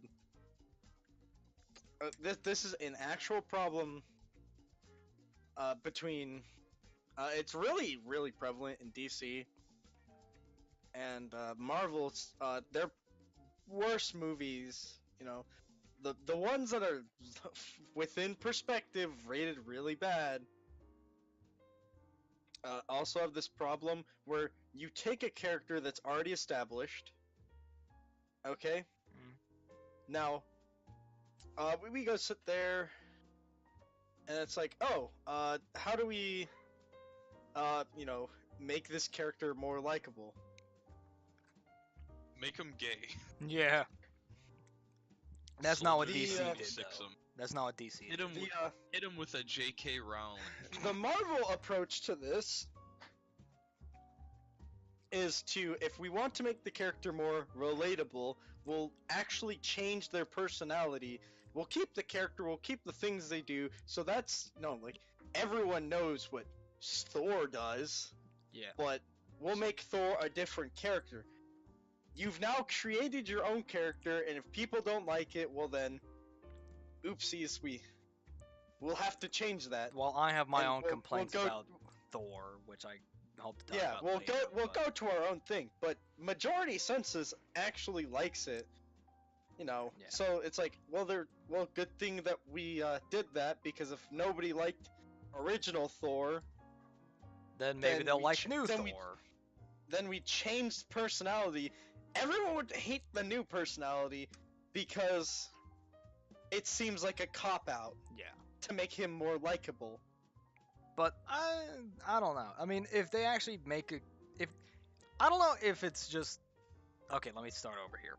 this is an actual problem between it's really prevalent in DC and Marvel's their worst movies, the ones that are within perspective rated really bad also have this problem where you take a character that's already established, okay? Now, we go sit there, and it's like, oh, how do we, make this character more likable? Make him gay. Yeah. That's not what Soldier DC The, did, six though. 'em. That's not what DC Hit did. him, The hit him with a J.K. Rowling. the Marvel approach to this is to, if we want to make the character more relatable, we'll actually change their personality. We'll keep the character, we'll keep the things they do. So that's like everyone knows what Thor does, Yeah. but we'll make Thor a different character. You've now created your own character, and if people don't like it, well then, oopsies, we'll have to change that. Well, I have my And own we'll complaints go- about Thor, which I hope to talk Yeah, about we'll later. we'll but- go to our own thing, but majority census actually likes it. Yeah. So it's like, good thing that we did that, because if nobody liked original Thor, Then maybe then they'll we like ch- new then Thor. we- then we changed personality. Everyone would hate the new personality because it seems like a cop out Yeah. to make him more likable. But I don't know. I mean, if they actually make a, if I don't know if it's just okay. Let me start over here.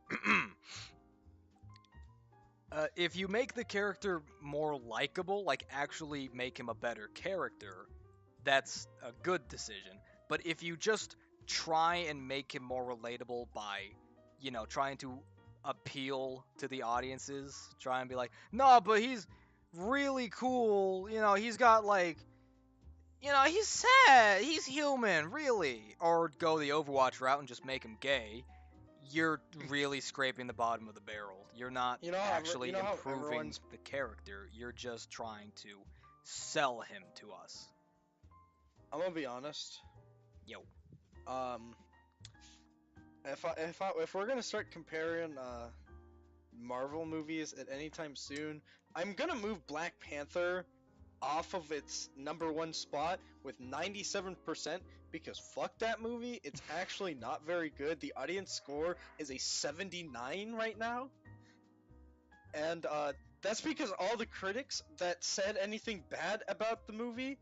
If you make the character more likable, like actually make him a better character, that's a good decision. But if you just try and make him more relatable by, trying to appeal to the audiences, try and be like, no, but he's really cool. He's got like. He's sad. He's human, really. Or go the Overwatch route and just make him gay. You're really scraping the bottom of the barrel. You're not actually how improving everyone's- the character. You're just trying to sell him to us. I'm gonna be honest. Yo. If we're gonna start comparing Marvel movies at any time soon, I'm gonna move Black Panther off of its number one spot with 97%, because fuck that movie. It's actually not very good. The audience score is a 79 right now, and that's because all the critics that said anything bad about the movie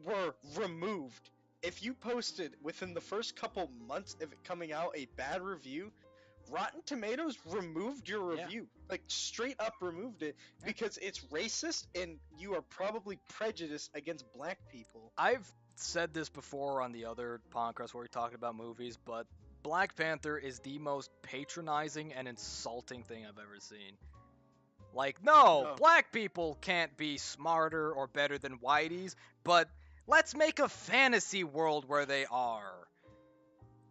were removed. If you posted within the first couple months of it coming out a bad review, Rotten Tomatoes removed your Yeah. review. Like, straight up removed it, because it's racist and you are probably prejudiced against black people. I've said this before on the other podcast where we talked about movies, but Black Panther is the most patronizing and insulting thing I've ever seen. Like, no, black people can't be smarter or better than whiteys, but let's make a fantasy world where they are.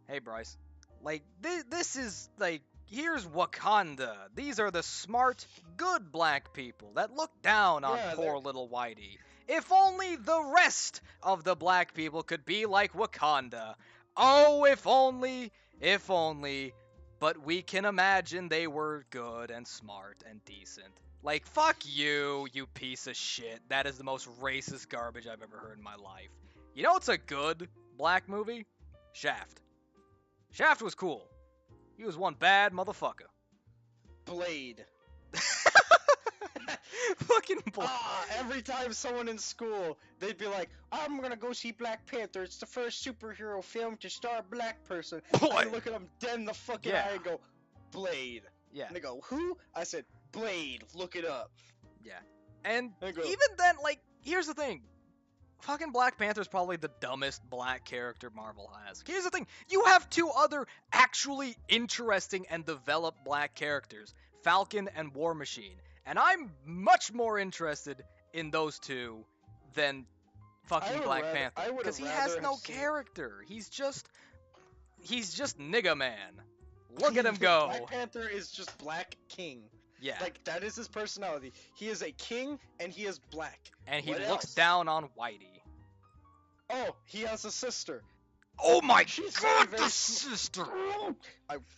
Hey, Bryce. Like, this is, like, here's Wakanda. These are the smart, good black people that look down on Yeah, poor little whitey. If only the rest of the black people could be like Wakanda. Oh, if only, but we can imagine they were good and smart and decent. Like, fuck you, you piece of shit. That is the most racist garbage I've ever heard in my life. You know what's a good black movie? Shaft. Shaft was cool. He was one bad motherfucker. Blade. Fucking Blade. Every time someone in school, they'd be like, I'm gonna go see Black Panther. It's the first superhero film to star a black person. I look at them dead in the fucking Yeah. eye and go, Blade. Yeah. And they go, who? I said, Blade. Look it up. Yeah. And There you go. even then, like, here's the thing. Fucking Black Panther is probably the dumbest black character Marvel has. Here's the thing. You have two other actually interesting and developed black characters, Falcon and War Machine. And I'm much more interested in those two than fucking Black Panther. Because he has no character. He's just nigga man. Look at him go. Black Panther is just Black King. Yeah. Like, that is his personality. He is a king, and he is black. And he What looks else? down on Whitey. Oh, he has a sister. Oh my She's god, very the sm- sister!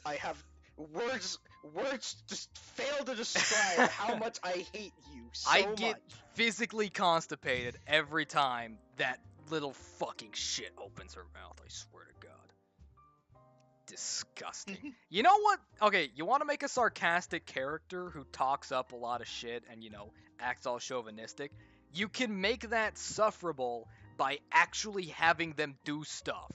I have words just fail to describe how much I hate you so I get much. physically constipated every time that little fucking shit opens her mouth, I swear to God. Disgusting. You know what? Okay, you want to make a sarcastic character who talks up a lot of shit and, acts all chauvinistic? You can make that sufferable by actually having them do stuff,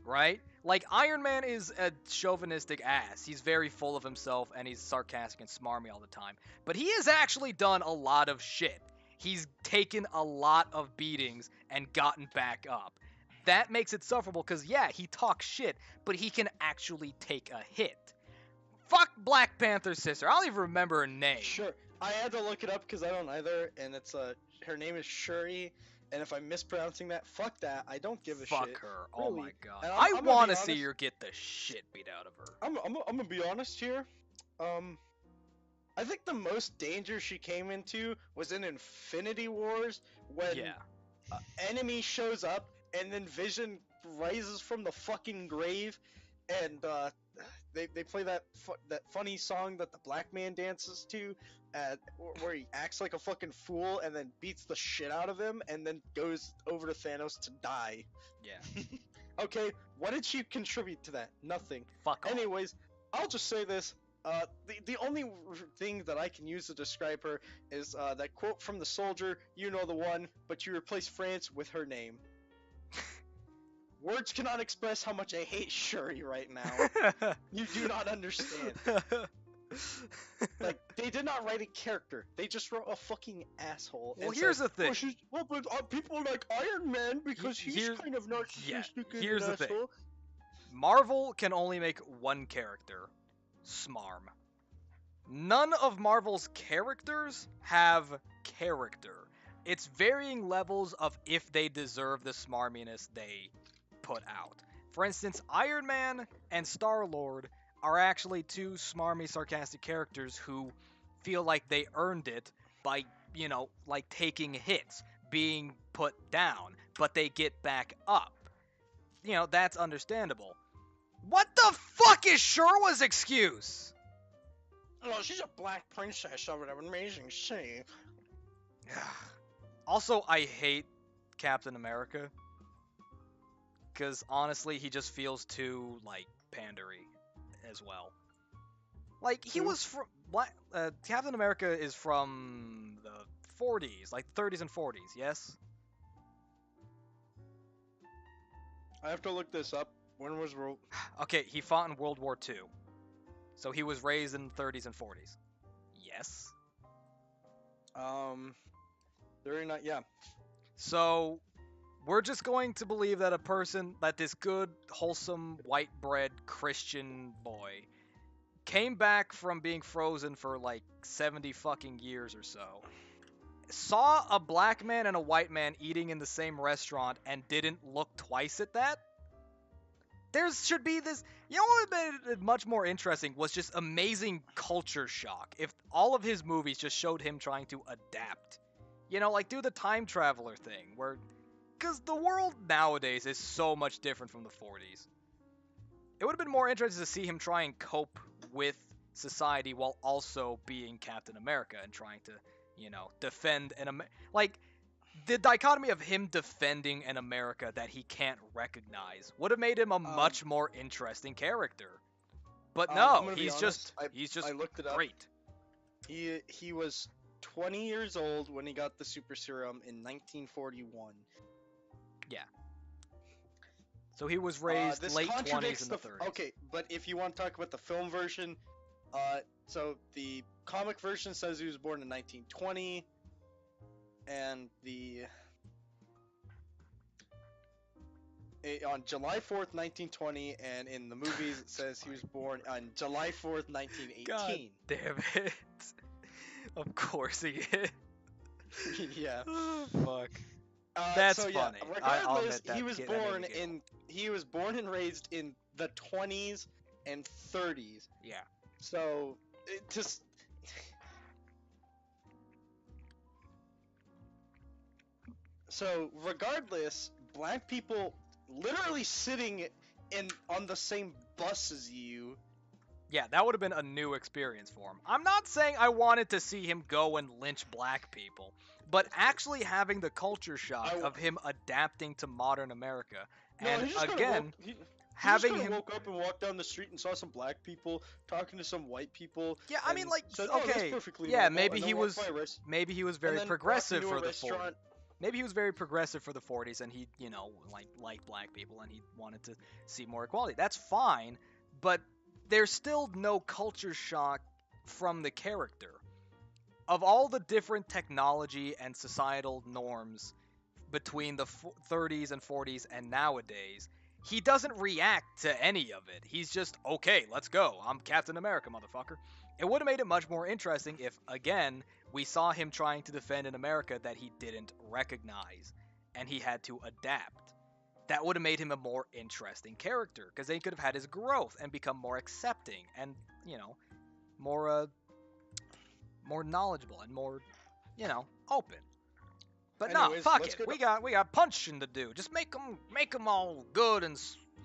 right? Like, Iron Man is a chauvinistic ass. He's very full of himself, and he's sarcastic and smarmy all the time. But he has actually done a lot of shit. He's taken a lot of beatings and gotten back up. That makes it sufferable, because, yeah, he talks shit, but he can actually take a hit. Fuck Black Panther's sister. I don't even remember her name. Sure. I had to look it up because I don't either, and it's her name is Shuri, and if I'm mispronouncing that, fuck that. I don't give a shit. Fuck her. Oh Really. my god. And I I'm gonna want be to see honest- her get the shit beat out of her. I'm gonna be honest here. I think the most danger she came into was in Infinity Wars when Yeah. enemy shows up and then Vision rises from the fucking grave, and they play that funny song that the black man dances to, where he acts like a fucking fool and then beats the shit out of him and then goes over to Thanos to die. Yeah. Okay, what did she contribute to that? Nothing. Fuck off. Anyways, I'll just say this. The only thing that I can use to describe her is that quote from the soldier, "You know the one, but you replace France with her name." Words cannot express how much I hate Shuri right now. You do not understand. Like, they did not write a character. They just wrote a fucking asshole. Well, and here's said, the thing. But people like Iron Man because he's Here's- kind of narcissistic and here's an the thing. asshole. Marvel can only make one character, Smarm. None of Marvel's characters have character. It's varying levels of if they deserve the smarminess they put out. For instance, Iron Man and Star-Lord are actually two smarmy, sarcastic characters who feel like they earned it by, like taking hits, being put down, but they get back up. That's understandable. What the fuck is Sherwa's excuse? Oh, she's a black princess of an amazing sea. Also, I hate Captain America. Because honestly, he just feels too, pandery as well. Like, he was from... Captain America is from the 40s, like 30s and 40s, yes? I have to look this up. When was World? Okay, he fought in World War II. So he was raised in the 30s and 40s. Yes? They're not. Yeah. So, we're just going to believe that this good, wholesome, white bread Christian boy came back from being frozen for 70 fucking years or so, saw a black man and a white man eating in the same restaurant and didn't look twice at that? There should be this... what would have been much more interesting was just amazing culture shock if all of his movies just showed him trying to adapt. Do the time traveler thing, where... Because the world nowadays is so much different from the 40s. It would have been more interesting to see him try and cope with society while also being Captain America and trying to, defend an the dichotomy of him defending an America that he can't recognize would have made him a much more interesting character. But I'm no, gonna be he's honest, just I looked it up. great. He was 20 years old when he got the super serum in 1941. Yeah. So he was raised This late 20s contradicts and the 30s. Okay, but if you want to talk about the film version, so the comic version says he was born in 1920, and on July 4th, 1920, and in the movies it says he was born on July 4th, 1918. God damn it. Of course he is. Yeah. Oh, fuck. That's so, yeah, funny. I'll regardless, admit that he was kid- that made born me giggle. he was born and raised in the 20s and 30s. Yeah. So it just so regardless, black people literally sitting on the same bus as you. Yeah, that would have been a new experience for him. I'm not saying I wanted to see him go and lynch black people, but actually having the culture shock of him adapting to modern America. And he just again, having having him woke up and walked down the street and saw some black people talking to some white people. Yeah, I mean, and like, said, "Oh, that's okay, perfectly yeah, normal," maybe and then he walked was by a rest- maybe he was and very then walked progressive into a for the 40s. restaurant. Maybe he was very progressive for the 40s, and he, liked black people, and he wanted to see more equality. That's fine, but there's still no culture shock from the character. Of all the different technology and societal norms between the 30s and 40s and nowadays, he doesn't react to any of it. He's just, okay, let's go. I'm Captain America, motherfucker. It would have made it much more interesting if, again, we saw him trying to defend an America that he didn't recognize, and he had to adapt. That would have made him a more interesting character, because then he could have had his growth and become more accepting and, more knowledgeable and more, open. But Anyways, no, fuck let's it. get We got punching to do. Just make them all good and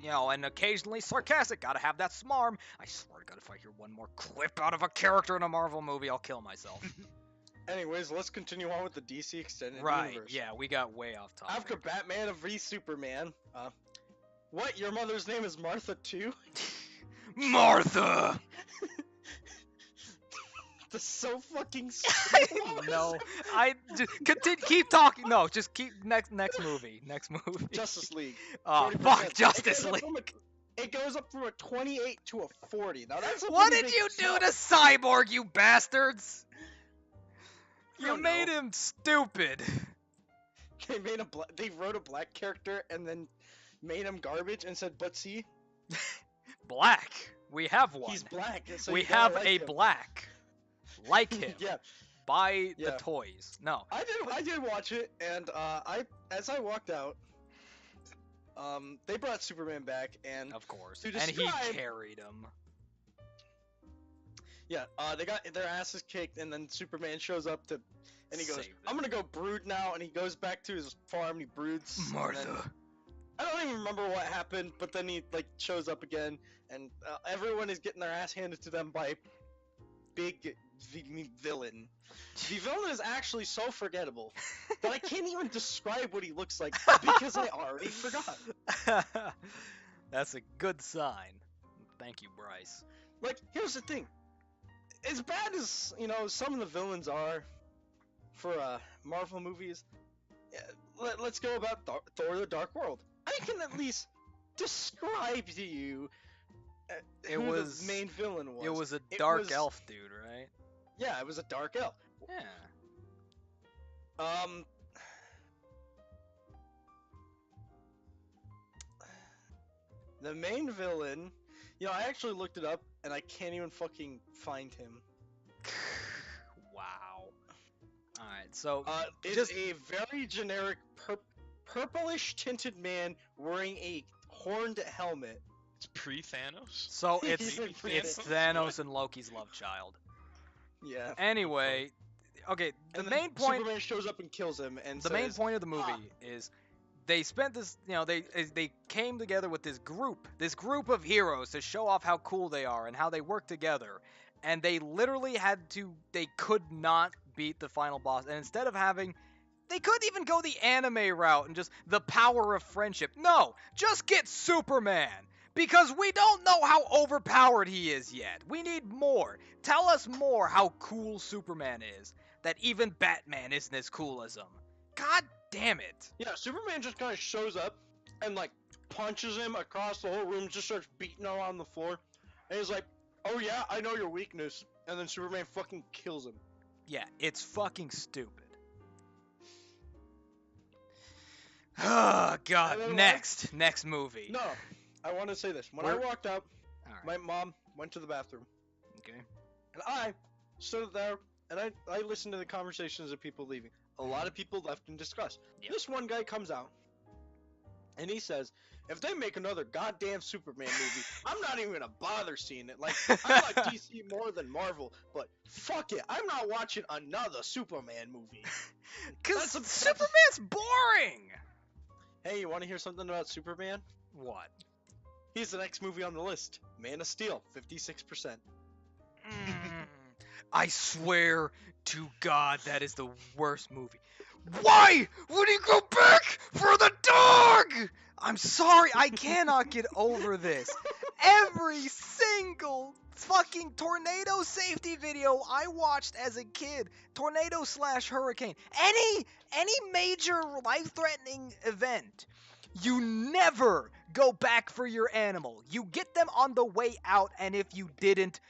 and occasionally sarcastic. Gotta have that smarm. I swear to God, if I hear one more clip out of a character in a Marvel movie, I'll kill myself. Anyways, let's continue on with the DC extended Right? universe. Yeah, we got way off topic. After Batman v Superman, what? Your mother's name is Martha too? Martha. That's so fucking stupid. No, I just keep talking. No, just keep next movie. Next movie. Justice League. Oh 40%. fuck, Justice League. It goes up from a 28 to a 40. Now that's a What pretty did big you do jump. to Cyborg, you bastards? I You don't made know. him stupid. They wrote a black character and then made him garbage and said, "But see, Black. We have one. he's black." So We you gotta have like a him. black. Like him. Yeah, Buy the Yeah. toys. No. I did watch it, and as I walked out, they brought Superman back, and Of course. To And he describe- carried him. yeah, they got their asses kicked, and then Superman shows up and he goes, Save them. "I'm gonna go brood now," and he goes back to his farm and he broods. and then- Martha. I don't even remember what happened, but then he shows up again, and everyone is getting their ass handed to them by big villain. The villain is actually so forgettable that I can't even describe what he looks like because I already forgot. That's a good sign. Thank you, Bryce. Like, here's the thing. As bad as, some of the villains are for Marvel movies, let's go about Thor: The Dark World. I can at least describe to you who the main villain was. It was a It dark was- elf dude, right? Yeah, it was a dark elf. Yeah. The main villain, I actually looked it up, and I can't even fucking find him. Wow. Alright, so It's Just- a very generic purplish tinted man wearing a horned helmet. It's pre-Thanos. so it's Even it's Thanos and Loki's love child. Yeah. Anyway, okay, the And then main point Superman shows up and kills him, and the says, main point of the movie is they spent this, they came together with this group of heroes to show off how cool they are and how they work together. And they literally they could not beat the final boss. And instead of they could even go the anime route and just the power of friendship. No, just get Superman. Because we don't know how overpowered he is yet. We need more. Tell us more how cool Superman is. That even Batman isn't as cool as him. God damn it. Yeah, Superman just kind of shows up and punches him across the whole room, just starts beating him on the floor, and he's like, "Oh yeah, I know your weakness," and then Superman fucking kills him. Yeah, it's fucking stupid. Oh god, And then next movie. No, I want to say this. When I We're- walked out, Alright, my mom went to the bathroom, okay. and I stood there, and I listened to the conversations of people leaving. A lot of people left in disgust. Yep. This one guy comes out, and he says, "If they make another goddamn Superman movie, I'm not even gonna bother seeing it. Like, I like DC more than Marvel, but fuck it, I'm not watching another Superman movie." Cause That's Superman's boring! Hey, you want to hear something about Superman? What? He's the next movie on the list. Man of Steel, 56%. I swear to God, that is the worst movie. Why would he go back for the dog? I'm sorry, I cannot get over this. Every single fucking tornado safety video I watched as a kid. Tornado slash hurricane. Any major life-threatening event. You never go back for your animal. You get them on the way out, and if you didn't,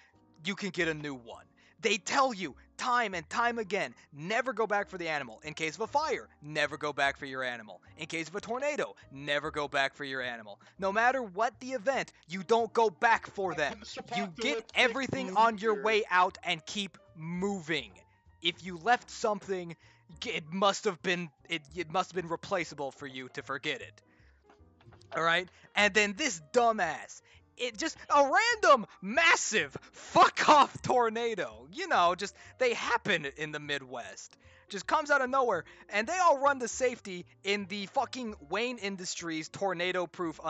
you can get a new one. They tell you time and time again, never go back for the animal. In case of a fire, never go back for your animal. In case of a tornado, never go back for your animal. No matter what the event, you don't go back for them. You get everything on your way out and keep moving. If you left something, it must have been replaceable for you to forget it. All right? And then this dumbass, it just a random massive fuck off tornado. You know, just they happen in the Midwest. Just comes out of nowhere, and they all run to safety in the fucking Wayne Industries tornado-proof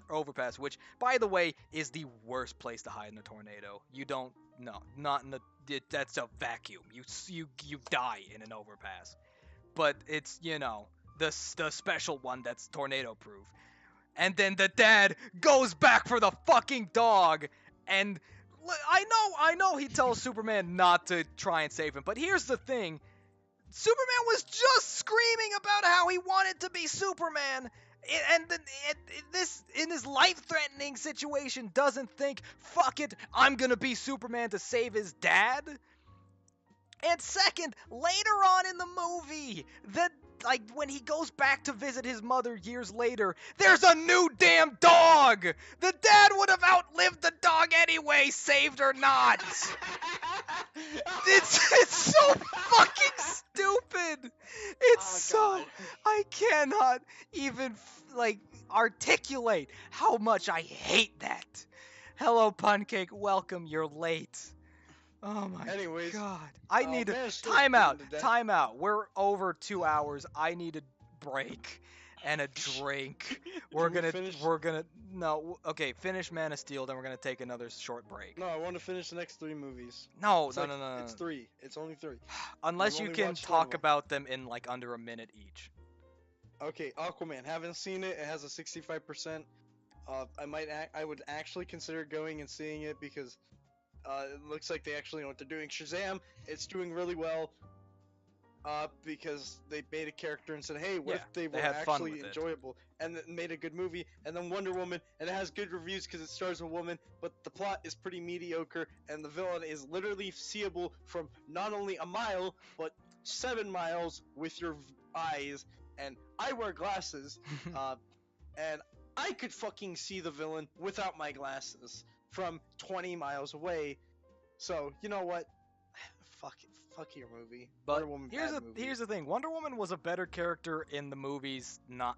overpass, which, by the way, is the worst place to hide in a tornado. You don't, no, not in the, that's a vacuum. You die in an overpass. But it's, you know, the special one that's tornado-proof. And then the dad goes back for the fucking dog, and I know he tells Superman not to try and save him, but here's the thing. Superman was just screaming about how he wanted to be Superman, and in this life-threatening situation doesn't think, fuck it, I'm gonna be Superman to save his dad. And second, later on in the movie, when he goes back to visit his mother years later, there's a new damn dog! The dad would have outlived the dog anyway, saved or not! It's so fucking stupid! I cannot even, articulate how much I hate that! Hello, Pancake, welcome, you're late. Oh my god. I need a time out. We're over 2 hours. I need a break and a drink. Okay, finish Man of Steel, then we're gonna take another short break. No, I want to finish the next 3 movies. No. It's 3. It's only 3. Unless you can talk about them in under a minute each. Okay, Aquaman. Haven't seen it. It has a 65%. I would actually consider going and seeing it because it looks like they actually know what they're doing. Shazam, it's doing really well because they made a character and said, hey, what if they were actually enjoyable? And then made a good movie. And then Wonder Woman, and it has good reviews because it stars a woman, but the plot is pretty mediocre, and the villain is literally seeable from not only a mile, but 7 miles with your eyes. And I wear glasses, and I could fucking see the villain without my glasses from 20 miles away. So, you know what? Fuck your movie. But Wonder Woman, here's the thing. Wonder Woman was a better character in the movies, not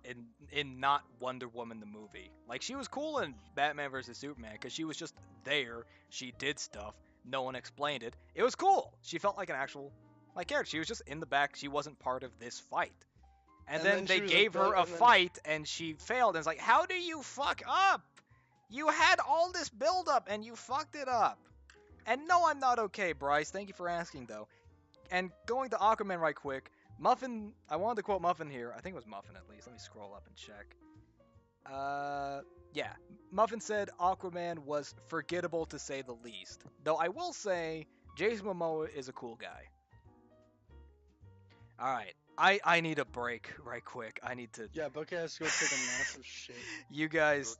not Wonder Woman the movie. Like, she was cool in Batman vs Superman because she was just there. She did stuff. No one explained it. It was cool. She felt like an actual character. She was just in the back. She wasn't part of this fight. And then they gave her a fight and she failed. And it's like, how do you fuck up? You had all this build-up, and you fucked it up. And no, I'm not okay, Bryce. Thank you for asking, though. And going to Aquaman right quick, Muffin, I wanted to quote Muffin here. I think it was Muffin, at least. Let me scroll up and check. Yeah. Muffin said Aquaman was forgettable, to say the least. Though I will say, Jason Momoa is a cool guy. Alright. I need a break right quick. I need to. Yeah, Bucky has to go take a massive shit. You guys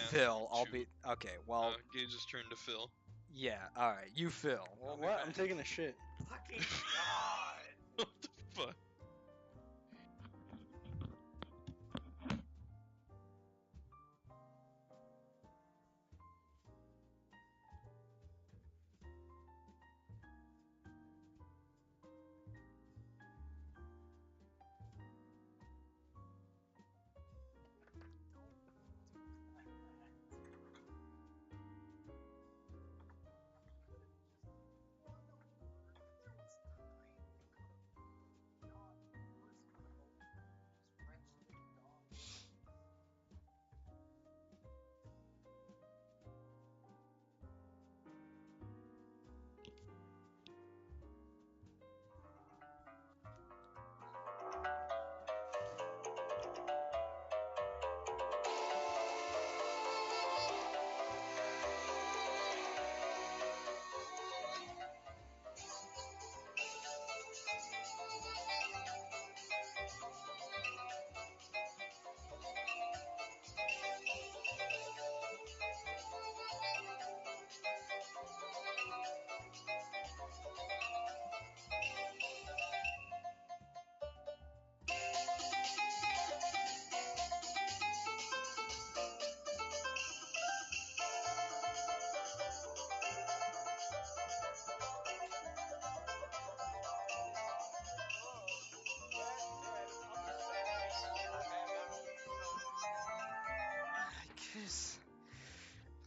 fill. I'll be okay. Well, Gage's turn to fill. Yeah. All right. You fill. Well, what? I'm taking a shit. Fucking god. What the fuck?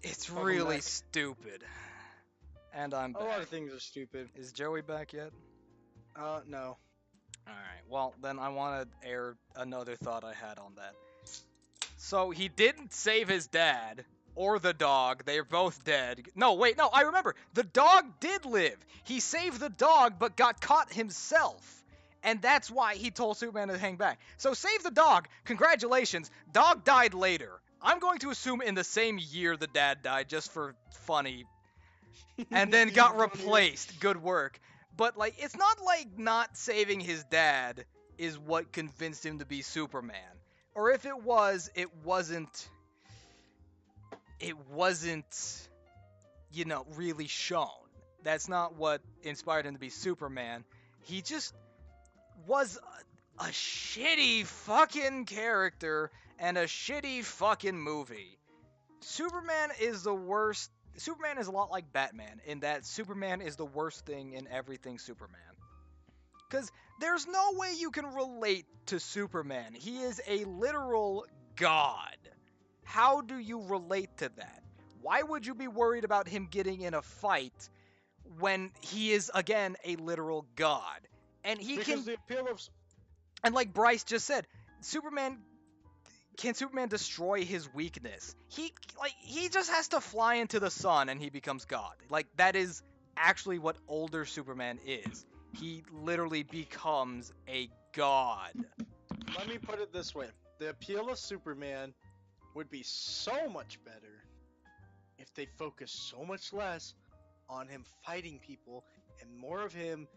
It's Welcome really back. stupid. And I'm A lot back. of things are stupid. Is Joey back yet? No. Alright, well, then I want to air another thought I had on that. So, he didn't save his dad, or the dog. They're both dead. No, wait, no, I remember. The dog did live. He saved the dog, but got caught himself. And that's why he told Superman to hang back. So, save the dog. Congratulations. Dog died later. I'm going to assume in the same year the dad died, just for funny. And then got replaced. Good work. But, like, it's not like not saving his dad is what convinced him to be Superman. Or if it was, it wasn't, really shown. That's not what inspired him to be Superman. He just was a shitty fucking character and a shitty fucking movie. Superman is the worst. Superman is a lot like Batman in that Superman is the worst thing in everything Superman. Because there's no way you can relate to Superman. He is a literal god. How do you relate to that? Why would you be worried about him getting in a fight when he is, again, a literal god? And he Because can... the appeal of... And like Bryce just said, Can Superman destroy his weakness? He just has to fly into the sun and he becomes God. Like, that is actually what older Superman is. He literally becomes a god. Let me put it this way. The appeal of Superman would be so much better if they focused so much less on him fighting people and more of him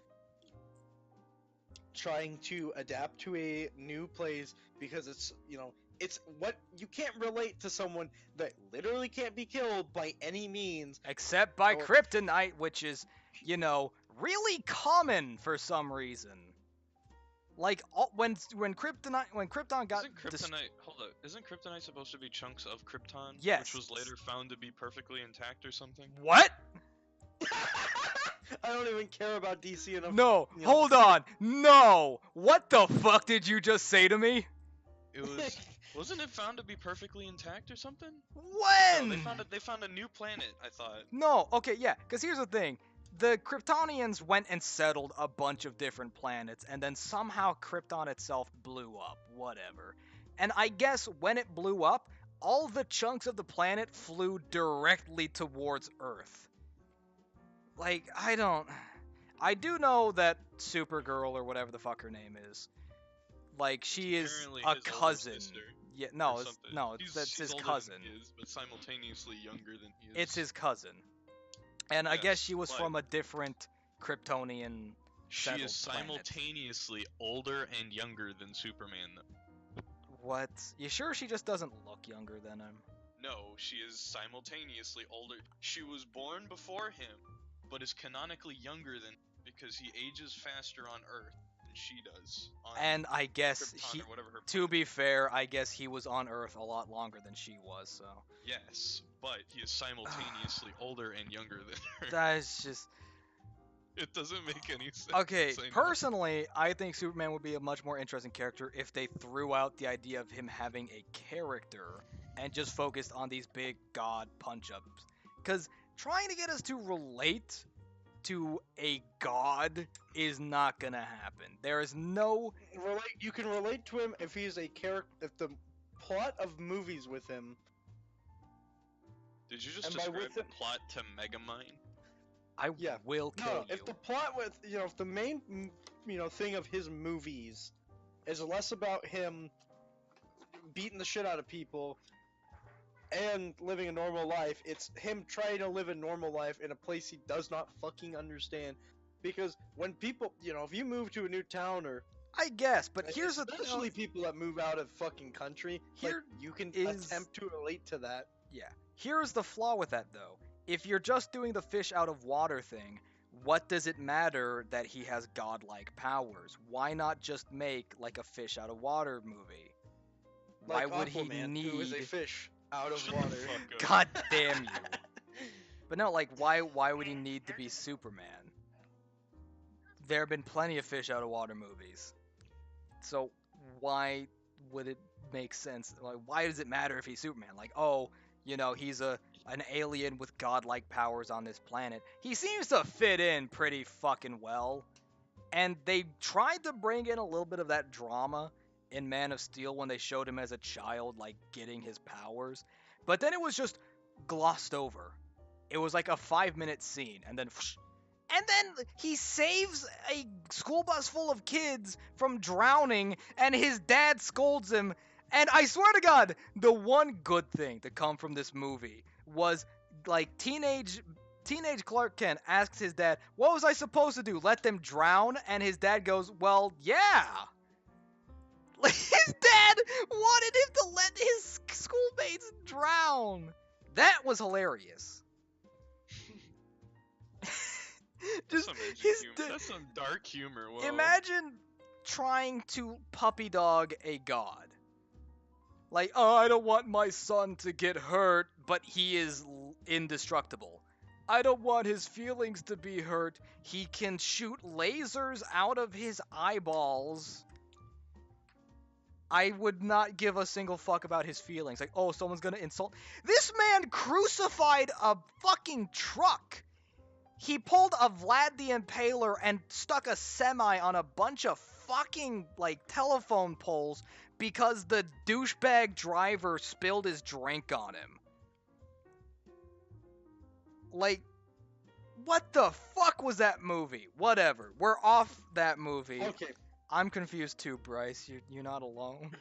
trying to adapt to a new place, because it's, it's what you can't relate to someone that literally can't be killed by any means. Except by Or- kryptonite, which is, really common for some reason. Like, when Krypton got... Isn't kryptonite? Hold up. Isn't kryptonite supposed to be chunks of Krypton? Yes. Which was later found to be perfectly intact or something? What? I don't even care about DC enough. No, you know. hold on. No. What the fuck did you just say to me? It was. Wasn't it found to be perfectly intact or something? When? No, they found a new planet. I thought. No, okay, yeah, because here's the thing. The Kryptonians went and settled a bunch of different planets, and then somehow Krypton itself blew up. Whatever. And I guess when it blew up, all the chunks of the planet flew directly towards Earth. Like, I do know that Supergirl, or whatever the fuck her name is, like, she is Apparently a his older cousin. sister Yeah, or no, something. that's She's his older cousin. Than he is, but simultaneously younger than he is. It's his cousin. And I guess Yes, she was but- from a different Kryptonian She settled is planet. simultaneously older and younger than Superman. What? You sure she just doesn't look younger than him? No, she is simultaneously older. She was born before him, but is canonically younger than because he ages faster on Earth than she does. On And I guess Krypton or whatever her to planet. be fair, I guess he was on Earth a lot longer than she was, so. Yes, but he is simultaneously older and younger than her. That's just... It doesn't make any sense. Okay, I know. personally, I think Superman would be a much more interesting character if they threw out the idea of him having a character and just focused on these big god punch-ups. Because trying to get us to relate to a god is not gonna happen. There is no... You can relate to him if he's a character. If the plot of movies with him. Did you just and by describe with the it- plot to Megamind? I Yeah. will kill No, you. if the plot with if the main thing of his movies is less about him beating the shit out of people and living a normal life, it's him trying to live a normal life in a place he does not fucking understand. Because when people, if you move to a new town or I guess, but here's the especially people that move out of fucking country, Here you can is- attempt to relate to that. Yeah. Here's the flaw with that, though. If you're just doing the fish out of water thing, what does it matter that he has godlike powers? Why not just make, like, a fish out of water movie? Why Like would Aquaman, he who is a need... fish out of Shut the water. fuck up. God damn you. But no, like, why would he need to be Superman? There have been plenty of fish out of water movies. So why would it make sense? Like, why does it matter if he's Superman? Like, oh, You know, he's an alien with godlike powers on this planet. He seems to fit in pretty fucking well. And they tried to bring in a little bit of that drama in Man of Steel when they showed him as a child, like, getting his powers. But then it was just glossed over. It was like a 5-minute scene, and then... And then he saves a school bus full of kids from drowning, and his dad scolds him. And I swear to God, the one good thing to come from this movie was, like, teenage Clark Kent asks his dad, "What was I supposed to do? Let them drown?" And his dad goes, "Well, yeah." His dad wanted him to let his schoolmates drown. That was hilarious. Just That's some dark humor. Whoa. Imagine trying to puppy dog a god. Like, oh, I don't want my son to get hurt, but he is indestructible. I don't want his feelings to be hurt. He can shoot lasers out of his eyeballs. I would not give a single fuck about his feelings. Like, oh, someone's gonna insult. This man crucified a fucking truck. He pulled a Vlad the Impaler and stuck a semi on a bunch of fucking, like, telephone poles because the douchebag driver spilled his drink on him. Like, what the fuck was that movie? Whatever. We're off that movie. Okay. I'm confused too, Bryce. You're not alone.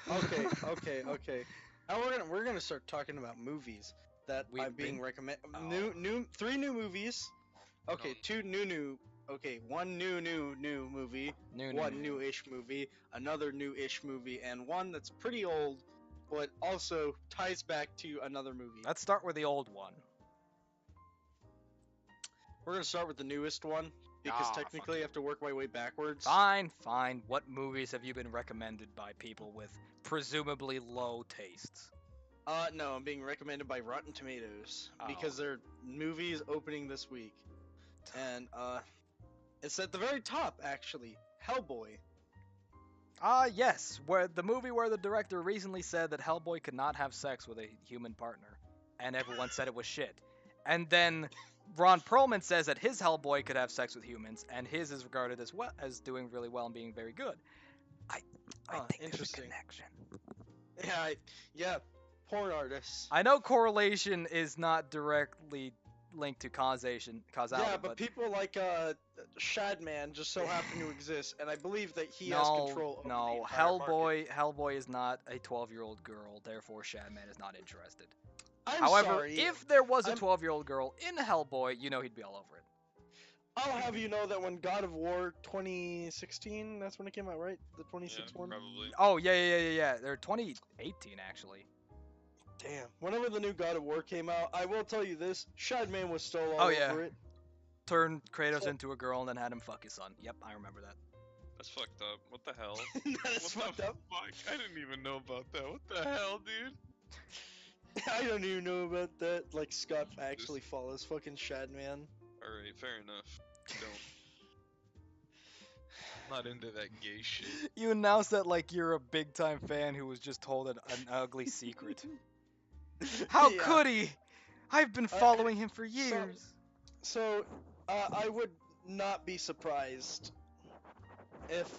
Okay. Now we're gonna start talking about movies that I'm being recommended. Three new movies. Okay, two new. Okay, one new movie. One new-ish movie. Another new-ish movie, and one that's pretty old, but also ties back to another movie. Let's start with the old one. We're gonna start with the newest one because technically I have to work my way backwards. Fine. What movies have you been recommended by people with presumably low tastes? No, I'm being recommended by Rotten Tomatoes because they're movies opening this week, and it's at the very top actually. Hellboy. Yes, where the movie where the director recently said that Hellboy could not have sex with a human partner, and everyone said it was shit. And then Ron Perlman says that his Hellboy could have sex with humans, and his is regarded as well as doing really well and being very good. I think interesting. there's a connection. Yeah, porn artists. I know correlation is not directly linked to causality. Yeah, but people like Shadman just so happen to exist, and I believe that he has control over the entire market. Hellboy is not a 12-year-old girl, therefore Shadman is not interested. I'm However, sorry. if there was a 12-year-old girl in Hellboy, you know he'd be all over it. I'll have you know that when God of War 2016, that's when it came out, right? The 2016 one? Probably. Oh, yeah. They're 2018, actually. Damn. Whenever the new God of War came out, I will tell you this, Shadman was still all over it. Turned Kratos into a girl and then had him fuck his son. Yep, I remember that. That's fucked up. What the hell? That's fucked up. Fuck? I didn't even know about that. What the hell, dude? I don't even know about that. Like, Scott actually follows fucking Shadman. Alright, fair enough. Don't. I'm not into that gay shit. You announced that like you're a big-time fan who was just told an ugly secret. How could he? I've been following him for years. So, I would not be surprised if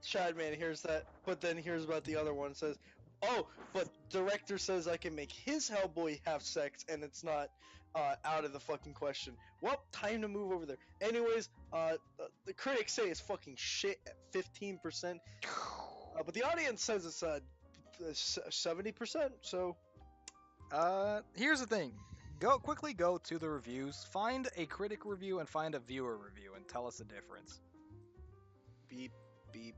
Shadman hears that, but then hears about the other one and says, "Oh, but director says I can make his Hellboy have sex, and it's not out of the fucking question." Well, time to move over there. Anyways, the critics say it's fucking shit at 15%, but the audience says it's 70%. So, here's the thing. Quickly go to the reviews, find a critic review and find a viewer review, and tell us the difference. Beep beep.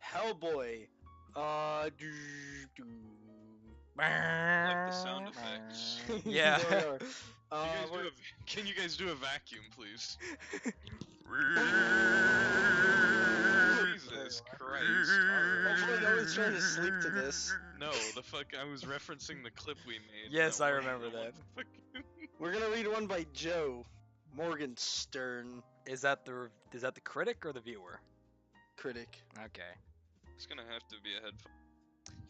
Hellboy. Like the sound effects. Yeah. Can you guys do a vacuum, please? Jesus Christ. Hopefully no one's trying to sleep to this. No, the fuck, I was referencing the clip we made. Yes, I remember that. We're gonna read one by Joe Morgenstern. Is that the critic or the viewer? Critic. Okay. It's gonna have to be a headphone.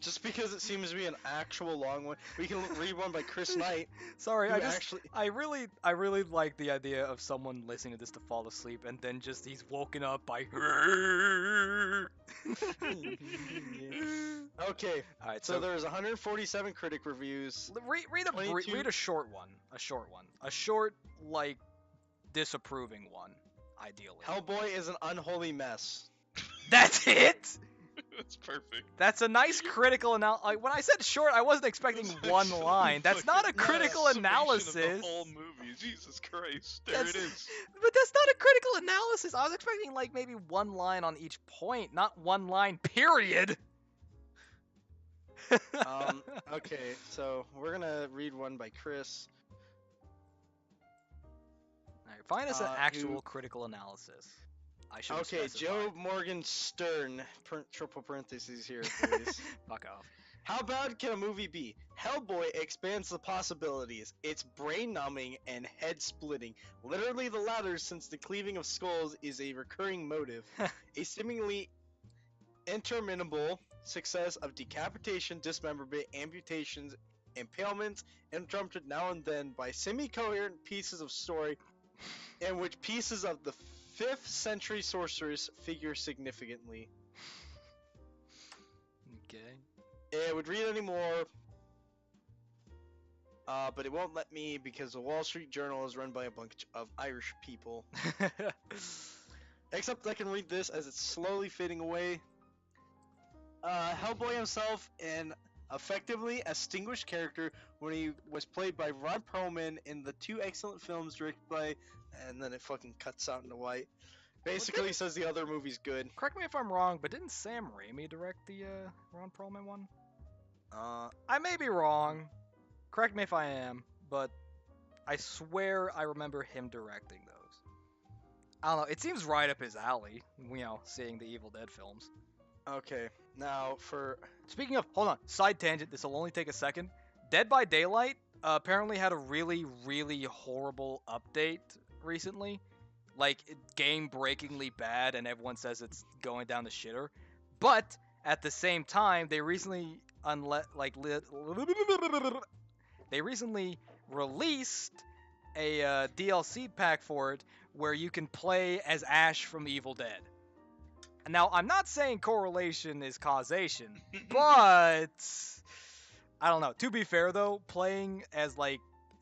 Just because it seems to be an actual long one, we can read one by Chris Knight. Sorry, who I really like the idea of someone listening to this to fall asleep and then just he's woken up by. Okay, All right, so there's 147 critic reviews. read 22 a short one, a short like disapproving one, ideally. Hellboy is an unholy mess. That's it. That's perfect. That's a nice critical analysis. Like, when I said short, I wasn't expecting It's one actually line. That's not a fucking critical summation analysis. Of the whole movie. Jesus Christ. There That's- it is. But that's not a critical analysis. I was expecting like maybe one line on each point, not one line period. Okay, so we're gonna read one by Chris. Alright, find us an who- actual critical analysis. I should have Okay, specified. Joe Morgan Stern, triple parentheses here, please. Fuck off. How bad can a movie be? Hellboy expands the possibilities. It's brain-numbing and head-splitting. Literally the latter, since the cleaving of skulls is a recurring motive. A seemingly interminable success of decapitation, dismemberment, amputations, impalements, interrupted now and then by semi-coherent pieces of story, in which pieces of the 5th century sorceress figure significantly. Okay. It would read anymore, but it won't let me because the Wall Street Journal is run by a bunch of Irish people. Except I can read this as it's slowly fading away. Hellboy himself, an effectively distinguished character when he was played by Ron Perlman in the 2 excellent films directed by, and then it fucking cuts out into white. Basically says the other movie's good. Correct me if I'm wrong, but didn't Sam Raimi direct the Ron Perlman one? I may be wrong. Correct me if I am, but I swear I remember him directing those. I don't know. It seems right up his alley, seeing the Evil Dead films. Okay, now for... Speaking of, hold on, side tangent, this will only take a second. Dead by Daylight apparently had a really, really horrible update recently. Like, game-breakingly bad, and everyone says it's going down the shitter. But, at the same time, they recently released a DLC pack for it where you can play as Ash from Evil Dead. Now, I'm not saying correlation is causation, but I don't know. To be fair, though, playing as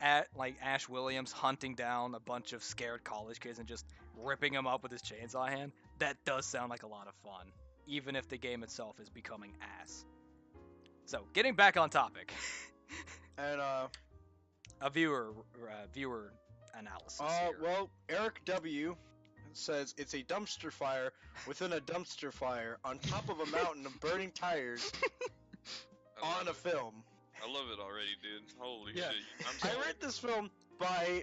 Ash Williams hunting down a bunch of scared college kids and just ripping them up with his chainsaw hand, that does sound like a lot of fun, even if the game itself is becoming ass. So, getting back on topic. And, a viewer analysis here. well, Eric W. says it's a dumpster fire within a dumpster fire on top of a mountain of burning tires on a film. I love it already, dude. Holy Yeah. shit. I'm I sold. rate this film by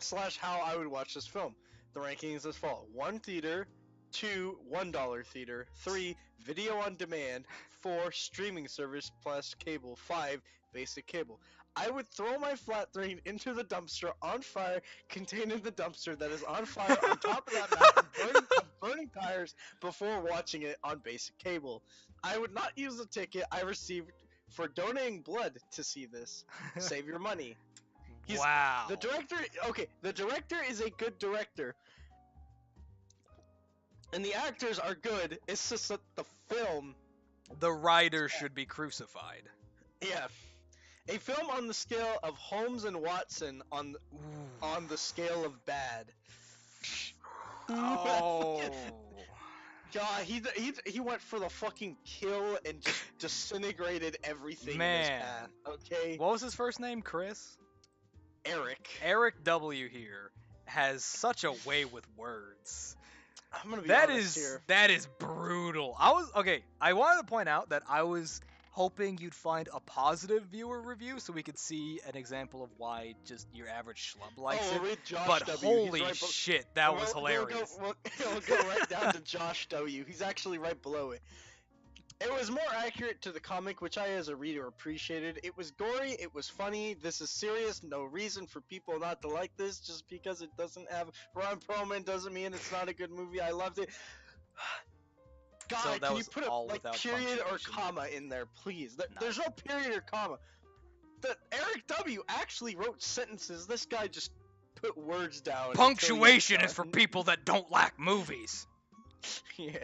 / how I would watch this film. The rankings as follow: 1 theater, 2 $1 theater, 3 video on demand, 4 streaming service plus cable, 5 basic cable. I would throw my flat screen into the dumpster on fire, contained in the dumpster that is on fire on top of that mountain, burning tires before watching it on basic cable. I would not use the ticket I received for donating blood to see this. Save your money. Wow. The director is a good director. And the actors are good. It's just that the film, The writer should be crucified. yeah. A film on the scale of Holmes and Watson on the scale of bad. Oh. God, he went for the fucking kill and just disintegrated everything in his Man. path. Okay, What was his first name? Chris? Eric. Eric W. here has such a way with words. I'm gonna be That honest is here. that is brutal. I wanted to point out that I was hoping you'd find a positive viewer review so we could see an example of why just your average schlub likes we'll it. read Josh But W. holy He's right shit, that was hilarious. We'll go right down to Josh W. He's actually right below it. It was more accurate to the comic, which I as a reader appreciated. It was gory, it was funny, this is serious, no reason for people not to like this. Just because it doesn't have Ron Perlman doesn't mean it's not a good movie. I loved it. God, So that can you was put a all like without period or punctuation. comma in there, please? No. There's no period or comma. Eric W. actually wrote sentences. This guy just put words down. until he was Punctuation is for done. people that don't like movies. Yeah.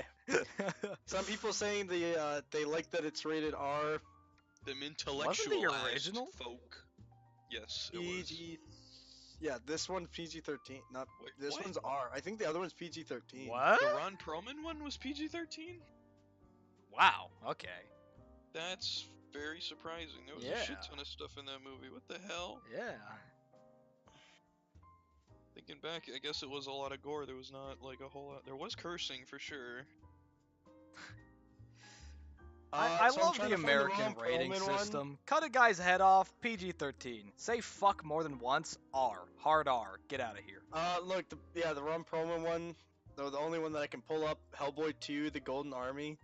Some people saying they like that it's rated R. Them intellectualized original? folk. Yes, it was. PG. Yeah, this one's PG-13. Not Wait, this what? one's R. I think the other one's PG-13. What? The Ron Perlman one was PG-13? Wow. Okay. That's very surprising. There was a Yeah. shit ton of stuff in that movie. What the hell? Yeah. Thinking back, I guess it was a lot of gore. There was not like a whole lot. There was cursing for sure. I So I'm love trying the to find the American Ron rating Perlman one. system. Cut a guy's head off, PG-13. Say fuck more than once, R. Hard R. Get out of here. Look, the Ron Perlman one, though the only one that I can pull up, Hellboy 2, The Golden Army.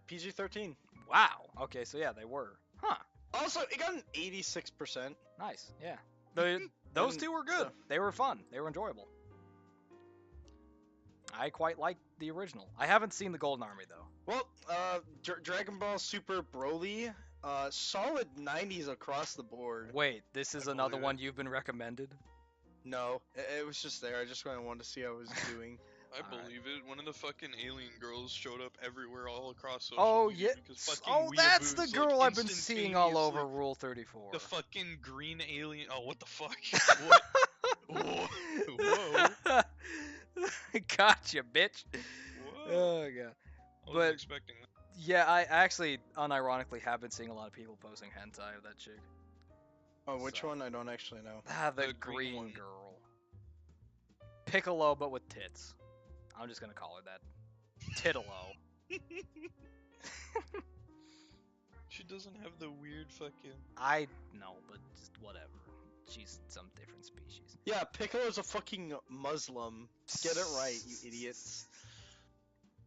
PG-13. Wow. Okay, so yeah, they were. Huh. Also, it got an 86%. Nice. Yeah. Those two were good. so- They were fun. They were enjoyable. I quite liked the original. I haven't seen the Golden Army though. Well, Dragon Ball Super Broly, solid 90s across the board. Wait, this is I another believe one it. you've been recommended? No, it was just there. I just kind of wanted to see how it was doing. I Alright. believe it. One of the fucking alien girls showed up everywhere, all across social Oh media yeah. because fucking Oh, that's the weeaboos, girl like, I've been seeing all over instantaneously- Rule 34. The fucking green alien. Oh, what the fuck? What? Whoa. Gotcha, bitch. Whoa. Oh god. I but- wasn't expecting that. Yeah, I actually, unironically, have been seeing a lot of people posting hentai of that chick. Oh, which So- one? I don't actually know. The The green green one. girl. Piccolo, but with tits. I'm just gonna call her that. Titolo. She doesn't have the weird fucking. I know, but just whatever. She's some different species. Yeah, Piccolo's a fucking Muslim. Get it right, you idiots.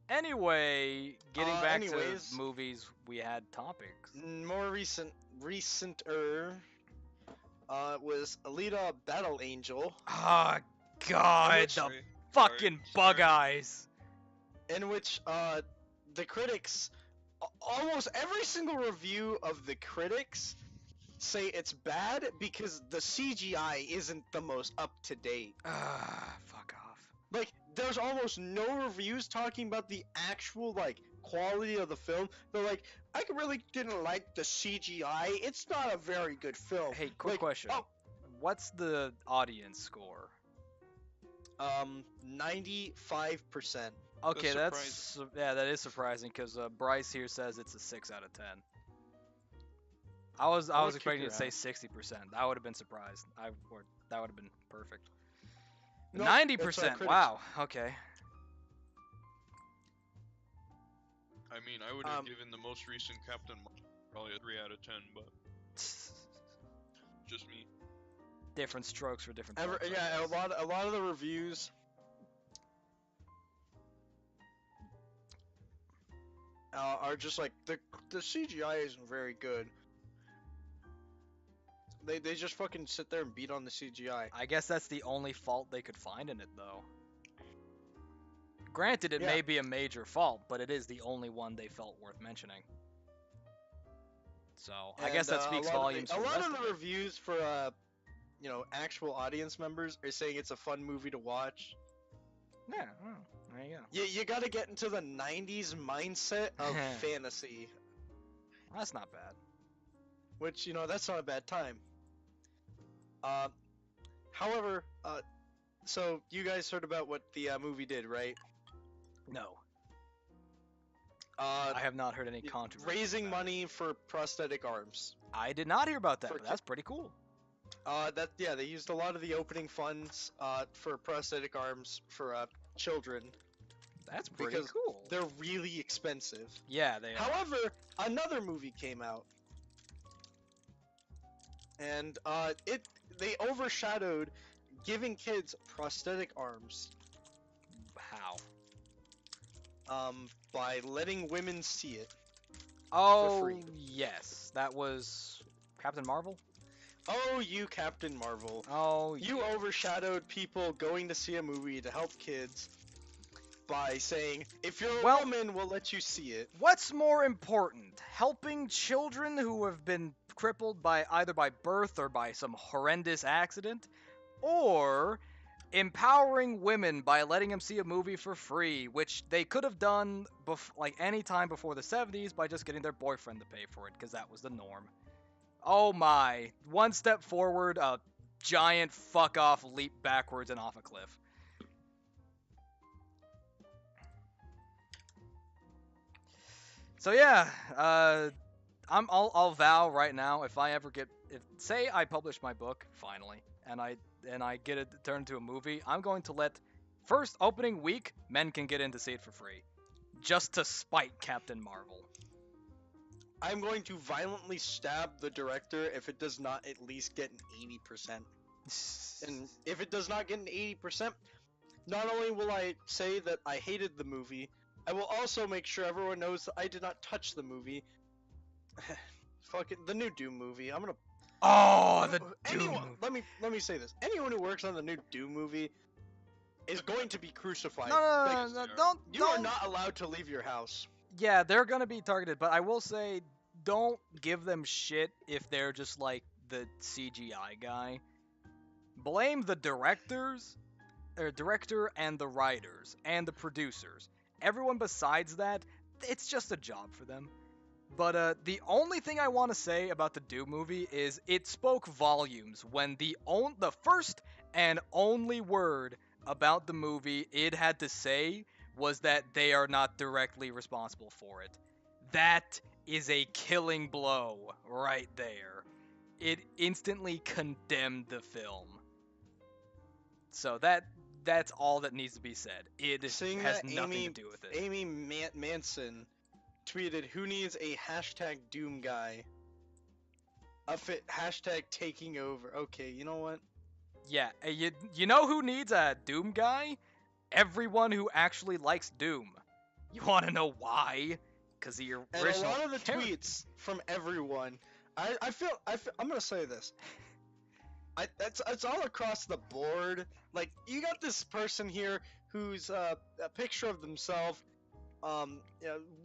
Anyway, getting back anyways. to movies, we had topics. More recenter, was Alita Battle Angel, Ah, God, the Sorry. fucking bug sorry. eyes. in which, the critics, almost every single review of the critics say it's bad because the CGI isn't the most up to date. Ah, fuck off. Like, there's almost no reviews talking about the actual, like, quality of the film. They're like, I really didn't like the CGI. It's not a very good film. Hey, quick Like, question. oh. What's the audience score? 95%. Okay, That's yeah, that is surprising because Bryce here says it's a 6 out of 10. I was would kick expecting your to say ass. 60%. I would have been surprised. That would have been perfect. Nope, 90%. that's our critics. Wow. Okay. I mean, I would have Um, given the most recent Captain Marvel probably a 3 out of 10, but just me. Different strokes for different folks, I Yeah, guess. a lot of the reviews. Are just like the CGI isn't very good. They just fucking sit there and beat on the CGI. I guess that's the only fault they could find in it, though. Granted, it Yeah. may be a major fault, but it is the only one they felt worth mentioning. So I guess that speaks volumes. A for the lot rest of of the it. reviews for actual audience members are saying it's a fun movie to watch. Yeah, there you go. You gotta get into the '90s mindset of fantasy, That's not bad. which that's not a bad time. However, so you guys heard about what the movie did, right? No, Uh, I have not heard any controversy. raising about it. money for prosthetic arms. I did not hear about that, for but that's pretty cool. They used a lot of the opening funds for prosthetic arms for children. That's pretty Because cool. They're really expensive. Yeah, they are. However, another movie came out, and they overshadowed giving kids prosthetic arms How? by letting women see it. Oh, free. yes. That was Captain Marvel? Oh, you Captain Marvel. Oh, You yeah. overshadowed people going to see a movie to help kids by saying, if you're a Well- woman, we'll let you see it. What's more important, helping children who have been crippled by either by birth or by some horrendous accident, or empowering women by letting them see a movie for free, which they could have done like any time before the 70s by just getting their boyfriend to pay for it, because that was the norm. Oh my! One step forward, a giant fuck off leap backwards and off a cliff. So yeah, I'll vow right now, if I ever say I publish my book finally, and I get it turned into a movie, I'm going to let first opening week men can get in to see it for free, just to spite Captain Marvel. I'm going to violently stab the director if it does not at least get an 80%. And if it does not get an 80%, not only will I say that I hated the movie, I will also make sure everyone knows that I did not touch the movie. Fucking the new Doom movie. I'm gonna. Oh, the Doom anyone. movie. Let me say this. Anyone who works on the new Doom movie is going to be crucified. No, no, Like, no, no, no, don't. you don't. are not allowed to leave your house. Yeah, they're gonna be targeted, but I will say, don't give them shit if they're just like the CGI guy. Blame the director and the writers and the producers. Everyone besides that, it's just a job for them. But the only thing I want to say about the Doom movie is it spoke volumes when the first and only word about the movie it had to say was that they are not directly responsible for it. That is a killing blow right there. It instantly condemned the film. So that's all that needs to be said. It Seeing has that nothing to do with it. Amy Manson tweeted, "Who needs a hashtag Doom guy? Hashtag taking over." Okay, you know what? Yeah, you know who needs a Doom guy? Everyone who actually likes Doom. You want to know why? Because the original And a lot of the character. tweets from everyone, I feel I'm gonna say this. It's all across the board. Like, you got this person here who's a picture of themselves,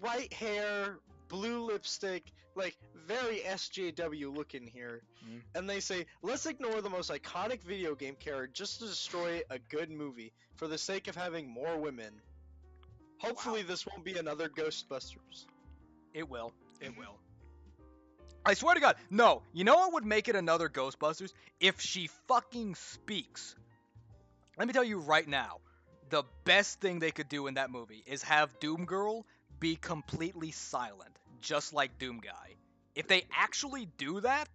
white hair, blue lipstick, like very SJW looking here, Mm. and they say, let's ignore the most iconic video game character just to destroy a good movie for the sake of having more women. Hopefully this won't be another Ghostbusters. It will. It will. I swear to God, no. You know what would make it another Ghostbusters? If she fucking speaks. Let me tell you right now, the best thing they could do in that movie is have Doom Girl be completely silent, just like Doom Guy. If they actually do that,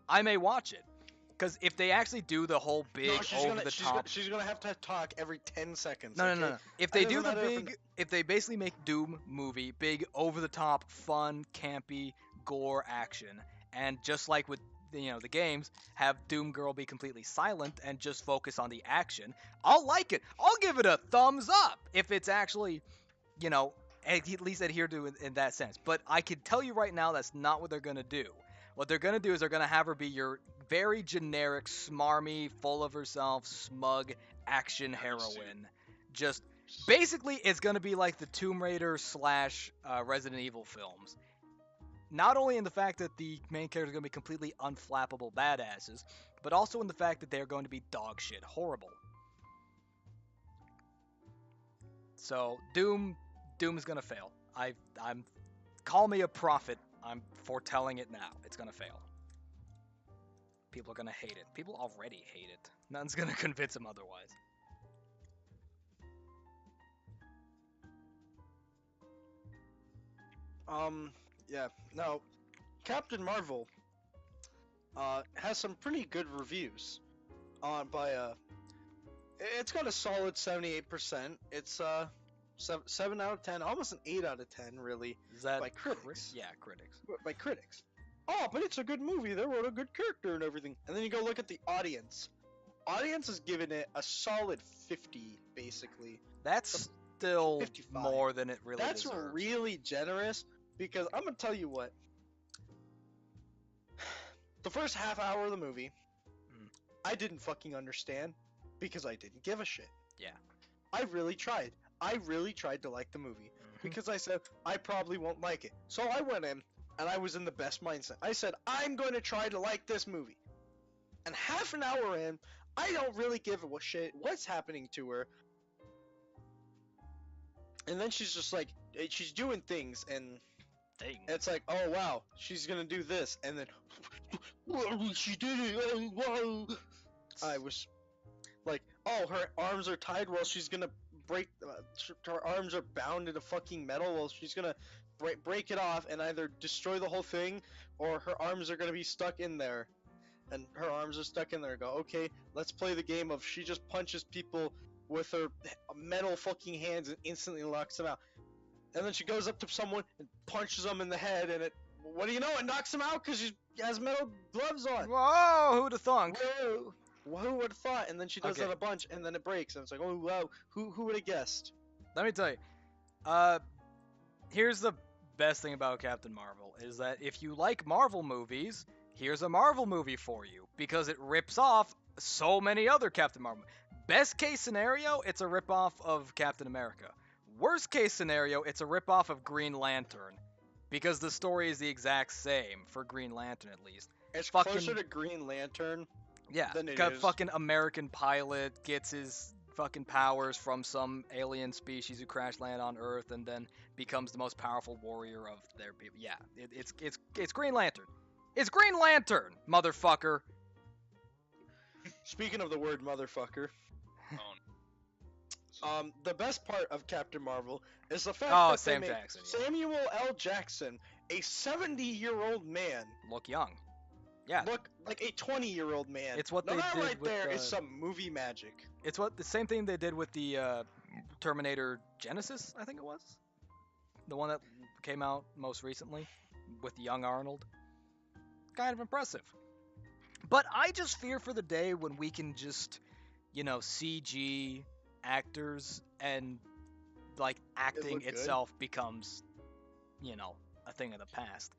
I may watch it. Because if they actually do the whole big No, over-the-top... she's gonna have to talk every 10 seconds. No, okay? no, no, no. If It they doesn't do the matter if big... If they basically make Doom movie big, over-the-top, fun, campy, gore action, and just like with the games, have Doom Girl be completely silent and just focus on the action, I'll like it. I'll give it a thumbs up if it's actually, at least adhere to it in that sense. But I can tell you right now that's not what they're going to do. What they're going to do is they're going to have her be your very generic, smarmy, full of herself, smug action heroine. Just basically, it's going to be like the Tomb Raider / Resident Evil films. Not only in the fact that the main character is going to be completely unflappable badasses, but also in the fact that they're going to be dog shit horrible. So Doom is going to fail. I'm call me a prophet. I'm foretelling it now. It's going to fail. People are going to hate it. People already hate it. Nothing's going to convince them otherwise. Yeah. Now, Captain Marvel has some pretty good reviews it's got a solid 78%. It's 7 out of 10, almost an 8 out of 10 really. Is that by critics? Yeah, critics. By critics. Oh, but it's a good movie. They wrote a good character and everything. And then you go look at the audience. Audience has given it a solid 50, basically. That's still 55. more than it really That's deserves. really generous, because I'm gonna tell you what. The first half hour of the movie, I didn't fucking understand, because I didn't give a shit. Yeah. I really tried. I really tried to like the movie Mhm. because I said I probably won't like it. So I went in and I was in the best mindset. I said I'm going to try to like this movie. And half an hour in, I don't really give a shit what's happening to her. And then she's just like, she's doing things, and Dang. it's like, oh wow, she's gonna do this, and then, she did it, oh wow. I was like, oh, her arms are tied while she's gonna break, her arms are bound into fucking metal while she's gonna break it off and either destroy the whole thing, or her arms are gonna be stuck in there. And her arms are stuck in there. Go, okay, let's play the game of she just punches people with her metal fucking hands and instantly knocks them out. And then she goes up to someone and punches them in the head, and what do you know? It knocks him out because she has metal gloves on. Whoa, who'd have thunk? Whoa, who would have thought? And then she does Okay. that a bunch, and then it breaks, and it's like, oh wow, who would have guessed? Let me tell you. Here's the best thing about Captain Marvel is that if you like Marvel movies, here's a Marvel movie for you because it rips off so many other Captain Marvel. Best case scenario, it's a ripoff of Captain America. Worst case scenario, it's a ripoff of Green Lantern because the story is the exact same for Green Lantern at least. It's Fucking- closer to Green Lantern. Yeah, Than it got is. fucking American pilot gets his fucking powers from some alien species who crash land on Earth and then becomes the most powerful warrior of their people. Yeah, it's Green Lantern. It's Green Lantern, motherfucker. Speaking of the word motherfucker, Oh, the best part of Captain Marvel is the fact Oh, that Sam they made Jackson, yeah. Samuel L. Jackson, a 70-year-old man, Look young. Yeah, look like a 20-year-old man. It's what now they that did right with, there is some movie magic. it's what the same thing they did with the Terminator Genesis, I think it was, the one that came out most recently with young Arnold. Kind of impressive. But I just fear for the day when we can just, CG actors and like acting look good. itself becomes, a thing of the past.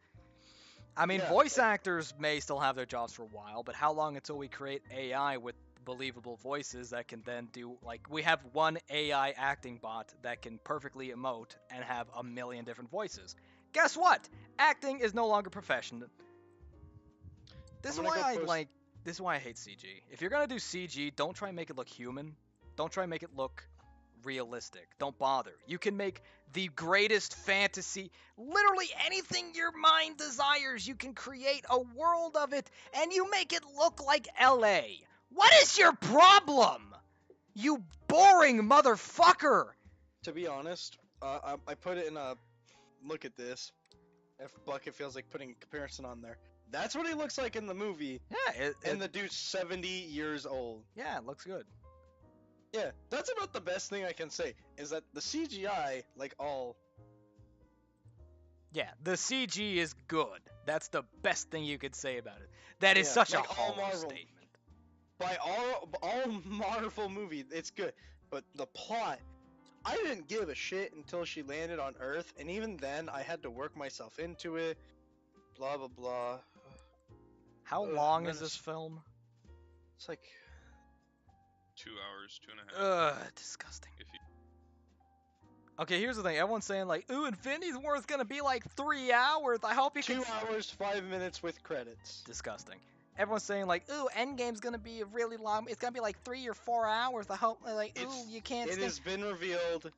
I mean, Yeah, voice actors may still have their jobs for a while, but how long until we create AI with believable voices that can then do, like, we have one AI acting bot that can perfectly emote and have a million different voices. Guess what? Acting is no longer profession. This is I'm why gonna go post- this is why I hate CG. If you're gonna do CG, don't try and make it look human. Don't try and make it look realistic. Don't bother. You can make the greatest fantasy, literally anything your mind desires. You can create a world of it, and you make it look like LA. What is your problem? You boring motherfucker! To be honest, I put it in a look at this. If Bucket feels like putting a comparison on there, that's what he looks like in the movie, Yeah, and the dude's 70 years old. yeah, it looks good. Yeah, that's about the best thing I can say, is that the CGI, like all... Yeah, the CG is good. That's the best thing you could say about it. That is Yeah, such a like all hollow Marvel. statement. By all Marvel movie, it's good. But the plot, I didn't give a shit until she landed on Earth, and even then, I had to work myself into it. Blah, blah, blah. How Ugh, long then is this film? It's like... 2 hours, 2.5. Disgusting. If you, Okay, here's the thing. Everyone's saying like, "Ooh, Infinity War's gonna be like 3 hours." I hope you 2 can. hours, 5 minutes with credits. Disgusting. Everyone's saying like, "Ooh, Endgame's gonna be really long. It's gonna be like 3 or 4 hours." I hope like, "Ooh, It's- you can't." It stay. has been revealed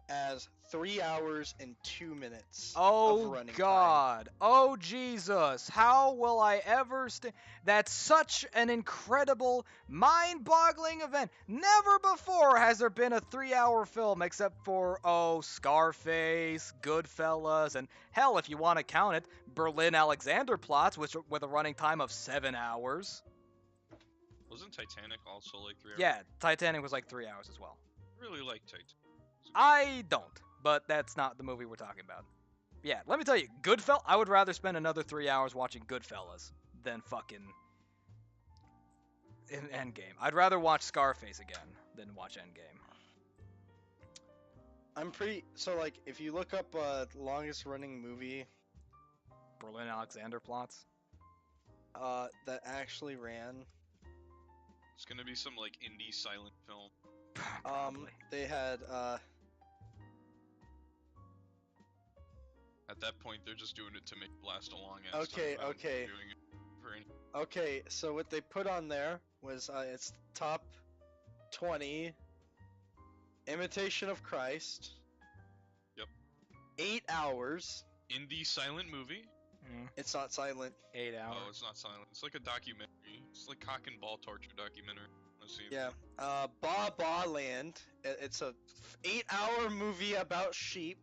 as 3 hours and 2 minutes of Oh running time. God! Oh Jesus! How will I ever stay? That's such an incredible, mind-boggling event. Never before has there been a 3-hour film except for Scarface, Goodfellas, and hell, if you want to count it, Berlin Alexanderplatz, which with a running time of 7 hours. wasn't Titanic also like 3 hours? Yeah, Titanic was like 3 hours as well. I really like Titanic. I don't, but that's not the movie we're talking about. Yeah, let me tell you, Goodfellas. I would rather spend another 3 hours watching Goodfellas than fucking in Endgame. I'd rather watch Scarface again than watch Endgame. I'm pretty... So, like, if you look up longest running movie Berlin Alexanderplatz. that actually ran... It's gonna be some like indie silent film. Probably. They had At that point, they're just doing it to make it last a long ass Okay, time. I don't think okay. they're doing it for any- okay. So what they put on there was it's top 20 Imitation of Christ. Yep. 8 hours. Indie silent movie. It's not silent. 8 hours. Oh, it's not silent. It's like a documentary. It's like cock and ball torture documentary. Let's see. Yeah. Ba Ba Land. It's a 8-hour movie about sheep.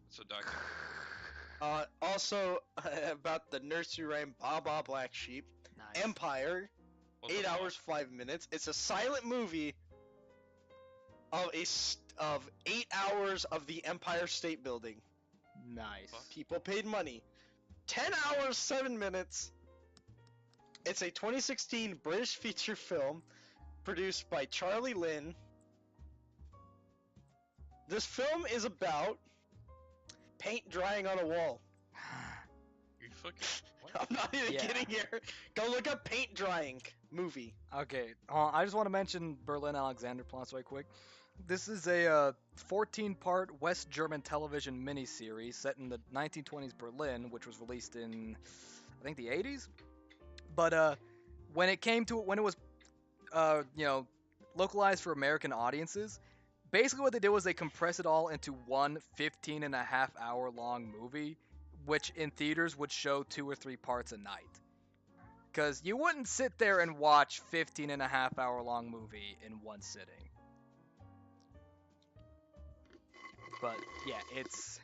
It's a documentary. Also about the nursery rhyme Ba Ba Black Sheep. Nice. Empire. What 8 the fuck? hours 5 minutes. It's a silent movie of of 8 hours of the Empire State Building. Nice. People paid money. 10 hours 7 minutes. It's a 2016 British feature film produced by Charlie Lynn. This film is about paint drying on a wall. You fucking. What? I'm not even Yeah. kidding here. Go look up paint drying movie. Okay, I just want to mention Berlin Alexanderplatz right quick. This is a 14-part West German television miniseries set in the 1920s Berlin, which was released in, I think, the 80s. But when it was, localized for American audiences, basically what they did was they compressed it all into one 15-and-a-half-hour long movie, which in theaters would show 2 or 3 parts a night. Because you wouldn't sit there and watch 15-and-a-half-hour long movie in one sitting. But yeah, it's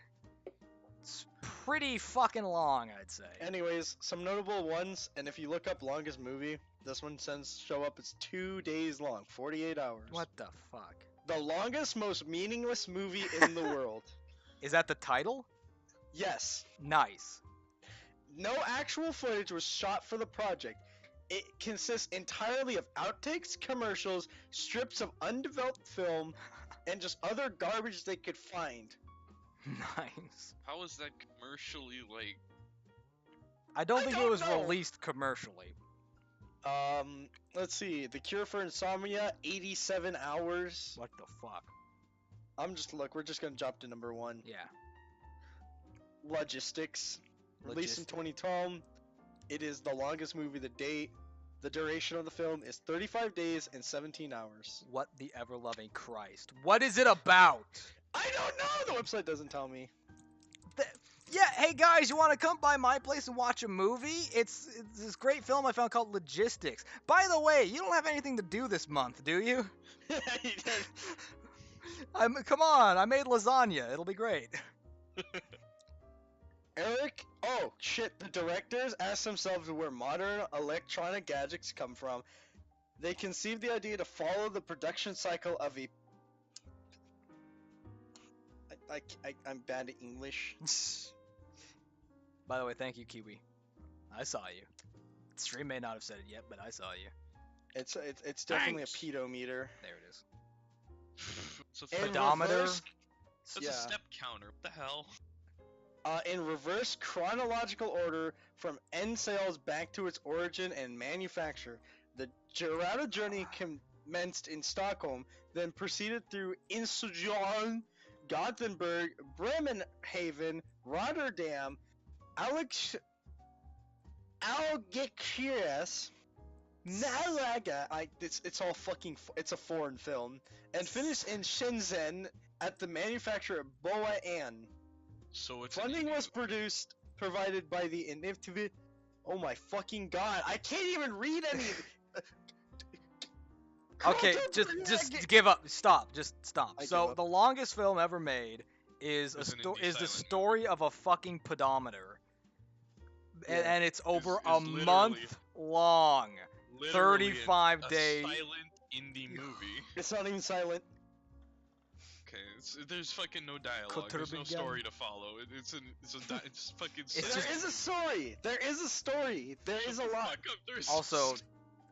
pretty fucking long, I'd say. Anyways, some notable ones, and if you look up longest movie, this one show up. It's 2 days long, 48 hours. What the fuck? The longest, most meaningless movie in the world. Is that the title? Yes. Nice. No actual footage was shot for the project. It consists entirely of outtakes, commercials, strips of undeveloped film, and just other garbage they could find. Nice. How is that commercially like? I don't I think don't it was know. released commercially. Let's see. The Cure for Insomnia, 87 hours. What the fuck? We're just gonna jump to number 1. Yeah. Logistics. Released in Logistics. 2012. It is the longest movie to date. The duration of the film is 35 days and 17 hours. What the ever-loving Christ? What is it about? I don't know! The website doesn't tell me. Yeah, hey guys, you want to come by my place and watch a movie? It's this great film I found called Logistics. By the way, you don't have anything to do this month, do you? Come on, I made lasagna. It'll be great. Oh shit, the directors asked themselves where modern electronic gadgets come from. They conceived the idea to follow the production cycle of a... I'm bad at English. By the way, thank you, Kiwi. I saw you. Stream may not have said it yet, but I saw you. It's definitely Thanks. a pedometer. There it is. It's a In fucking- Pedometer? reverse- That's yeah. a step counter. What the hell? In reverse chronological order from end sales back to its origin and manufacture. The Gerada journey commenced in Stockholm, then proceeded through Insujon, Gothenburg, Bremenhaven, Rotterdam, Algeciras, Malaga. It's all fucking. It's a foreign film, and finished in Shenzhen at the manufacturer Boa An. So it's an Funding indie was movie. provided by the innovative. Oh my fucking god! I can't even read any. Okay, just give up. Stop. Just stop. I give So up. the longest film ever made is Is an indie the silent story of a fucking pedometer, Yeah. and it's over is a literally- month long. Literally 35 a days. silent indie movie. It's not even silent. Okay, there's fucking no dialogue. There's no Koturbigan. story to follow. It's fucking. It's There just- is a story. There is a story. There is a lot.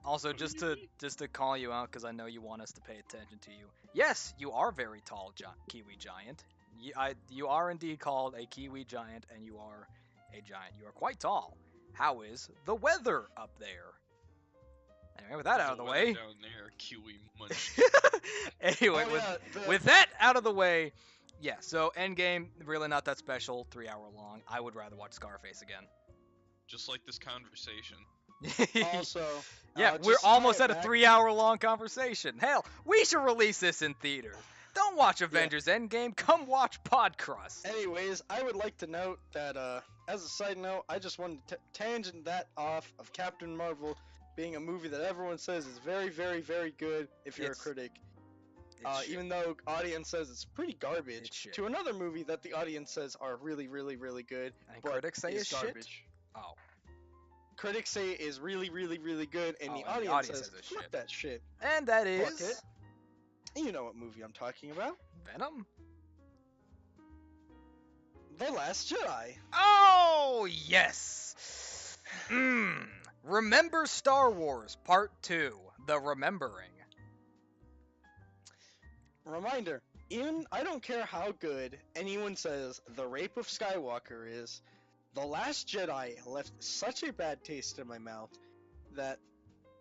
Also, just to call you out, because I know you want us to pay attention to you. Yes, you are very tall, Kiwi giant. You are indeed called a Kiwi giant, and you are a giant. You are quite tall. How is the weather up there? Anyway, with that out of the way, Down there, Kiwi munch. Anyway, Oh, yeah, with that out of the way, yeah. So Endgame really not that special. 3 hour long. I would rather watch Scarface again. Just like this conversation. Also, yeah, we're just to tie almost it at a back- 3 hour long conversation. Hell, we should release this in theaters. Don't watch Avengers Endgame. Come watch Pod-Crust. Anyways, I would like to note that, as a side note, I just wanted to tangent that off of Captain Marvel being a movie that everyone says is very, very, very good if you're It's- a critic. It's shit. Even though audience says it's pretty garbage, It's shit. to another movie that the audience says are really, really, really good, And but critics say is it's shit. garbage. Oh, Critics say it is really, really, really good, and Oh, the and the audience audience says, says it's fuck shit. that shit. and that Fuck is it. And you know what movie I'm talking about. Venom. The Last Jedi. Oh yes. Remember Star Wars Part 2: The Remembering. Reminder, I don't care how good anyone says The Rape of Skywalker is, The Last Jedi left such a bad taste in my mouth that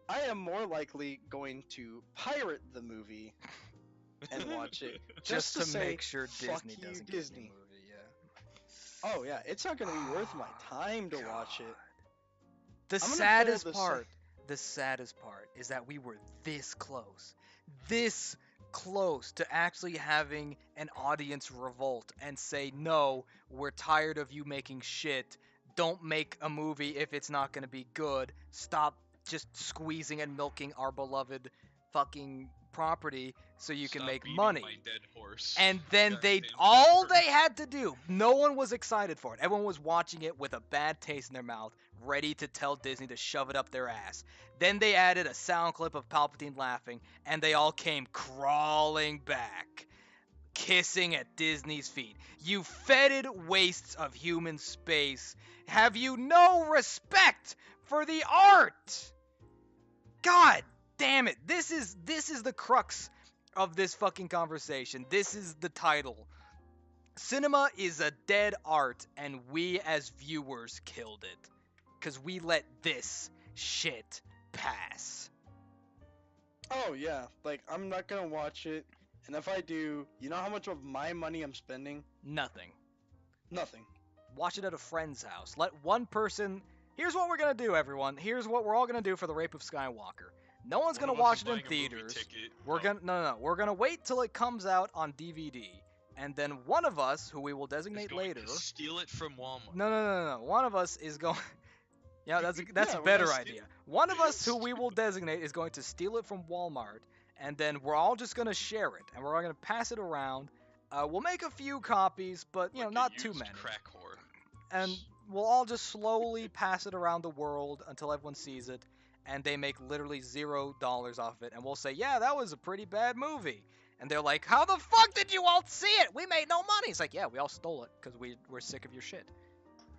I am more likely going to pirate the movie and watch it Just to say, make sure "Fuck Disney you, doesn't Disney." get the movie, yeah. Oh yeah, it's not gonna be worth my time to watch it. The I'm gonna pull saddest this part, is that we were this close to actually having an audience revolt and say, no, we're tired of you making shit. Don't make a movie if it's not going to be good. Stop just squeezing and milking our beloved fucking property so you can Stop make beating money. My dead horse. And then Goddamn all horse. they had to do, no one was excited for it. Everyone was watching it with a bad taste in their mouth, ready to tell Disney to shove it up their ass. Then they added a sound clip of Palpatine laughing, and they all came crawling back, kissing at Disney's feet. You fetid wastes of human space. Have you no respect for the art? God damn it. This is the crux of this fucking conversation. This is the title. Cinema is a dead art, and we as viewers killed it. Because we let this shit pass. Oh yeah, like I'm not gonna watch it, and if I do, you know how much of my money I'm spending? Nothing. Nothing. Watch it at a friend's house. Let one person... Here's what we're going to do, everyone. Here's what we're all going to do for The Rape of Skywalker. No one's One going of to us watch is it in buying a movie theaters. ticket. We're Oh. gonna no. We're gonna wait till it comes out on DVD, and then one of us, who we will Is designate going later. to steal it from Walmart. No. One of us is going. Yeah, that's Yeah, a we're better gonna idea. One of us, who we will designate, is going to steal it from Walmart, and then we're all just gonna share it, and we're all gonna pass it around. We'll make a few copies, but Like a not too used many. Crack whore. And we'll all just slowly pass it around the world until everyone sees it, and they make literally $0 off it, and we'll say, yeah, that was a pretty bad movie. And they're like, how the fuck did you all see it? We made no money. It's like, yeah, we all stole it because we're sick of your shit.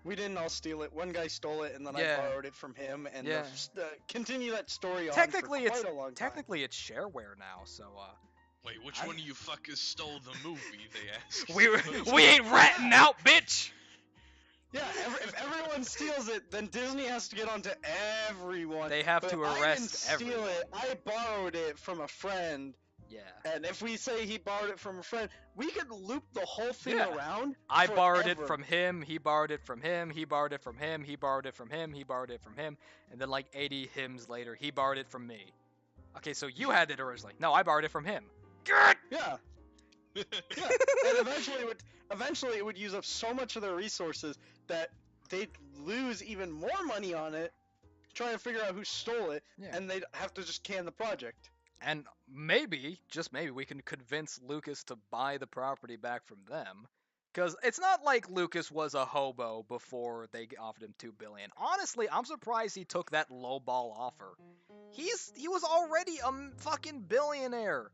We didn't all steal it. One guy stole it, and then Yeah. I borrowed it from him, and Yeah. continue that story on Technically, for it's quite a long time. technically it's shareware now, so Wait, which I- one of you fuckers stole the movie? They asked. we ain't ratting out, bitch. Yeah, if everyone steals it, then Disney has to get onto everyone. They have But to if I arrest didn't steal everyone. it. I borrowed it from a friend, Yeah. and if we say he borrowed it from a friend, we could loop the whole thing Yeah. around. I borrowed it forever. from him, he borrowed it from him, he borrowed it from him, he borrowed it from him, he borrowed it from him, and then like 80 hymns later, he borrowed it from me. Okay, so you had it originally. No, I borrowed it from him. Good. Yeah. Yeah, and eventually it would use up so much of their resources that they'd lose even more money on it, trying to figure out who stole it, Yeah. and they'd have to just can the project. And maybe, just maybe, we can convince Lucas to buy the property back from them. Because it's not like Lucas was a hobo before they offered him $2 billion. Honestly, I'm surprised he took that lowball offer. He was already a fucking billionaire.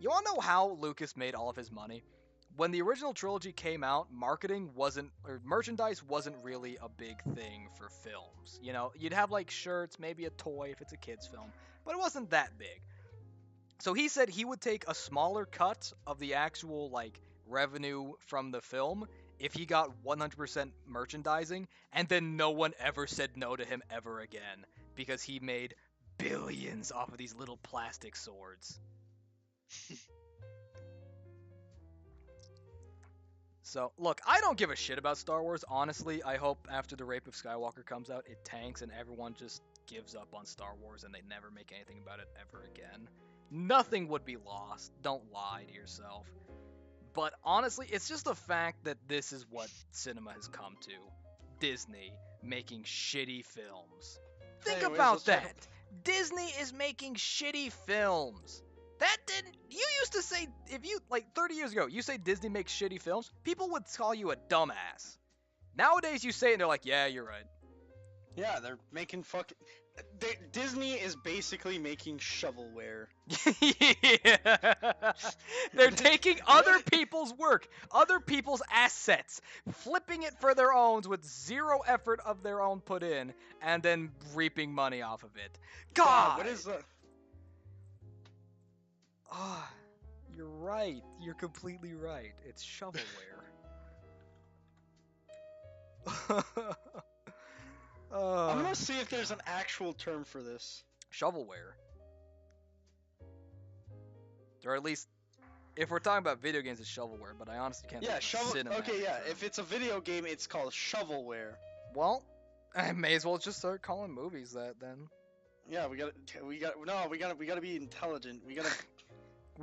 You wanna know how Lucas made all of his money? When the original trilogy came out, merchandise wasn't really a big thing for films. You know, you'd have like shirts, maybe a toy if it's a kid's film, but it wasn't that big. So he said he would take a smaller cut of the actual like revenue from the film if he got 100% merchandising, and then no one ever said no to him ever again because he made billions off of these little plastic swords. So, look, I don't give a shit about Star Wars. Honestly, I hope after The Rape of Skywalker comes out, it tanks and everyone just gives up on Star Wars and they never make anything about it ever again. Nothing would be lost. Don't lie to yourself. But honestly, it's just the fact that this is what cinema has come to. Disney making shitty films. Think Anyways, about let's talk- that. Disney is making shitty films. That didn't. You used to say, if you, like 30 years ago, you say Disney makes shitty films, people would call you a dumbass. Nowadays, you say it and they're like, yeah, you're right. Yeah, they're making fucking. Disney is basically making shovelware. Yeah. They're taking other people's work, other people's assets, flipping it for their own with zero effort of their own put in, and then reaping money off of it. God! What is the? Ah, you're right. You're completely right. It's shovelware. I'm gonna see if there's an actual term for this. Shovelware. Or at least, if we're talking about video games, it's shovelware, but I honestly can't Yeah, think of a cinematic Okay, yeah. term. If it's a video game, it's called shovelware. Well, I may as well just start calling movies that then. Yeah, we gotta be intelligent. We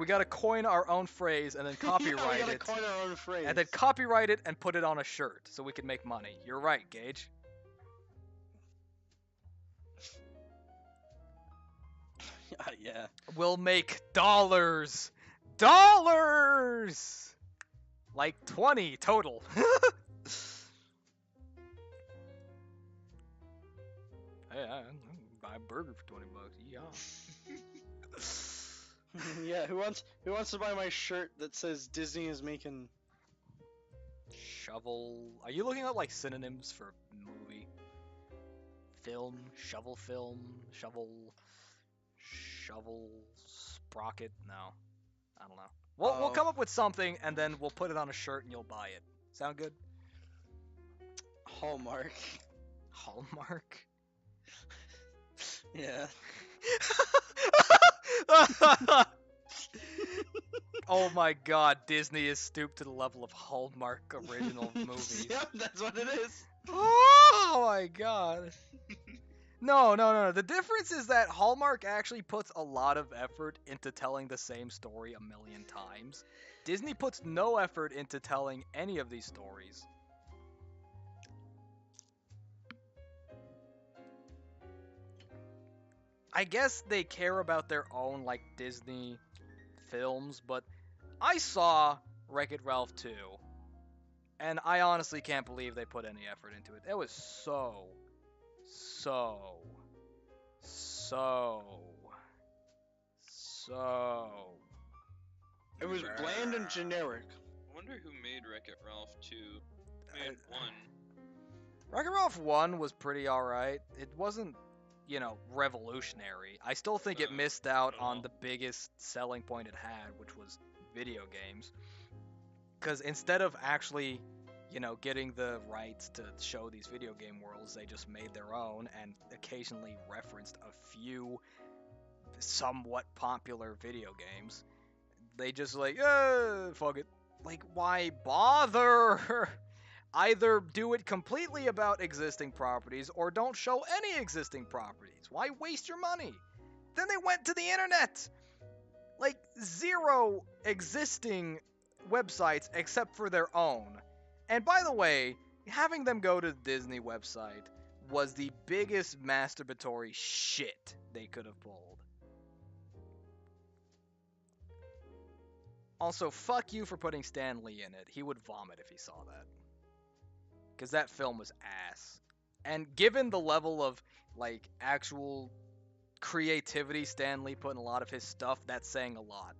gotta coin our own phrase and then Yeah, copyright we gotta it. coin our own phrase. And then copyright it and put it on a shirt so we can make money. You're right, Gage. Yeah. We'll make dollars. Dollars! Like 20 total. Hey, I can buy a burger for $20. Yeah. Yeah. Who wants to buy my shirt that says Disney is making? Shovel. Are you looking up like synonyms for movie? Film, shovel, shovel, sprocket. No, I don't know. We'll come up with something and then we'll put it on a shirt and you'll buy it. Sound good? Hallmark. Hallmark. Yeah. Oh my God, Disney is stooped to the level of Hallmark original movies. Yep, that's what it is. Oh my God. No. The difference is that Hallmark actually puts a lot of effort into telling the same story a million times. Disney puts no effort into telling any of these stories. I guess they care about their own, like, Disney films, but I saw Wreck-It Ralph 2, and I honestly can't believe they put any effort into it. It was so It was bland and generic. I wonder who made Wreck-It Ralph 2. Made 1. Wreck-It Ralph 1 was pretty alright. It wasn't, revolutionary. I still think it missed out on the biggest selling point it had, which was video games. Because instead of actually, getting the rights to show these video game worlds, they just made their own and occasionally referenced a few somewhat popular video games. They just fuck it. Like, why bother? Either do it completely about existing properties or don't show any existing properties. Why waste your money? Then they went to the internet. Like, 0 existing websites except for their own. And by the way, having them go to the Disney website was the biggest masturbatory shit they could have pulled. Also, fuck you for putting Stan Lee in it. He would vomit if he saw that. Because that film was ass. And given the level of, actual creativity Stan Lee put in a lot of his stuff, that's saying a lot.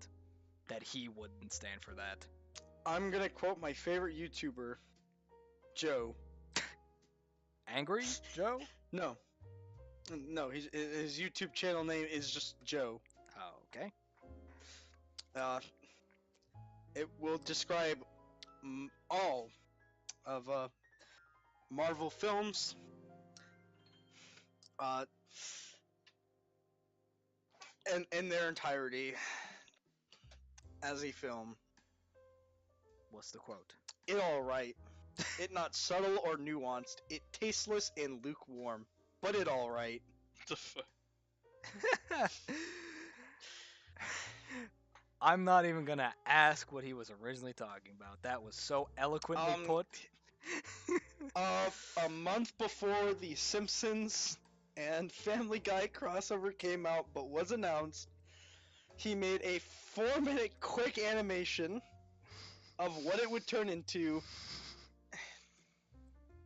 That he wouldn't stand for that. I'm gonna quote my favorite YouTuber, Joe. Angry Joe? No, his YouTube channel name is just Joe. Oh, okay. It will describe all of Marvel films. In their entirety as a film. What's the quote? It all right. It not subtle or nuanced. It tasteless and lukewarm. But it all right. What the fuck? I'm not even gonna ask what he was originally talking about. That was so eloquently put. A month before the Simpsons and Family Guy crossover came out but was announced, he made a 4-minute quick animation of what it would turn into,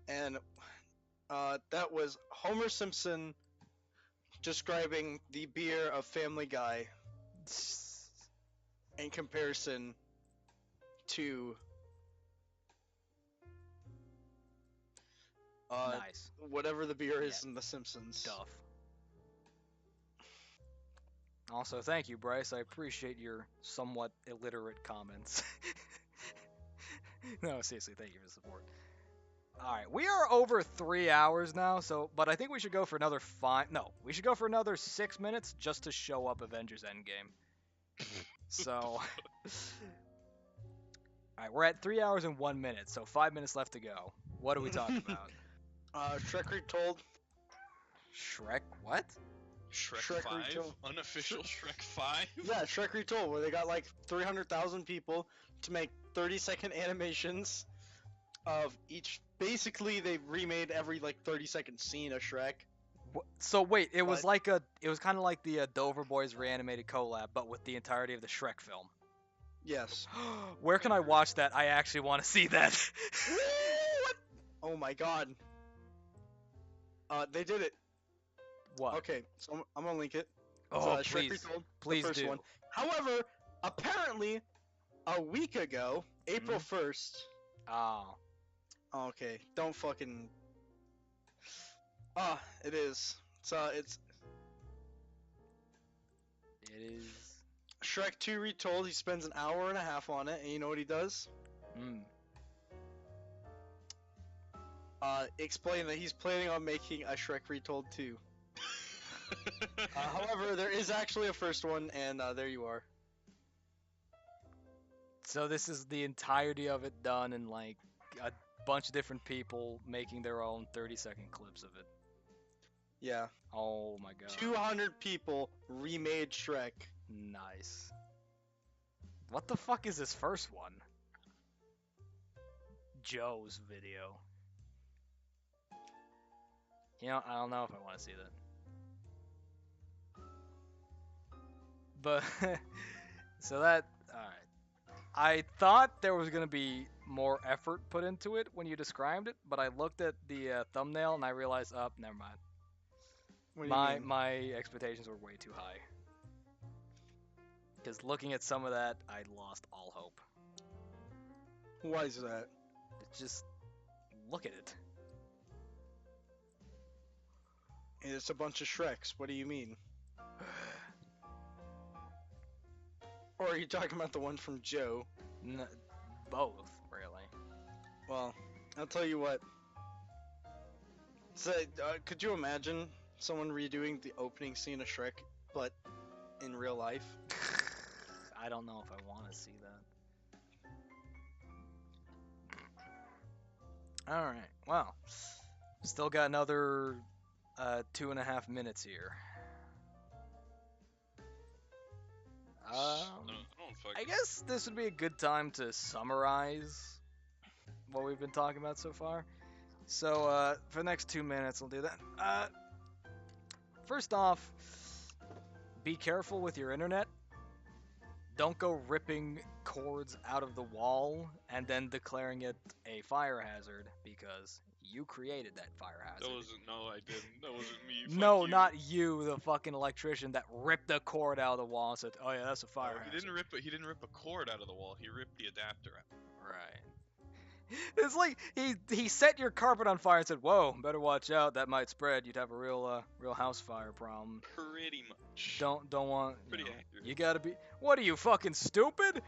and that was Homer Simpson describing the beer of Family Guy in comparison to Nice. whatever the beer is in The Simpsons. Duff. Also, thank you, Bryce. I appreciate your somewhat illiterate comments. No, seriously, thank you for the support. Alright, we are over 3 hours now, but I think we should go for another we should go for another 6 minutes just to show up Avengers Endgame. So, alright, we're at 3 hours and 1 minute, so 5 minutes left to go. What are we talking about? Shrek Retold. Shrek what? Shrek 5? Retold. Unofficial Shrek 5? Yeah, Shrek Retold, where they got like 300,000 people to make 30-second animations of each. Basically, they remade every like 30-second scene of Shrek. So wait, it was kind of like the Dover Boys reanimated collab, but with the entirety of the Shrek film. Yes. Where can I watch that? I actually want to see that. Oh my god. They did it. What? Okay, so I'm gonna link it. Oh, It's, Shrek please, Retold, please the first do. one. However, apparently, a week ago, April 1st. Oh. Okay, don't fucking. It is. It's It is. Shrek 2 Retold. He spends an hour and a half on it, and you know what he does? Explain that he's planning on making a Shrek Retold 2. However, there is actually a first one, and there you are. So this is the entirety of it done, and like a bunch of different people making their own 30-second clips of it. Yeah. Oh my god. 200 people remade Shrek. Nice. What the fuck is this first one? Joe's video. You know, I don't know if I want to see that. But, so that, alright. I thought there was going to be more effort put into it when you described it, but I looked at the thumbnail and I realized, never mind. What do you mean? My expectations were way too high. Because looking at some of that, I lost all hope. Why is that? Just look at it. It's a bunch of Shreks. What do you mean? Or are you talking about the one from Joe? Both, really. Well, I'll tell you what. So, could you imagine someone redoing the opening scene of Shrek, but in real life? I don't know if I want to see that. Alright, well. Still got another 2.5 minutes here. I guess this would be a good time to summarize what we've been talking about so far. So, for the next 2 minutes, we'll do that. First off, be careful with your internet. Don't go ripping cords out of the wall and then declaring it a fire hazard, because you created that fire hazard. No, I didn't. That wasn't me. No, Fuck you. not you, the fucking electrician that ripped the cord out of the wall and said, "Oh yeah, that's a fire hazard." He didn't rip a cord out of the wall. He ripped the adapter out. Right. It's like he set your carpet on fire and said, "Whoa, better watch out. That might spread. You'd have a real house fire problem." Pretty much. Don't want. Pretty accurate. You gotta be. What are you, fucking stupid?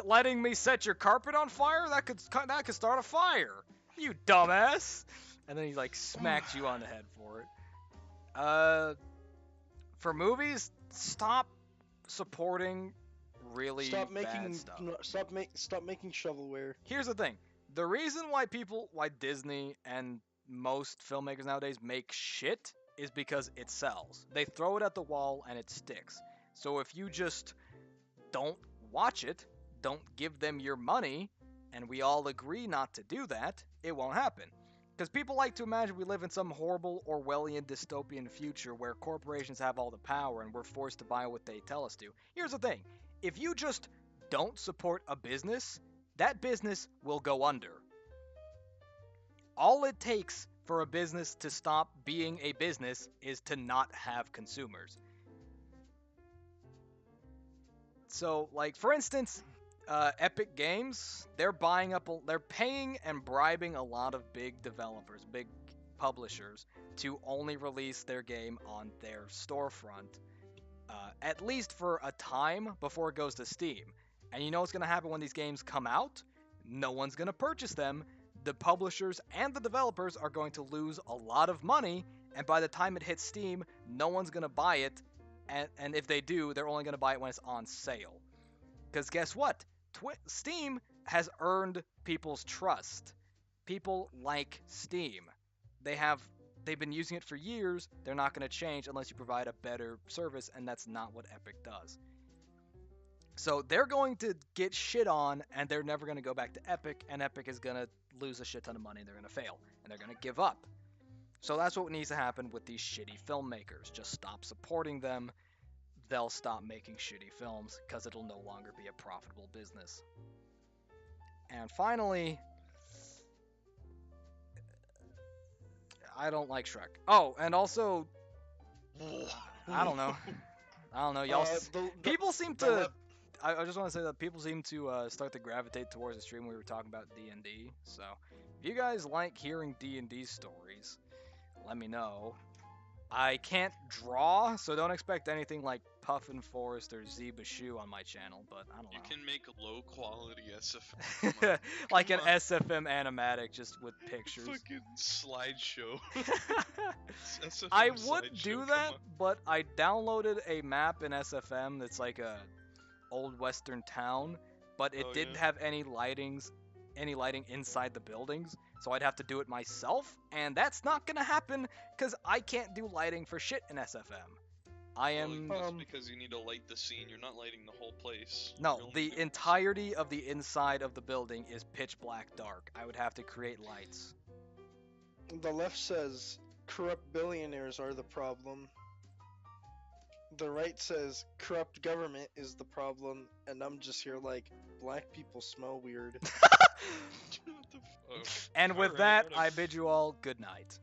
Letting me set your carpet on fire? That could start a fire. You dumbass. And then he like smacks you on the head for it. For movies, stop supporting really Stop bad making stuff. stop making shovelware. Here's the thing. The reason why Disney and most filmmakers nowadays make shit is because it sells. They throw it at the wall and it sticks. So if you just don't watch it, don't give them your money, and we all agree not to do that, it won't happen. Because people like to imagine we live in some horrible Orwellian dystopian future where corporations have all the power and we're forced to buy what they tell us to. Here's the thing. If you just don't support a business, that business will go under. All it takes for a business to stop being a business is to not have consumers. So, like, for instance, Epic Games, they're paying and bribing a lot of big developers, big publishers, to only release their game on their storefront, at least for a time before it goes to Steam. And you know what's going to happen when these games come out? No one's going to purchase them. The publishers and the developers are going to lose a lot of money, and by the time it hits Steam, no one's going to buy it, and if they do, they're only going to buy it when it's on sale. Because guess what? Steam has earned people's trust. People like Steam. They've been using it for years. They're not going to change unless you provide a better service, and that's not what Epic does. So they're going to get shit on, and they're never going to go back to Epic, and Epic is going to lose a shit ton of money, and they're going to fail, and they're going to give up. So that's what needs to happen with these shitty filmmakers. Just stop supporting them. They'll stop making shitty films, because it'll no longer be a profitable business. And finally, I don't like Shrek. Oh, and also, I don't know. Y'all. People seem to. I just want to say that people seem to start to gravitate towards the stream we were talking about D&D. So, if you guys like hearing D&D stories, let me know. I can't draw, so don't expect anything like Puffin Forest or Zeba Shu on my channel, but I don't know. You can make low quality SFM. Like an SFM animatic just with pictures. Fucking slideshow. SFM I would slideshow, do come that, on. but I downloaded a map in SFM that's like a old western town, but it didn't have any lighting inside the buildings, so I'd have to do it myself, and that's not gonna happen because I can't do lighting for shit in SFM. I am. Well, that's because you need to light the scene. You're not lighting the whole place. No, You're only the doing entirety of the inside of the building is pitch black dark. I would have to create lights. The left says corrupt billionaires are the problem. The right says corrupt government is the problem, and I'm just here like, black people smell weird. What the And with Alright, that, whatever. I bid you all good night.